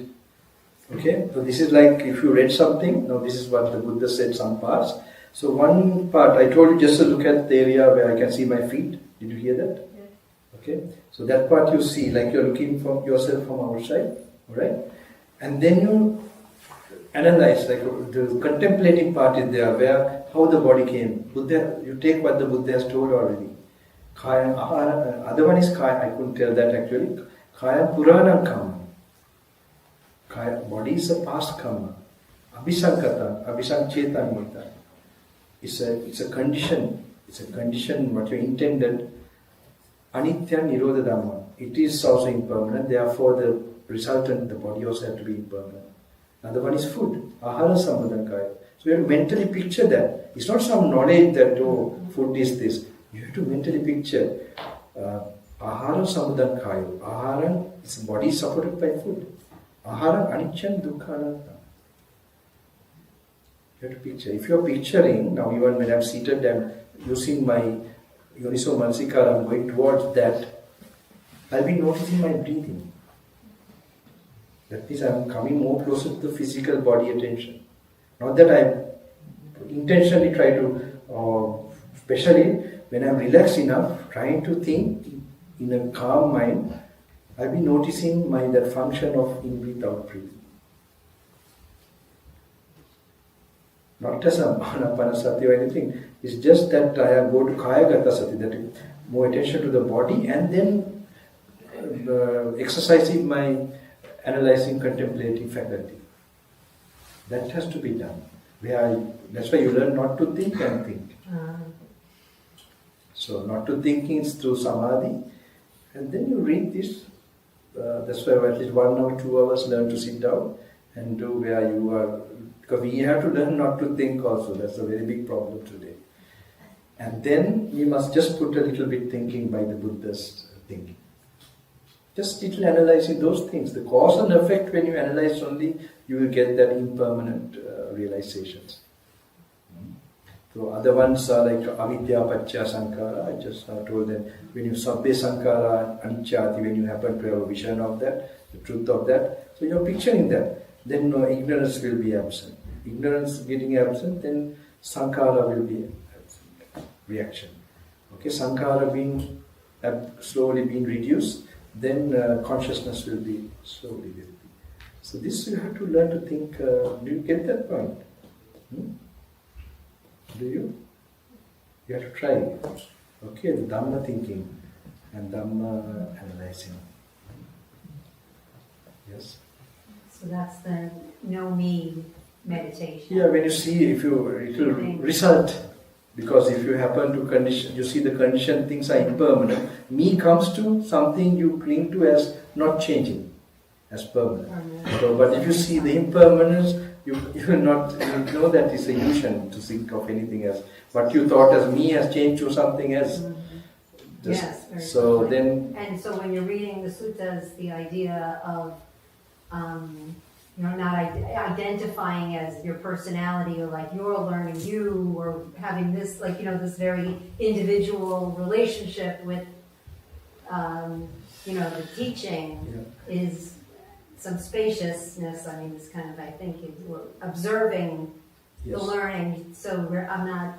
Okay? So this is like if you read something, now this is what the Buddha said, some parts. So one part, I told you just to look at the area where I can see my feet. Did you hear that? Yes. Okay? So that part you see, like you're looking from yourself from outside. Alright? And then you analyze, like the contemplating part is there, where how the body came. Buddha, you take what the Buddha has told already. Kaya, other one is Kaya, I couldn't tell that actually. Kaya Purana Karma. Kaya, body is a past karma. Abhisankata, Abhisanchetanita. It's a condition. It's a condition what you intended. Anitya Nirodha Dhamma. It is also impermanent, therefore the resultant, the body also has to be impermanent. Another one is food. Ahara Sambudankaya. So you have to mentally picture that. It's not some knowledge that, food is this. You have to mentally picture Ahara Sambudankaya. Ahara, its body is supported by food. Ahara Aniccan Dukkhanata. You have to picture. If you are picturing, now even when I am seated and using my Yoniso Manasikara, I am going towards that, I will be noticing my breathing. That means I am coming more closer to the physical body attention. Not that I intentionally try to, especially when I am relaxed enough, trying to think in a calm mind, I will be noticing that function of in-breath, out-breath. Not as a anapanasati or anything. It's just that I go to kaya gata sati, that is more attention to the body, and then exercising my analyzing, contemplating faculty. That has to be done. That's why you learn not to think and think. So not to thinking is through samadhi, and then you read this. That's why at least 1 hour, 2 hours learn to sit down and do where you are. Because we have to learn not to think also. That's a very big problem today. And then we must just put a little bit thinking by the Buddha's thinking. Just little analyzing those things. The cause and effect, when you analyze only, you will get that impermanent realizations. So other ones are like avidya paccaya sankhara. I just told them, when you sabbe sankhara anicchati, when you happen to have a vision of that, the truth of that, so you're picturing that. Then ignorance will be absent. Ignorance getting absent, then sankhara will be absent. Reaction. Okay, sankhara being slowly being reduced, then consciousness will be slowly. So this you have to learn to think. Do you get that point? Do you? You have to try. Okay, the Dhamma thinking and Dhamma analyzing. Yes. So that's the no me meditation. Yeah, when you see, it will result. Because if you happen to condition, you see the conditioned things are impermanent. Me comes to something you cling to as not changing, as permanent. So, but if you see the impermanence, you will not know that it's an illusion to think of anything else. What you thought as me has changed to something else. Yes. So then. And so when you're reading the suttas, the idea of not identifying as your personality or like you're learning you or having this this very individual relationship with the teaching is some spaciousness. I mean, it's kind of, I think, we're observing the learning. So I'm not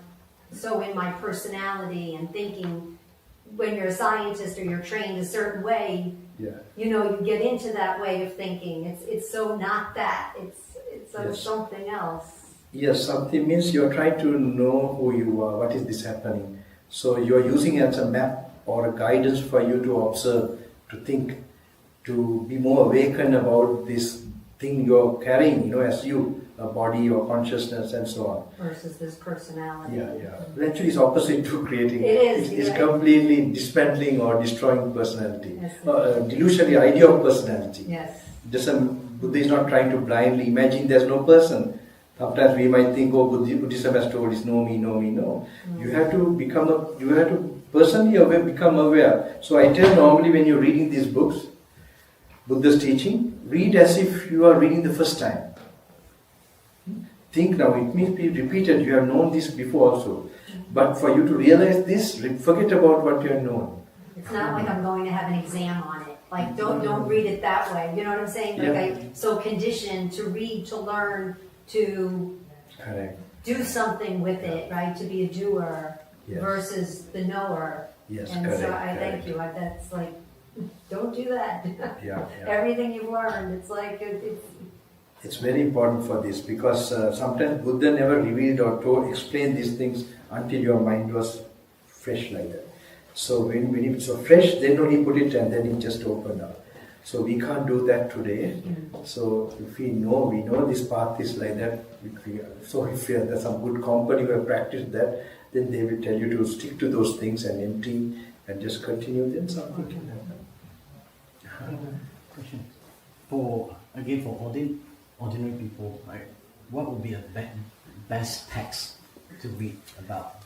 so in my personality and thinking. When you're a scientist or you're trained a certain way, you get into that way of thinking. It's so not that. It's something else. Yes, something means you're trying to know who you are, what is this happening. So you're using it as a map or a guidance for you to observe, to think, to be more awakened about this thing you're carrying, as you, a body or consciousness and so on. Versus this personality. Actually, it's opposite to creating. It is. It's completely dismantling or destroying personality. Delusion, the idea of personality. Yes. Buddha is not trying to blindly imagine there's no person. Sometimes we might think, Buddhism has told is no me, no me, no. You have to personally become aware. So I tell normally when you're reading these books, Buddha's teaching, read as if you are reading the first time. Think now, it means be repeated, you have known this before also. But for you to realize this, forget about what you have known. It's not like I'm going to have an exam on it. Like, don't read it that way. You know what I'm saying? Like I'm so conditioned to read, to learn, to do something with it, right? To be a doer versus the knower. Yes, and so I thank you. That's like, don't do that. Everything you've learned, it's like it's very important for this because sometimes Buddha never revealed or explained these things until your mind was fresh like that. So when it's so fresh, then only put it and then it just opened up. So we can't do that today. So if we know this path is like that. So if there's some good company who have practiced that, then they will tell you to stick to those things and empty and just continue. Then something can happen. Question for ordinary people, right? What would be a best text to read about?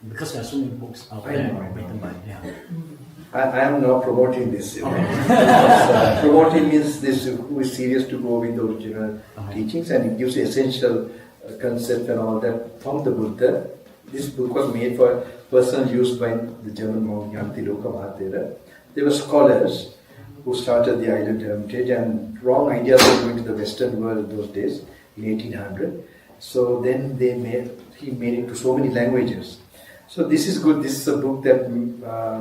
Because there are so many books out there written by I am not promoting this. Promoting means this who is serious to go with the original teachings, and it gives essential concept and all that from the Buddha. This book was made for personal use by the German monk Yantiloka Mahatera. There were scholars who started the island hermitage, and wrong ideas were going to the Western world those days in 1800. So then he made it to so many languages. So this is good. This is a book that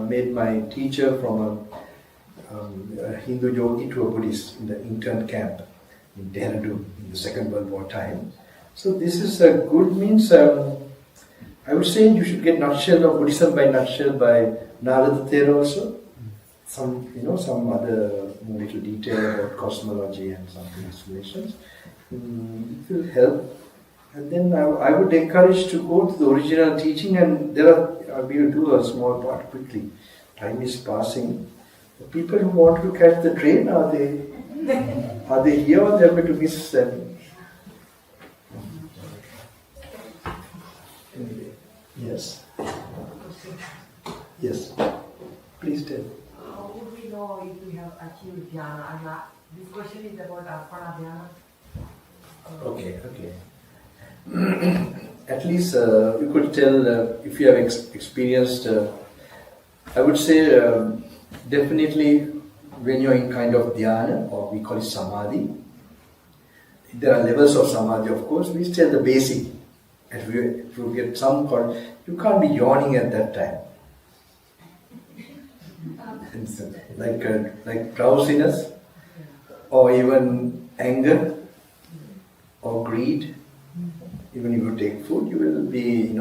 made my teacher from a Hindu yogi to a Buddhist in the intern camp in Dehradun in the Second World War time. So this is a good means. I would say you should get nutshell of Buddhism by nutshell by Narada Thera also. Some other little detail about cosmology and some explanations. It will help. And then I would encourage to go to the original teaching, and we will do a small part quickly. Time is passing. The people who want to catch the train, are they here or they are going to miss them? Anyway, yes. Yes. Please tell. How would we know if we have achieved jhana? This question is about Arpana Dhyana. Okay. At least you could tell if you have experienced, I would say definitely when you're in kind of dhyana, or we call it samadhi. There are levels of samadhi, of course. We say the basic. If you get some, you can't be yawning at that time. like drowsiness, or even anger, or greed. Even if you take food, you will be,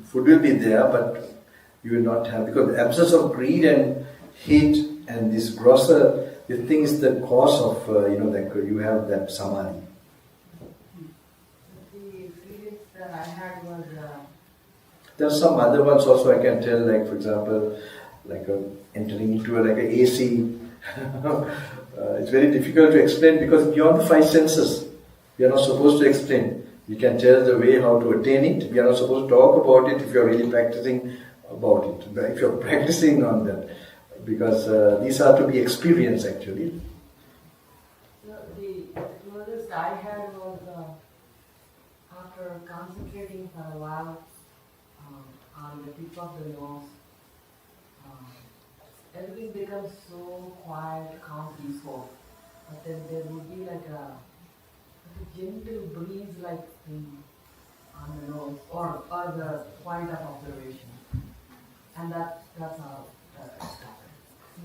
food will be there, but you will not have, because the absence of greed and heat and this grosser, the thing is the cause of, that you have that samadhi. The feelings that I had was... There are some other ones also I can tell, like for example, like entering into like a AC. It's very difficult to explain because beyond the five senses, we are not supposed to explain. We can tell the way how to attain it. We are not supposed to talk about it if you are really practicing about it. But if you are practicing on that, because these are to be experienced actually. The closest I had was after concentrating for a while on the tip of the nose. Everything becomes so quiet, calm, peaceful. But then there would be like a gentle breeze like thing on the nose or the point of observation. And that's how it started.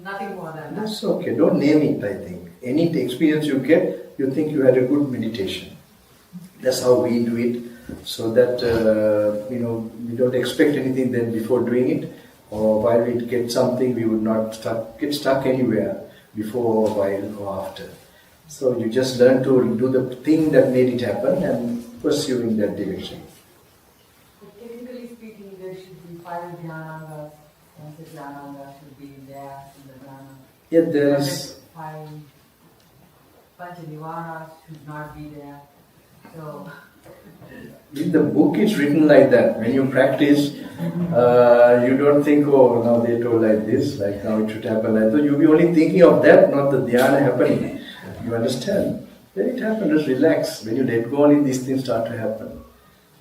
Nothing more than that. That's okay. Don't name it, I think. Any experience you get, you think you had a good meditation. That's how we do it. So that, we don't expect anything then before doing it. Or while we get something, we would not get stuck anywhere before, while, or after. So you just learn to do the thing that made it happen and pursue in that direction. But technically speaking, there should be 5 dhyanangas, and the dhyananga should be there in the dhyana. Yeah, there is 5 panchanivaras should not be there. So in the book it's written like that. When you practice, you don't think, oh, now they told like this, like now it should happen like that. You'll be only thinking of that, not the dhyana happening. You understand? Let it happen, just relax. When you let go, only these things start to happen.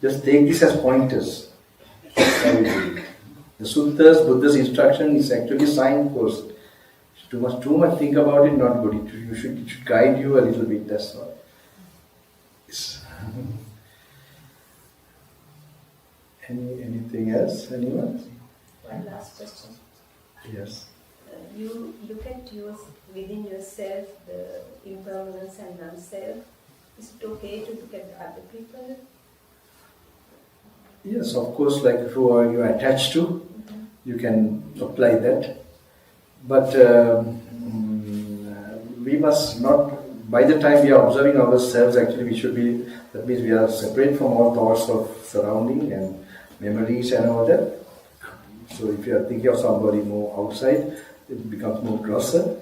Just take this as pointers. That's how you do it. The suttas, Buddha's instruction is actually signpost. Too much think about it, not good. It should guide you a little bit, that's all. Yes. Anything else? Anyone? One last question. Yes. You look at within yourself, the impermanence and non-self. Is it okay to look at other people? Yes, of course, like who are you attached to, you can apply that. But we must not, by the time we are observing ourselves, actually we should be, that means we are separate from all thoughts of surrounding and memories and all that. So if you are thinking of somebody more outside, it becomes more grosser.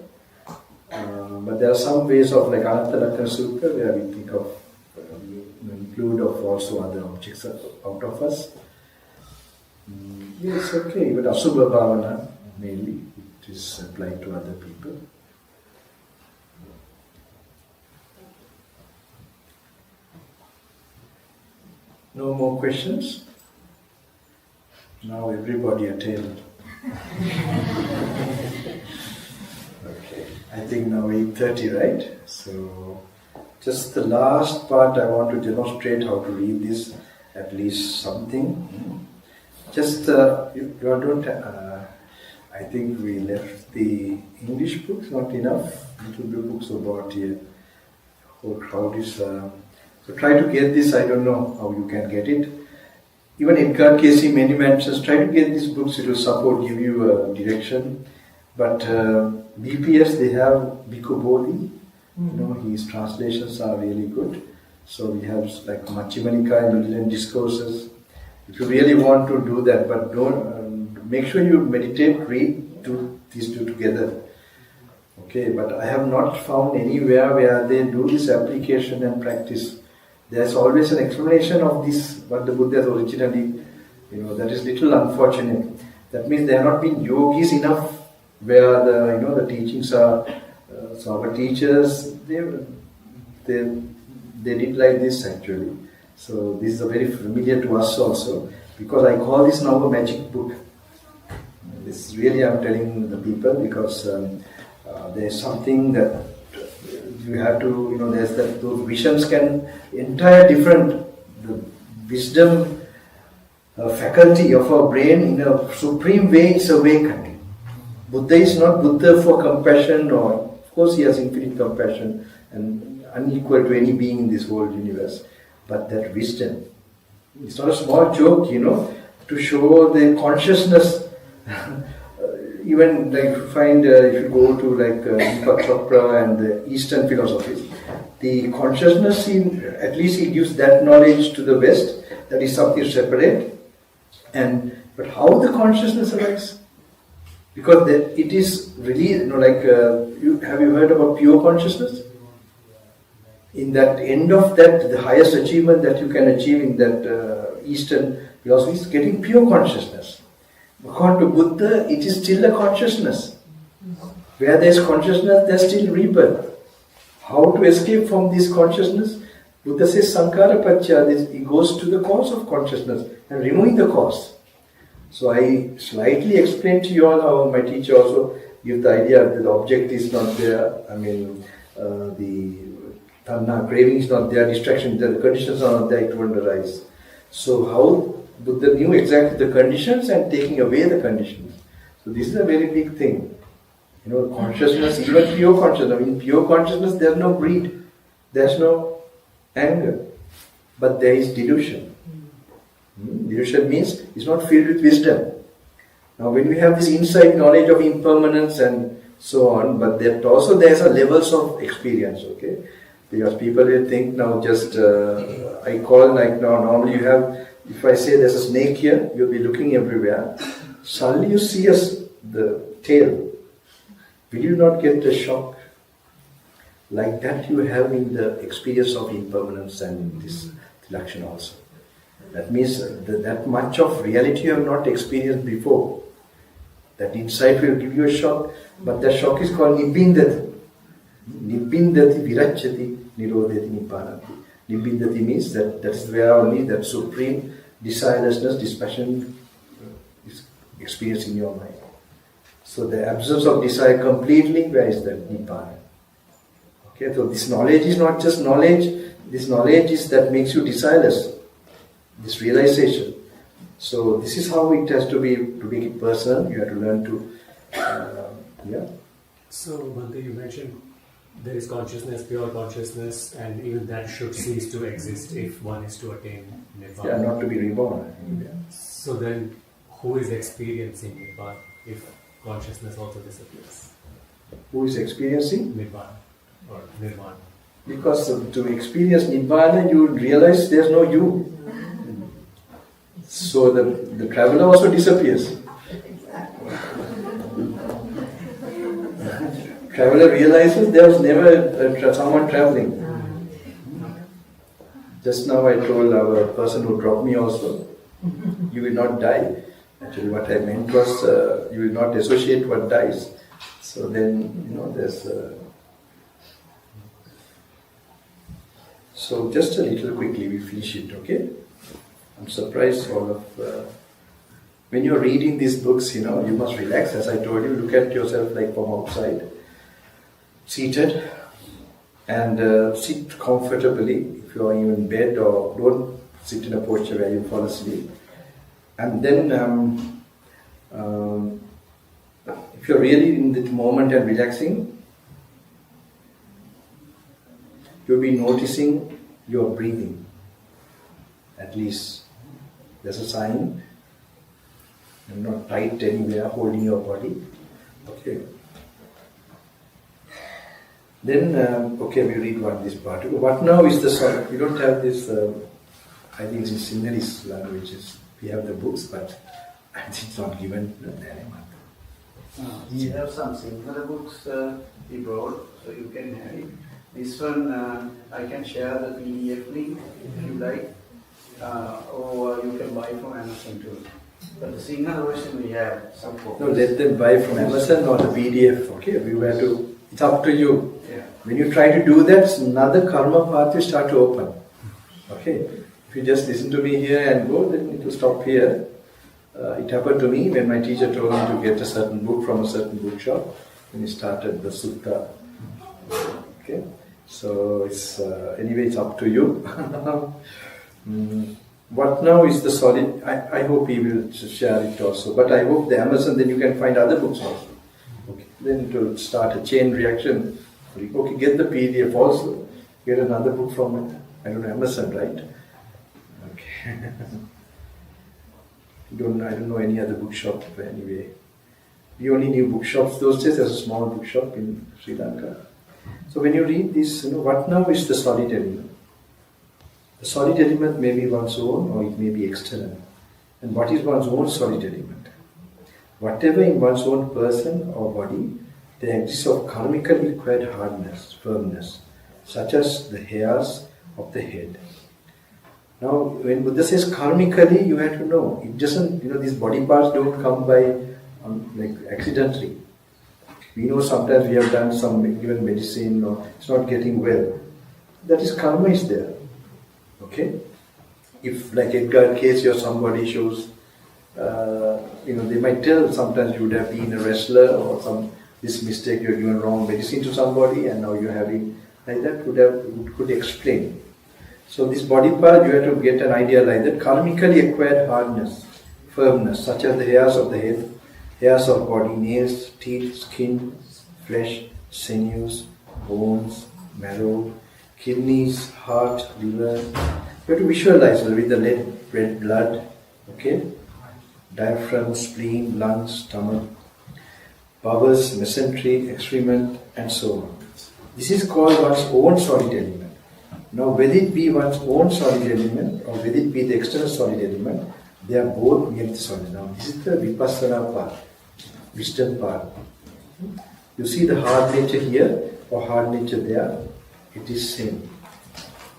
But there are some ways of, like Anatta Lakkhana Sutra, where we think of, include of also other objects out of us. Yes, okay, but Asubha Bhavana mainly, it is applied to other people. No more questions? Now everybody attend. Okay, I think now 8:30, right? So, just the last part I want to demonstrate how to read this, at least something. Just, I think we left the English books, not enough. Little bit books about here. Whole crowd is, so try to get this, I don't know how you can get it. Even Edgar Casey many mentions, try to get these books, it will support, give you a direction. But BPS, they have Bhikkhu Bodhi. His translations are really good. So we have like Majjhima Nikaya, Middle Discourses. If you really want to do that, but don't make sure you meditate, read these two together. Okay, but I have not found anywhere where they do this application and practice. There's always an explanation of this, what the Buddha has originally, that is little unfortunate. That means there have not been yogis enough where the teachings are. So our teachers, they did like this actually. So this is very familiar to us also, because I call this now a magic book. This really I'm telling the people, because there is something that you have to, there's that those visions can entire different, the wisdom faculty of our brain in a supreme way is awakened. Buddha is not Buddha for compassion, or of course he has infinite compassion and unequal to any being in this whole universe, but that wisdom. It's not a small joke, to show the consciousness. Even like you find, if you go to like Deepak Chopra and the Eastern philosophies, the consciousness, at least he gives that knowledge to the West, that is something separate. But how the consciousness arises? Because it is really, have you heard about pure consciousness? In that end of that, the highest achievement that you can achieve in that Eastern philosophy is getting pure consciousness. According to Buddha, it is still a consciousness. Where there is consciousness, there is still rebirth. How to escape from this consciousness? Buddha says Sankara Paccha, it goes to the cause of consciousness and removing the cause. So I slightly explained to you all how my teacher also gives the idea that the object is not there. The tanha, craving is not there, distraction, the conditions are not there, it won't arise. So how Buddha knew exactly the conditions and taking away the conditions. So this is a very big thing. Consciousness, even pure consciousness. In pure consciousness, there is no greed, there is no anger, but there is delusion. Delusion means it's not filled with wisdom. Now, when we have this insight knowledge of impermanence and so on, but there also there's a levels of experience. Okay, because people will think now just I call like now normally you have. If I say there's a snake here, you'll be looking everywhere. Suddenly you see the tail. Will you not get a shock? Like that you have in the experience of impermanence and this Tilakshana also. That means that much of reality you have not experienced before. That insight will give you a shock, but that shock is called Nibbindati. Nibbindati viracchati nirodhati nibbanati. Nibbindati means that's where only that supreme desirelessness, dispassion is experienced in your mind. So the absence of desire completely, where is that? Nibbana. Okay, so this knowledge is not just knowledge, this knowledge is that makes you desireless. This realization. So this is how it has to be, to make it personal, you have to learn to, So Bhante, you mentioned there is consciousness, pure consciousness, and even that should cease to exist if one is to attain Nibbana. Yeah, not to be reborn. So then, who is experiencing Nibbana if consciousness also disappears? Who is experiencing? Nibbana or Nirvana. Because to experience Nibbana, you realize there's no you. So the traveler also disappears. Traveler realizes there was never someone traveling. Just now I told our person who dropped me also, you will not die. Actually what I meant was you will not associate what dies. So then, there's... So just a little quickly, we finish it, okay? I'm surprised all of... when you're reading these books, you must relax. As I told you, look at yourself like from outside. Seated. And sit comfortably. If you're even in bed, or don't sit in a posture where you fall asleep. And then, if you're really in the moment and relaxing, you'll be noticing your breathing. At least there's a sign. You're not tight anywhere, holding your body. Okay. Then, we read this part. What now is the song? We don't have this, I think it's in Sinhalese languages. We have the books, but it's not given there. We have some Sinhala books we brought, so you can have it. This one, I can share the PDF link if you like, or you can buy from Amazon too. But the Sinhala version we have some copies. No, let them buy from Amazon or the PDF, okay? It's up to you. Yeah. When you try to do that, another karma path will start to open. Okay? If you just listen to me here and go, then it will stop here. It happened to me when my teacher told me to get a certain book from a certain bookshop, when he started the sutta. Okay? So it's anyway, it's up to you. What now is the solid? I hope he will share it also. But I hope the Amazon, then you can find other books also. Okay, then it will start a chain reaction. Okay, get the PDF also. Get another book from, I don't know, Amazon, right? Okay. I don't know any other bookshop anyway. We only knew bookshops those days. There's a small bookshop in Sri Lanka. So when you read this, what now is the solid element? The solid element may be one's own or it may be external. And what is one's own solid element? Whatever in one's own person or body, there exists of karmically acquired hardness, firmness, such as the hairs of the head. Now, when Buddha says karmically, you have to know, it doesn't, these body parts don't come by like accidentally. We know sometimes we have done some given medicine or it's not getting well. That is karma is there. Okay? If like Edgar Cayce or somebody shows, they might tell sometimes you would have been a wrestler or this mistake, you have given wrong medicine to somebody and now you're having, like that could explain. So this body part, you have to get an idea like that, karmically acquired hardness, firmness, such as the hairs of the head, hairs of body, nails, teeth, skin, flesh, sinews, bones, marrow, kidneys, heart, liver. You have to visualize with the red blood, okay? Diaphragm, spleen, lungs, stomach, bowels, mesentery, excrement, and so on. This is called one's own solid element. Now, whether it be one's own solid element or whether it be the external solid element, they are both merely solid. Now, this is the vipassana part, wisdom part. You see the hard nature here or hard nature there, it is same.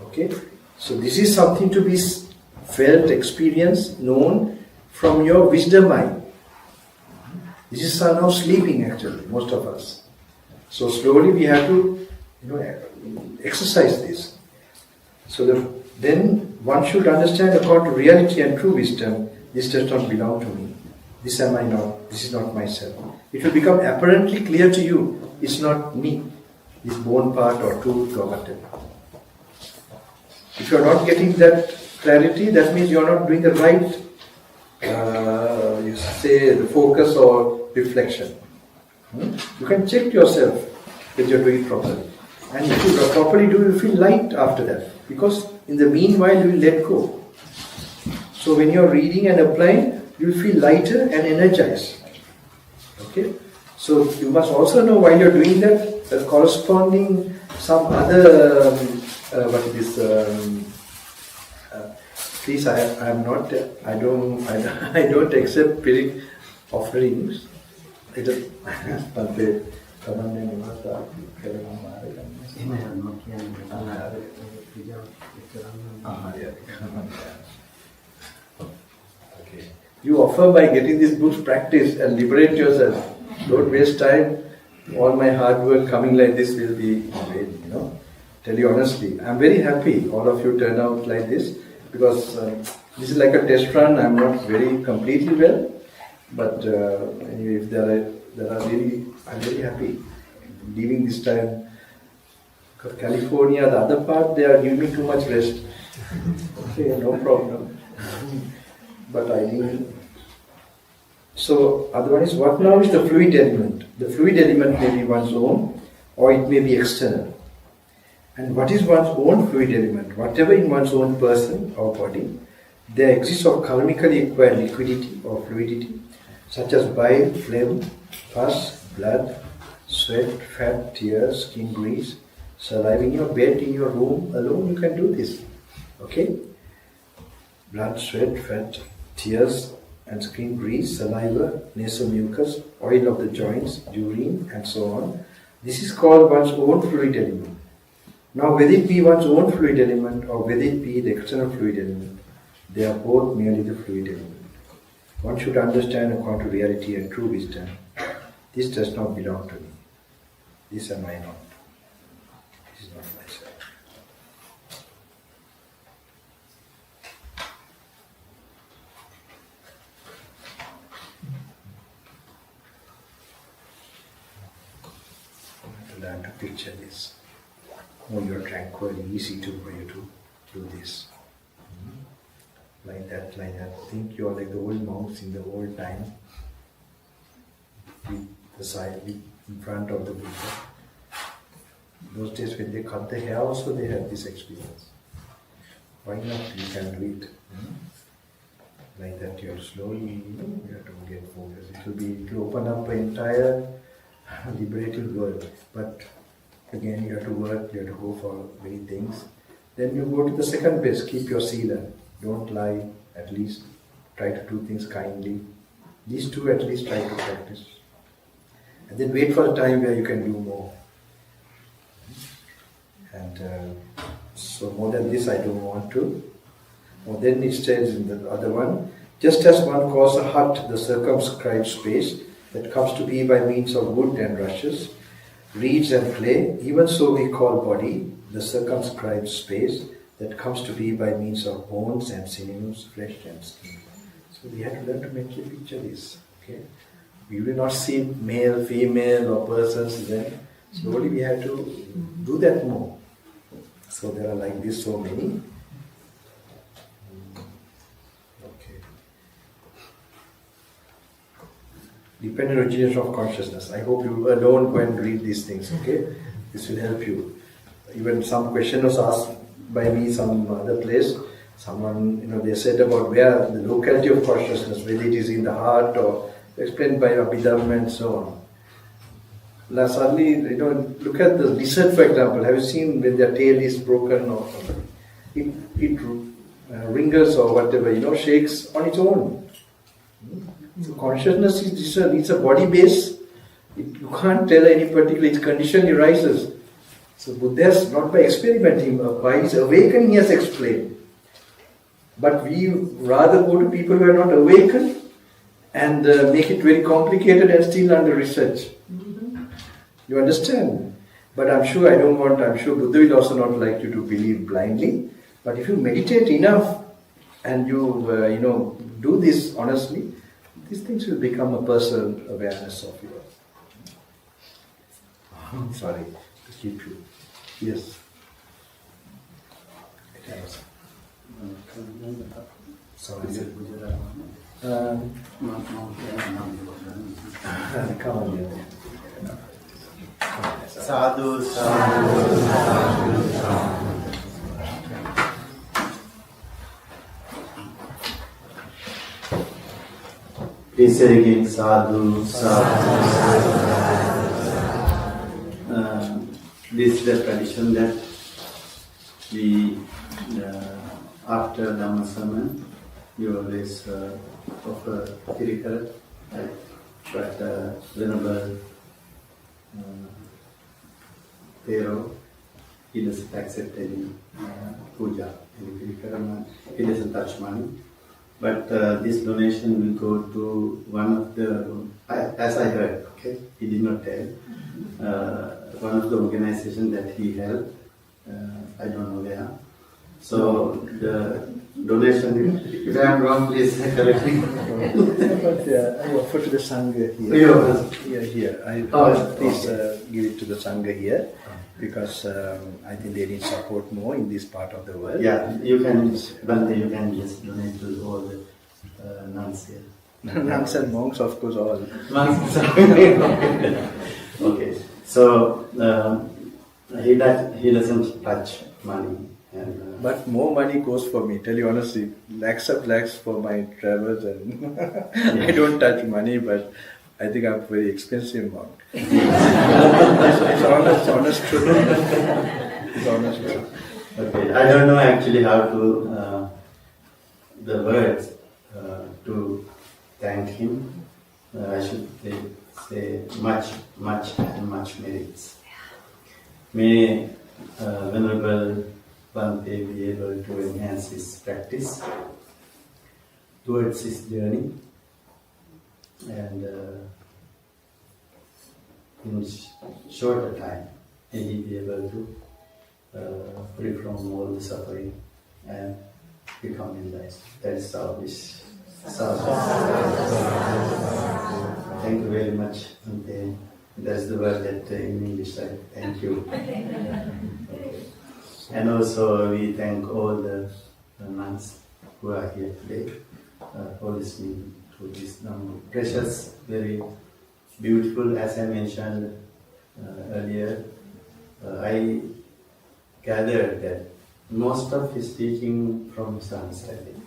Okay? So, this is something to be felt, experienced, known from your wisdom mind. This is now sleeping actually, most of us. So, slowly we have to exercise this. So then one should understand according to reality and true wisdom, this does not belong to me. This am I not, this is not myself. It will become apparently clear to you, it's not me, this bone part or tooth or whatever. If you are not getting that clarity, that means you are not doing the right, the focus or reflection. You can check yourself that you are doing it properly. And if you properly do, you feel light after that. Because in the meanwhile, you will let go. So when you are reading and applying, you will feel lighter and energized. Okay? So you must also know while you are doing that, the corresponding some other, please, I don't accept spirit offerings. Okay. You offer by getting these books, practice and liberate yourself. Don't waste time. All my hard work coming like this will be in vain, Tell you honestly, I'm very happy all of you turn out like this because this is like a test run. I'm not very completely well, but anyway, if there are really, I'm very happy leaving this time. California, the other part, they are giving me too much rest. Okay, no problem. But I mean, so otherwise, what now is the fluid element? The fluid element may be one's own or it may be external. And what is one's own fluid element? Whatever in one's own person or body, there exists of karmically acquired liquidity or fluidity, such as bile, phlegm, pus, blood, sweat, fat, tears, skin grease, saliva. In your bed, in your room alone, you can do this. Okay? Blood, sweat, fat, tears, and skin grease, saliva, nasal mucus, oil of the joints, urine, and so on. This is called one's own fluid element. Now, whether it be one's own fluid element or whether it be the external fluid element, they are both merely the fluid element. One should understand according to reality and true wisdom. This does not belong to me. This am I not. This is not myself. I have to learn to picture this. When you're tranquil, easy for you to do this. Like that. Think you're like the old monks in the old time. With the side, in front of the Buddha. Those days when they cut the hair also, they had this experience. Why not? You can do it. Like that, you have to slowly, you have to get focus. It will open up an entire liberated world. But again, you have to work, you have to go for many things. Then you go to the second base, keep your sila. Don't lie, at least try to do things kindly. These two at least try to practice. And then wait for a time where you can do more. And so more than this I don't want to. Or then it says in the other one, just as one calls a hut the circumscribed space that comes to be by means of wood and rushes, reeds and clay, even so we call body the circumscribed space that comes to be by means of bones and sinews, flesh and skin. So we have to learn to mentally picture this. Okay? We will not see male, female or persons then. Slowly we have to do that more. So there are like this so many. Okay. Dependent origination of consciousness. I hope you alone go and read these things, okay? This will help you. Even some question was asked by me some other place. Someone, they said about where the locality of consciousness, whether it is in the heart or explained by Abhidharma and so on. Now suddenly, look at the lizard, for example. Have you seen when their tail is broken or something? It wriggles or whatever, shakes on its own. So consciousness is a body base. You can't tell any particular, its condition arises. So Buddha has, not by experimenting, by his awakening he has explained. But we rather go to people who are not awakened and make it very complicated and still under research. You understand? But I'm sure Buddha will also not like you to believe blindly. But if you meditate enough and you do this honestly, these things will become a personal awareness of yours. Sorry to keep you. Yes. Sorry. Come on here. Sadhu, sadhu, sadhu. Please say again, sadhu, sadhu, sadhu. This is the tradition that we, after Dhamma sermon, we always offer tirikara, but Venerable Pero, he doesn't accept any puja, any tirikara, he doesn't touch money. But this donation will go to one of the, as I heard, okay, he did not tell, one of the organizations that he helped, I don't know where. So the donation, if I am wrong, please correct me. But I offer to the Sangha here. Here. Please give it to the Sangha here, because I think they need support more in this part of the world. Yeah, you can just donate to all the nuns here. Nuns and monks, of course, all. Okay, so he doesn't touch money. And, but more money goes for me, tell you honestly, lakhs of lakhs for my travels, and I don't touch money, but I think I'm very expensive monk. It's honest truth. It's honest truth. Okay, I don't know actually how to, the words to thank him. I should say much merits. May Venerable Bhante be able to enhance his practice towards his journey, and in shorter time may he be able to free from all the suffering and become enlightened. That is our wish. Thank you very much. And that's the word that in English I thank you. Okay. And also we thank all the nuns who are here today for listening to this precious, very beautiful, as I mentioned earlier. I gathered that most of his teaching from sons, I think.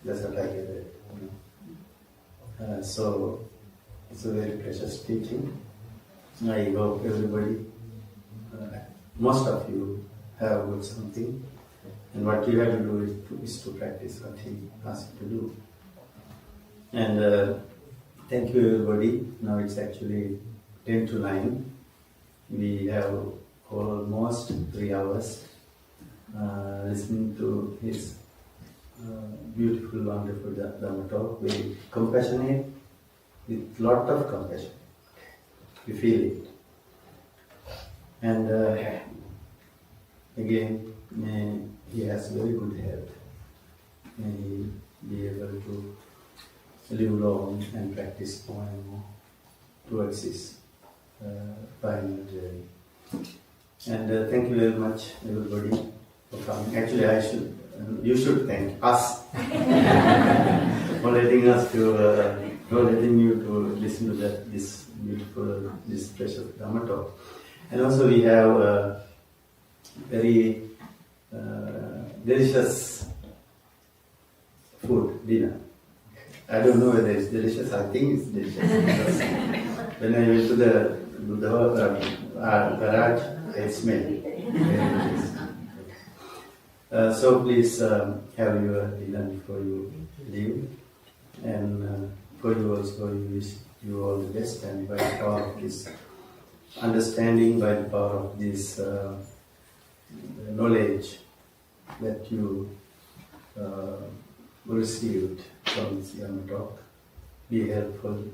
That's what I gathered. So it's a very precious teaching. I hope everybody, most of you, have got something, and what you have to do is to practice what he asked you to do. And thank you, everybody. Now it's actually 10 to 9. We have almost 3 hours listening to his beautiful, wonderful Dhamma talk. Very compassionate, with lot of compassion. You feel it. And again, may he has very good health. May he be able to live long and practice more and more towards his final journey. And thank you very much, everybody, for coming. Actually, you should thank us for letting us to, for letting you to listen to this beautiful, this precious Dhamma talk. And also we have very delicious food, dinner. I don't know whether it's delicious. I think it's delicious. Because when I went to the Buddha garage, I smelled it. Very delicious. So please have your dinner before you leave. And for you also, we wish you all the best. And by the power of this understanding, by the power of this knowledge that you received from this Dhamma talk, be helpful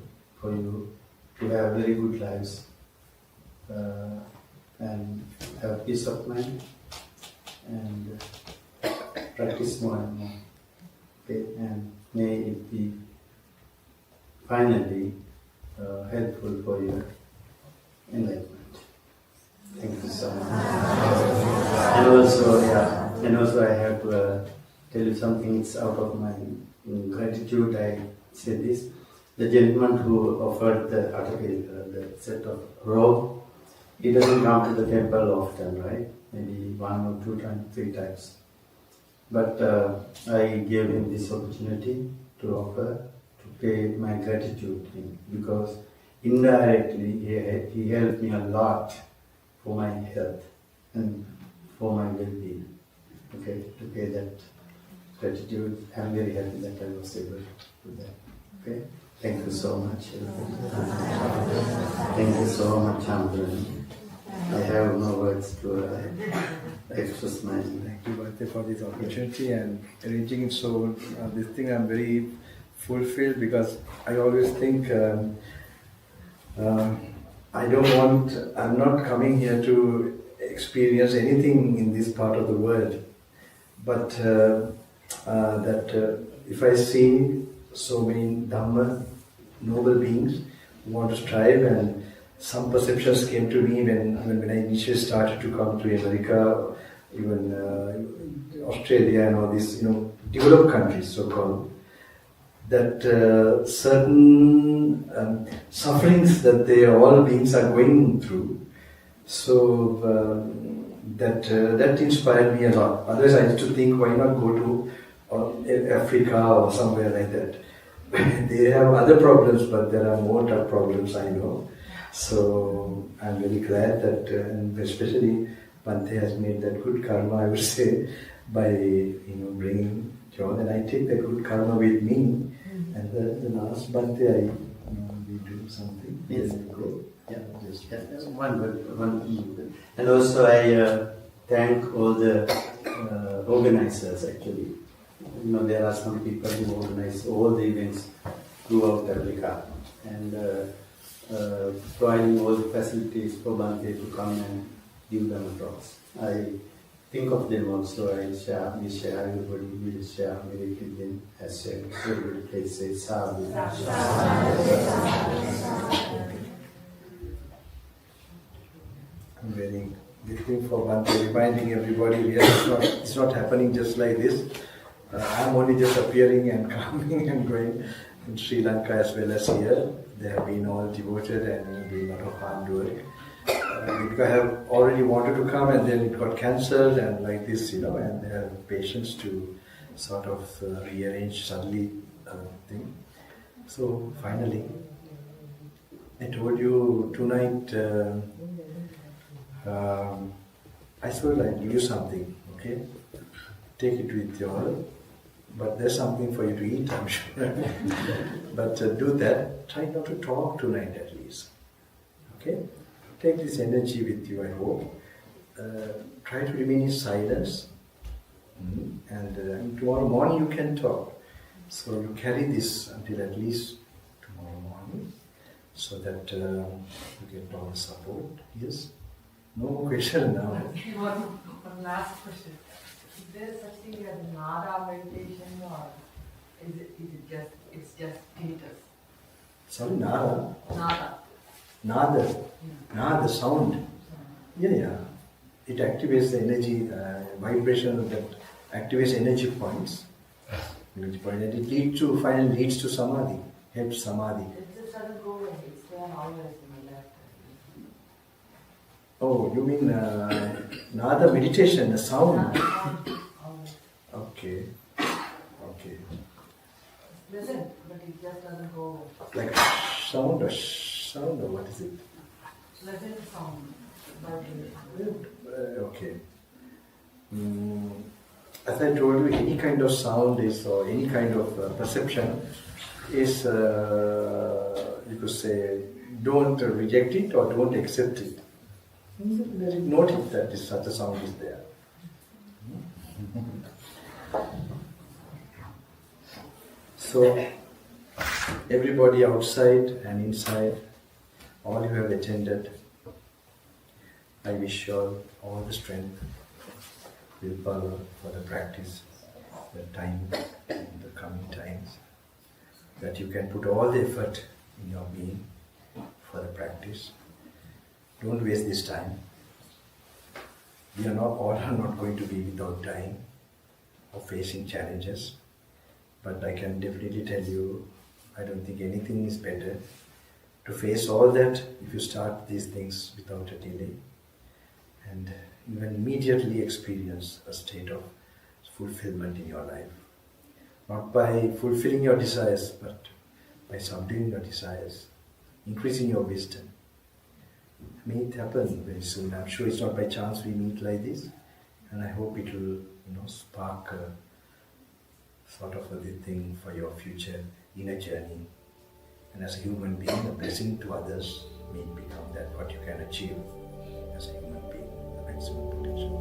for you to have very good lives and have peace of mind and practice more and more. Okay? And may it be finally helpful for your enlightenment. Thank you so much. And also I have to tell you something. It's out of my gratitude. I say this. The gentleman who offered the article, the set of robe, he doesn't come to the temple often, right? Maybe 1 or 2 times, 3 times. But I gave him this opportunity to offer, to pay my gratitude to him, because indirectly he helped me a lot for my health and for my well-being. Okay, to pay that gratitude. I'm very happy that I was able to do that. Okay, thank you so much. Thank you so much, Chandran. I have no words to express my. Thank you, Bhante, for this opportunity and arranging it. So this thing I'm very fulfilled, because I always think I'm not coming here to experience anything in this part of the world, but that if I see so many Dhamma, noble beings who want to strive, and some perceptions came to me when I initially started to come to America, even Australia and all these, developed countries, so-called, that certain sufferings that all beings are going through. So that inspired me a lot. Otherwise, I used to think, why not go to Africa or somewhere like that? They have other problems, but there are more tough problems, I know. So I'm very glad that, and especially Bhante has made that good karma, I would say, by bringing John, and I take that good karma with me. And the last Bhante, we do something. Yes. Go. Yeah, just one. And also I thank all the organizers actually. There are some people who organize all the events throughout Africa and providing all the facilities for Bhante to come and give Dhamma talks. I think of them also. We share, everybody will share, maybe with them as shared. Everybody please say sadhu. I'm very grateful for Bhante reminding everybody here it's not happening just like this. I'm only just appearing and coming and going. in Sri Lanka as well as here. They have been all devoted and doing a lot of hard work. Because I have already wanted to come and then it got cancelled and like this, and they have patience to sort of rearrange suddenly thing. So finally, I told you tonight, I thought I'd give you something, okay? Take it with you all. But there's something for you to eat, I'm sure. But do that. Try not to talk tonight at least. Okay? Take this energy with you, I hope. Try to remain in silence. And tomorrow morning you can talk. So you carry this until at least tomorrow morning, so that you get all the support. Yes? No more question now. One last question. Is there such thing as nada meditation, or is it just status? Sorry, nada? Nada. Nada, sound. Yeah. It activates the energy, vibration that activates energy points. And it finally leads to samadhi, helps samadhi. It just doesn't go away. It's there always in the left. Oh, you mean nada meditation, the sound? Okay. Listen, but it just doesn't go away. Like sound or what is it? Pleasant sound. Okay. As I told you, any kind of sound is, or any kind of perception is, you could say, don't reject it or don't accept it. Notice that such a sound is there. So, everybody outside and inside, all you have attended, I wish you all the strength, willpower for the practice, the time, in the coming times, that you can put all the effort in your being for the practice. Don't waste this time. We are all not going to be without dying or facing challenges, but I can definitely tell you, I don't think anything is better to face all that if you start these things without a delay, and even immediately experience a state of fulfillment in your life. Not by fulfilling your desires, but by subduing your desires, increasing your wisdom. May it happen very soon. I'm sure it's not by chance we meet like this, and I hope it will, spark a sort of a thing for your future inner journey. And as a human being, a blessing to others, may it become that what you can achieve as a human being, the maximum potential.